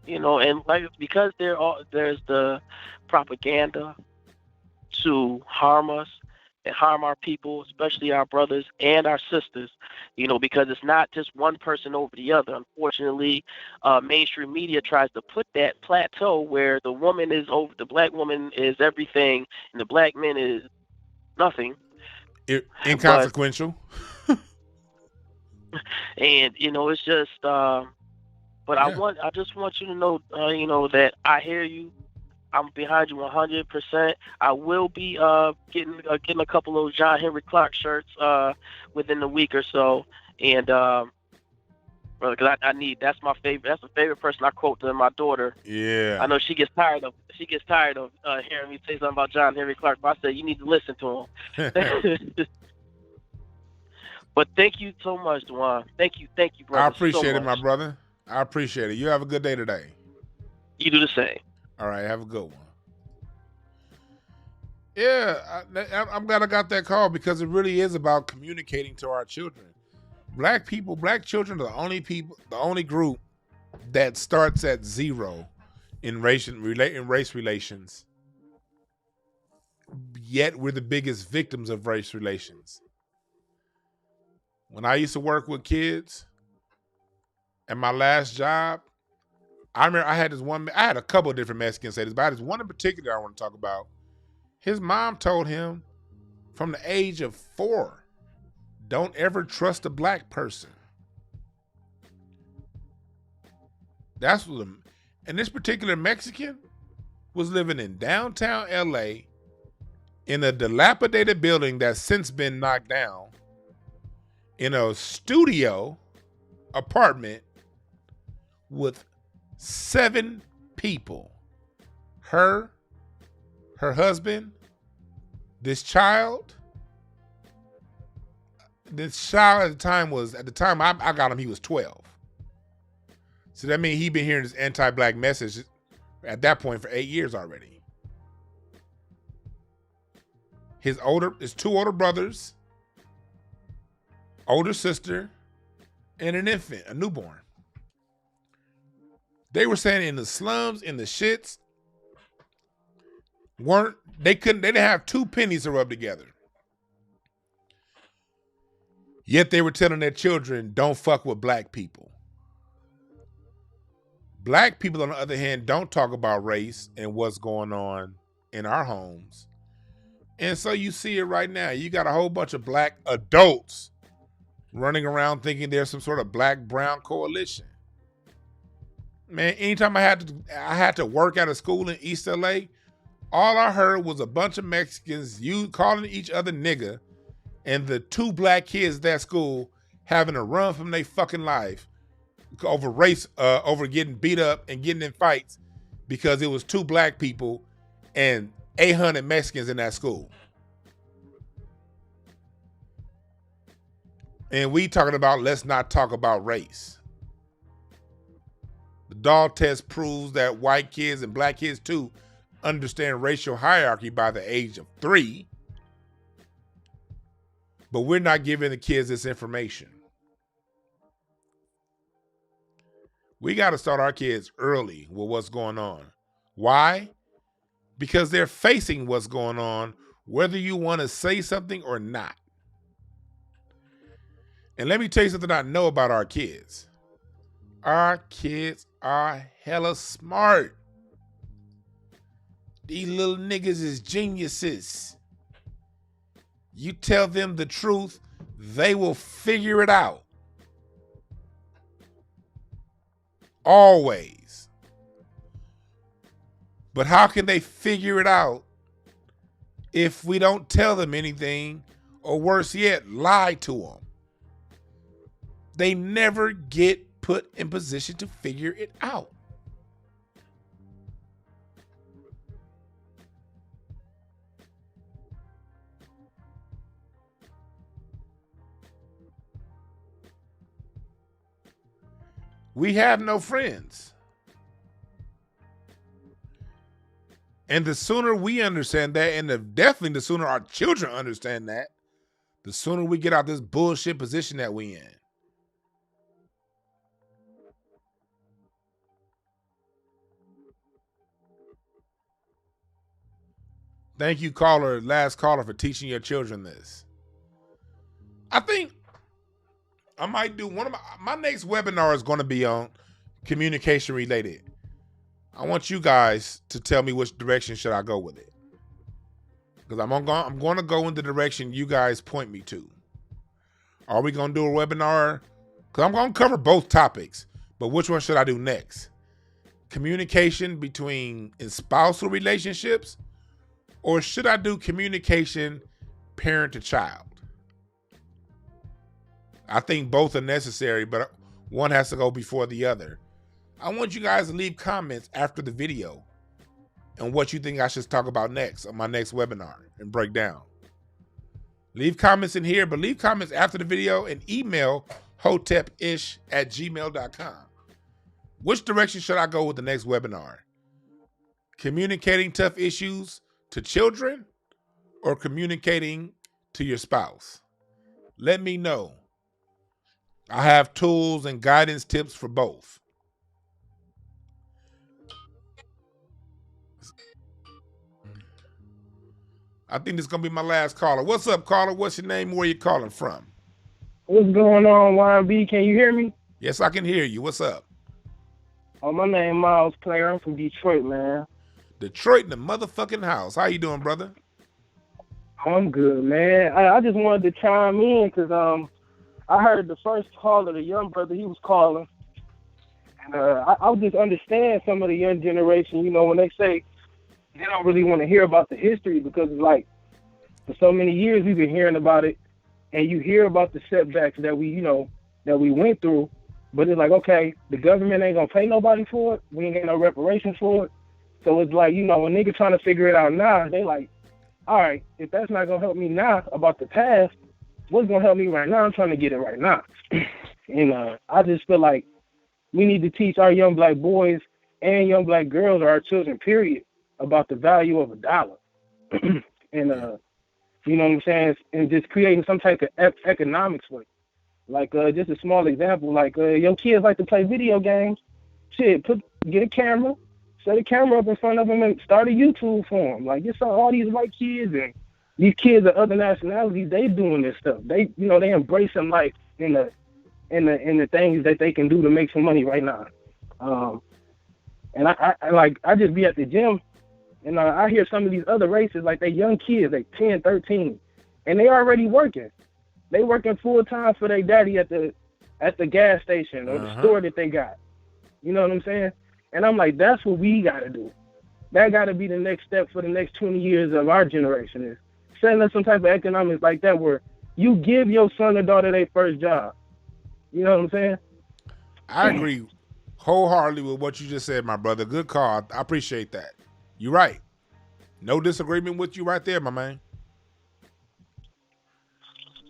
Speaker 8: and like, because there's the propaganda to harm us and harm our people, especially our brothers and our sisters, because it's not just one person over the other. Unfortunately, mainstream media tries to put that plateau where the black woman is everything and the black man is nothing.
Speaker 2: Inconsequential.
Speaker 8: And, it's just, but yeah. I just want you to know, that I hear you. I'm behind you 100%. I will be getting a couple of those John Henry Clark shirts within the week or so, and because that's my favorite. That's the favorite person I quote to my daughter.
Speaker 2: Yeah.
Speaker 8: I know she gets tired of hearing me say something about John Henry Clark, but I said you need to listen to him. But thank you so much, Dwan. Thank you, brother.
Speaker 2: I appreciate it, my brother. I appreciate it. You have a good day today.
Speaker 8: You do the same.
Speaker 2: All right, have a good one. Yeah, I'm glad I got that call because it really is about communicating to our children. Black children are the only group that starts at 0 in race relations. Yet we're the biggest victims of race relations. When I used to work with kids at my last job, I remember I had a couple of different Mexicans say this, but I had this one in particular I want to talk about. His mom told him from the age of 4, don't ever trust a black person. That's what, and this particular Mexican was living in downtown LA in a dilapidated building that's since been knocked down in a studio apartment with 7 people. Her husband, this child at the time I got him, he was 12. So that means he'd been hearing this anti-black message at that point for 8 years already. His 2 older brothers, older sister, and an infant, a newborn. They were saying in the slums, in the shits, they didn't have 2 pennies to rub together. Yet they were telling their children, don't fuck with black people. Black people, on the other hand, don't talk about race and what's going on in our homes. And so you see it right now. You got a whole bunch of black adults running around thinking there's some sort of black-brown coalition. Man, anytime I had to work at a school in East LA, all I heard was a bunch of Mexicans calling each other nigga, and the 2 black kids at that school having to run from their fucking life over race, over getting beat up and getting in fights because it was 2 black people and 800 Mexicans in that school. And we talking about let's not talk about race. The dog test proves that white kids and black kids too understand racial hierarchy by the age of 3. But we're not giving the kids this information. We got to start our kids early with what's going on. Why? Because they're facing what's going on, whether you want to say something or not. And let me tell you something I know about our kids. Our kids are hella smart. These little niggas is geniuses. You tell them the truth, they will figure it out. Always. But how can they figure it out if we don't tell them anything, or worse yet, lie to them? They never get put in position to figure it out. We have no friends. And the sooner we understand that, and definitely the sooner our children understand that, the sooner we get out this bullshit position that we in. Thank you, last caller, for teaching your children this. I think I might do one of my next webinar is going to be on communication related. I want you guys to tell me which direction should I go with it. Because I'm going to go in the direction you guys point me to. Are we going to do a webinar? Because I'm going to cover both topics. But which one should I do next? Communication between spousal relationships? Or should I do communication parent to child? I think both are necessary, but one has to go before the other. I want you guys to leave comments after the video and what you think I should talk about next on my next webinar and break down. Leave comments in here, but leave comments after the video and email hotepish@gmail.com. Which direction should I go with the next webinar? Communicating tough issues to children or communicating to your spouse? Let me know. I have tools and guidance tips for both. I think this is gonna be my last caller. What's up, caller? What's your name? Where you calling from?
Speaker 9: What's going on, YB? Can you hear me?
Speaker 2: Yes, I can hear you. What's up?
Speaker 9: Oh, my name Miles Player. I'm from Detroit, man.
Speaker 2: Detroit in the motherfucking house. How you doing, brother?
Speaker 9: I'm good, man. I just wanted to chime in because I heard the first caller, the young brother, he was calling. And I would just understand some of the young generation, you know, when they say they don't really want to hear about the history because it's like for so many years we've been hearing about it, and you hear about the setbacks that we went through, but it's like, okay, the government ain't gonna pay nobody for it. We ain't getting no reparations for it. So it's like, you know, when niggas trying to figure it out now, they like, all right, if that's not gonna help me now about the past, what's gonna help me right now? I'm trying to get it right now. And I just feel like we need to teach our young black boys and young black girls, or our children, period, about the value of a dollar. And, you know what I'm saying? And just creating some type of economics with it. Like, just a small example, like, young kids like to play video games. Shit, get a camera, set a camera up in front of them and start a YouTube for them. Like, you saw all these white kids and these kids of other nationalities, they doing this stuff. They, you know, they embracing life in the things that they can do to make some money right now. And I just be at the gym, and I hear some of these other races, like they young kids, like 10, 13, and they already working. They working full time for their daddy at the gas station or the store that they got. You know what I'm saying? And I'm like, that's what we got to do. That got to be the next step for the next 20 years of our generation, is setting up some type of economics like that where you give your son or daughter their first job. You know what I'm saying?
Speaker 2: I agree wholeheartedly with what you just said, my brother. Good call. I appreciate that. You're right. No disagreement with you right there, my man.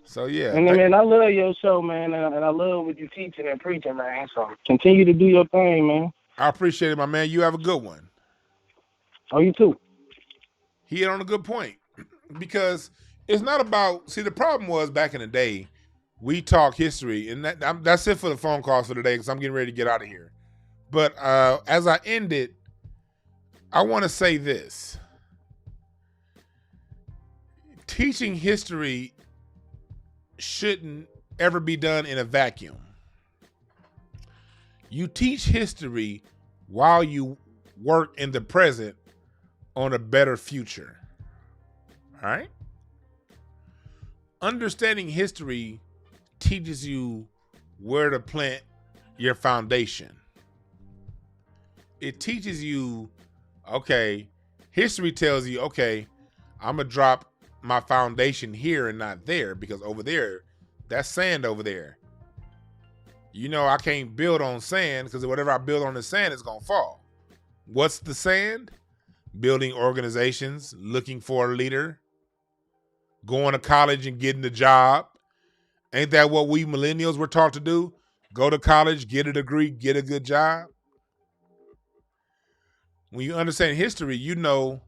Speaker 2: So, yeah.
Speaker 9: And man, I love your show, man, and I love what you're teaching and preaching, man. So continue to do your thing, man.
Speaker 2: I appreciate it, my man. You have a good one.
Speaker 9: Oh, you too.
Speaker 2: He hit on a good point. Because it's not about, see, the problem was back in the day, we talk history, and that's it for the phone calls for today because I'm getting ready to get out of here. But as I end it, I want to say this. Teaching history shouldn't ever be done in a vacuum. You teach history while you work in the present on a better future. All right? Understanding history teaches you where to plant your foundation. It teaches you, okay, history tells you, okay, I'm going to drop my foundation here and not there because over there, that's sand over there. You know, I can't build on sand because whatever I build on the sand is going to fall. What's the sand? Building organizations, looking for a leader, going to college and getting a job. Ain't that what we millennials were taught to do? Go to college, get a degree, get a good job. When you understand history, you know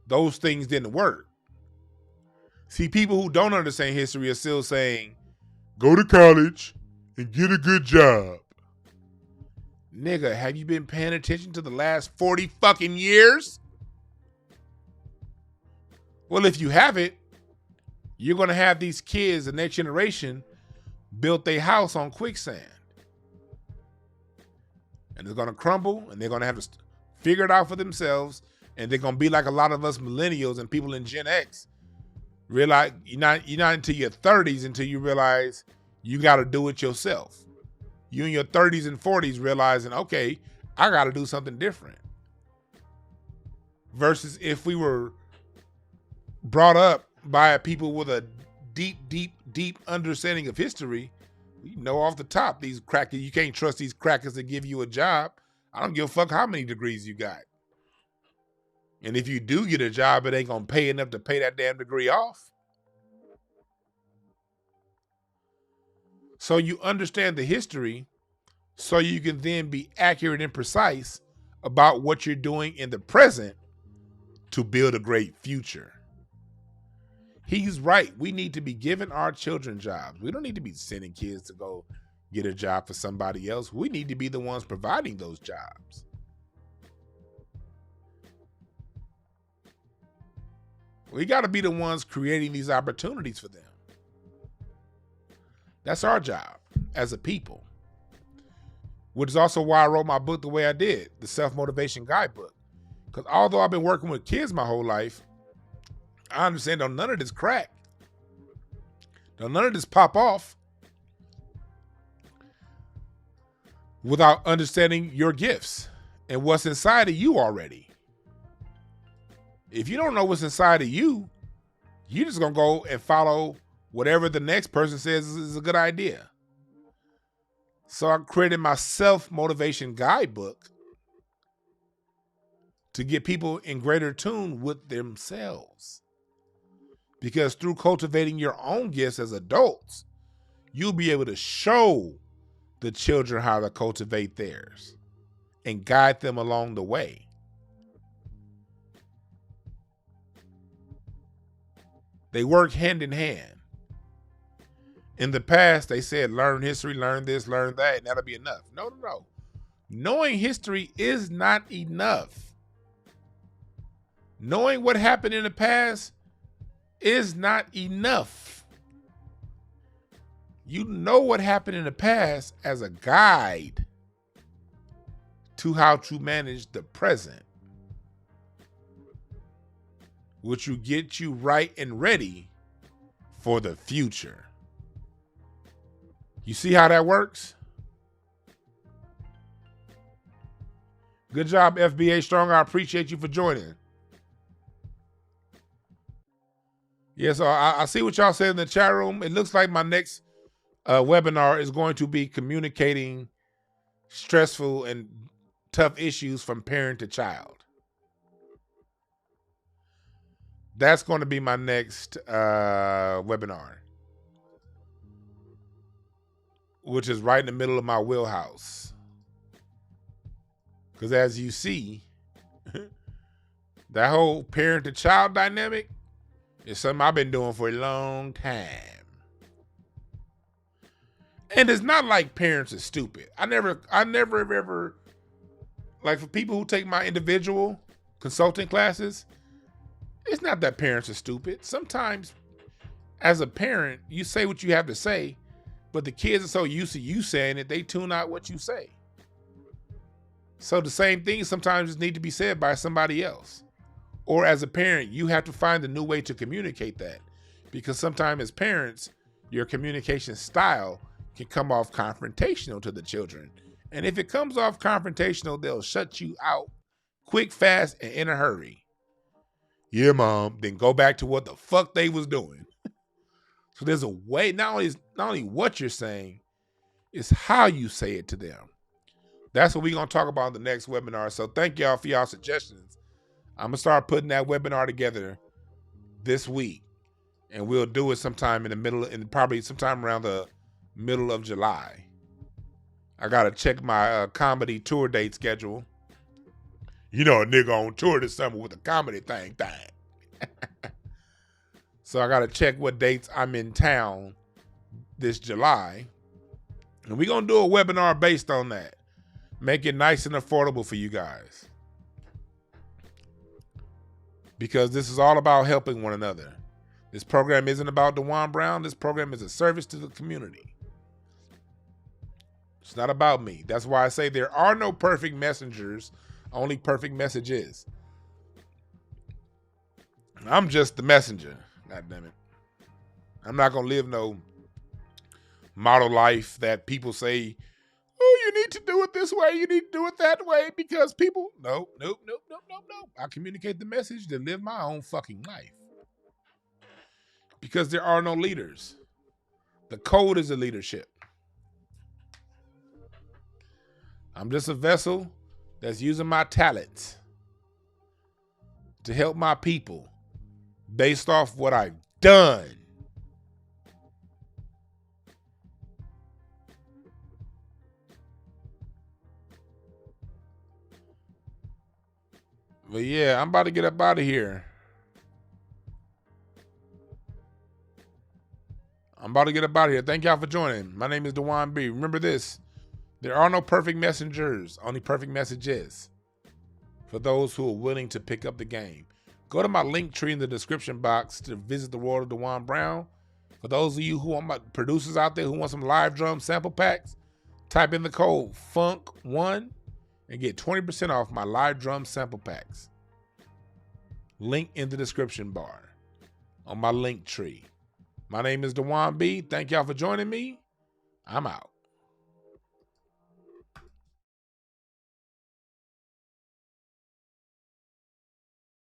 Speaker 2: those things didn't work. See, people who don't understand history are still saying, go to college and get a good job. Nigga, have you been paying attention to the last 40 fucking years? Well, if you haven't, you're going to have these kids, the next generation, built their house on quicksand. And it's going to crumble, and they're going to have to figure it out for themselves, and they're going to be like a lot of us millennials and people in Gen X. Realize you're not into your 30s until you realize you got to do it yourself. You in your 30s and 40s realizing, okay, I got to do something different. Versus if we were brought up by people with a deep understanding of history, you know off the top, these crackers, you can't trust these crackers to give you a job. I don't give a fuck how many degrees you got. And if you do get a job, it ain't going to pay enough to pay that damn degree off. So you understand the history so you can then be accurate and precise about what you're doing in the present to build a great future. He's right. We need to be giving our children jobs. We don't need to be sending kids to go get a job for somebody else. We need to be the ones providing those jobs. We got to be the ones creating these opportunities for them. That's our job as a people. Which is also why I wrote my book the way I did, the Self-Motivation Guidebook. Because although I've been working with kids my whole life, I understand that none of this crack. None of this pop off without understanding your gifts and what's inside of you already. If you don't know what's inside of you, you're just going to go and follow whatever the next person says is a good idea. So I created my self-motivation guidebook to get people in greater tune with themselves. Because through cultivating your own gifts as adults, you'll be able to show the children how to cultivate theirs and guide them along the way. They work hand in hand. In the past, they said, learn history, learn this, learn that, and that'll be enough. No. Knowing history is not enough. Knowing what happened in the past is not enough. You know what happened in the past as a guide to how to manage the present, which will get you right and ready for the future. You see how that works? Good job, FBA Strong. I appreciate you for joining. Yeah, so I see what y'all said in the chat room. It looks like my next webinar is going to be communicating stressful and tough issues from parent to child. That's going to be my next webinar, which is right in the middle of my wheelhouse. Because as you see, that whole parent to child dynamic is something I've been doing for a long time. And it's not like parents are stupid. I never ever, like for people who take my individual consulting classes, it's not that parents are stupid. Sometimes as a parent, you say what you have to say, but the kids are so used to you saying it, they tune out what you say. So the same thing sometimes just need to be said by somebody else. Or as a parent, you have to find a new way to communicate that. Because sometimes as parents, your communication style can come off confrontational to the children. And if it comes off confrontational, they'll shut you out quick, fast, and in a hurry. Yeah, mom, then go back to what the fuck they was doing. So there's a way, not only what you're saying, it's how you say it to them. That's what we're going to talk about in the next webinar. So thank y'all for y'all suggestions. I'm going to start putting that webinar together this week. And we'll do it sometime probably sometime around the middle of July. I got to check my comedy tour date schedule. You know, a nigga on tour this summer with a comedy thing. So I got to check what dates I'm in town this July. And we're going to do a webinar based on that. Make it nice and affordable for you guys. Because this is all about helping one another. This program isn't about DwannBrown. This program is a service to the community. It's not about me. That's why I say there are no perfect messengers, only perfect messages. I'm just the messenger. God damn it. I'm not going to live no model life that people say, oh, you need to do it this way, you need to do it that way, because people, no. I communicate the message to live my own fucking life. Because there are no leaders. The code is the leadership. I'm just a vessel that's using my talents to help my people based off what I've done. But yeah, I'm about to get up out of here. Thank y'all for joining. My name is Dwan B. Remember this. There are no perfect messengers, only perfect messages for those who are willing to pick up the game. Go to my link tree in the description box to visit the world of Dwann Brown. For those of you who want my producers out there who want some live drum sample packs, type in the code FUNK1 and get 20% off my live drum sample packs. Link in the description bar on my link tree. My name is Dwann B. Thank y'all for joining me. I'm out.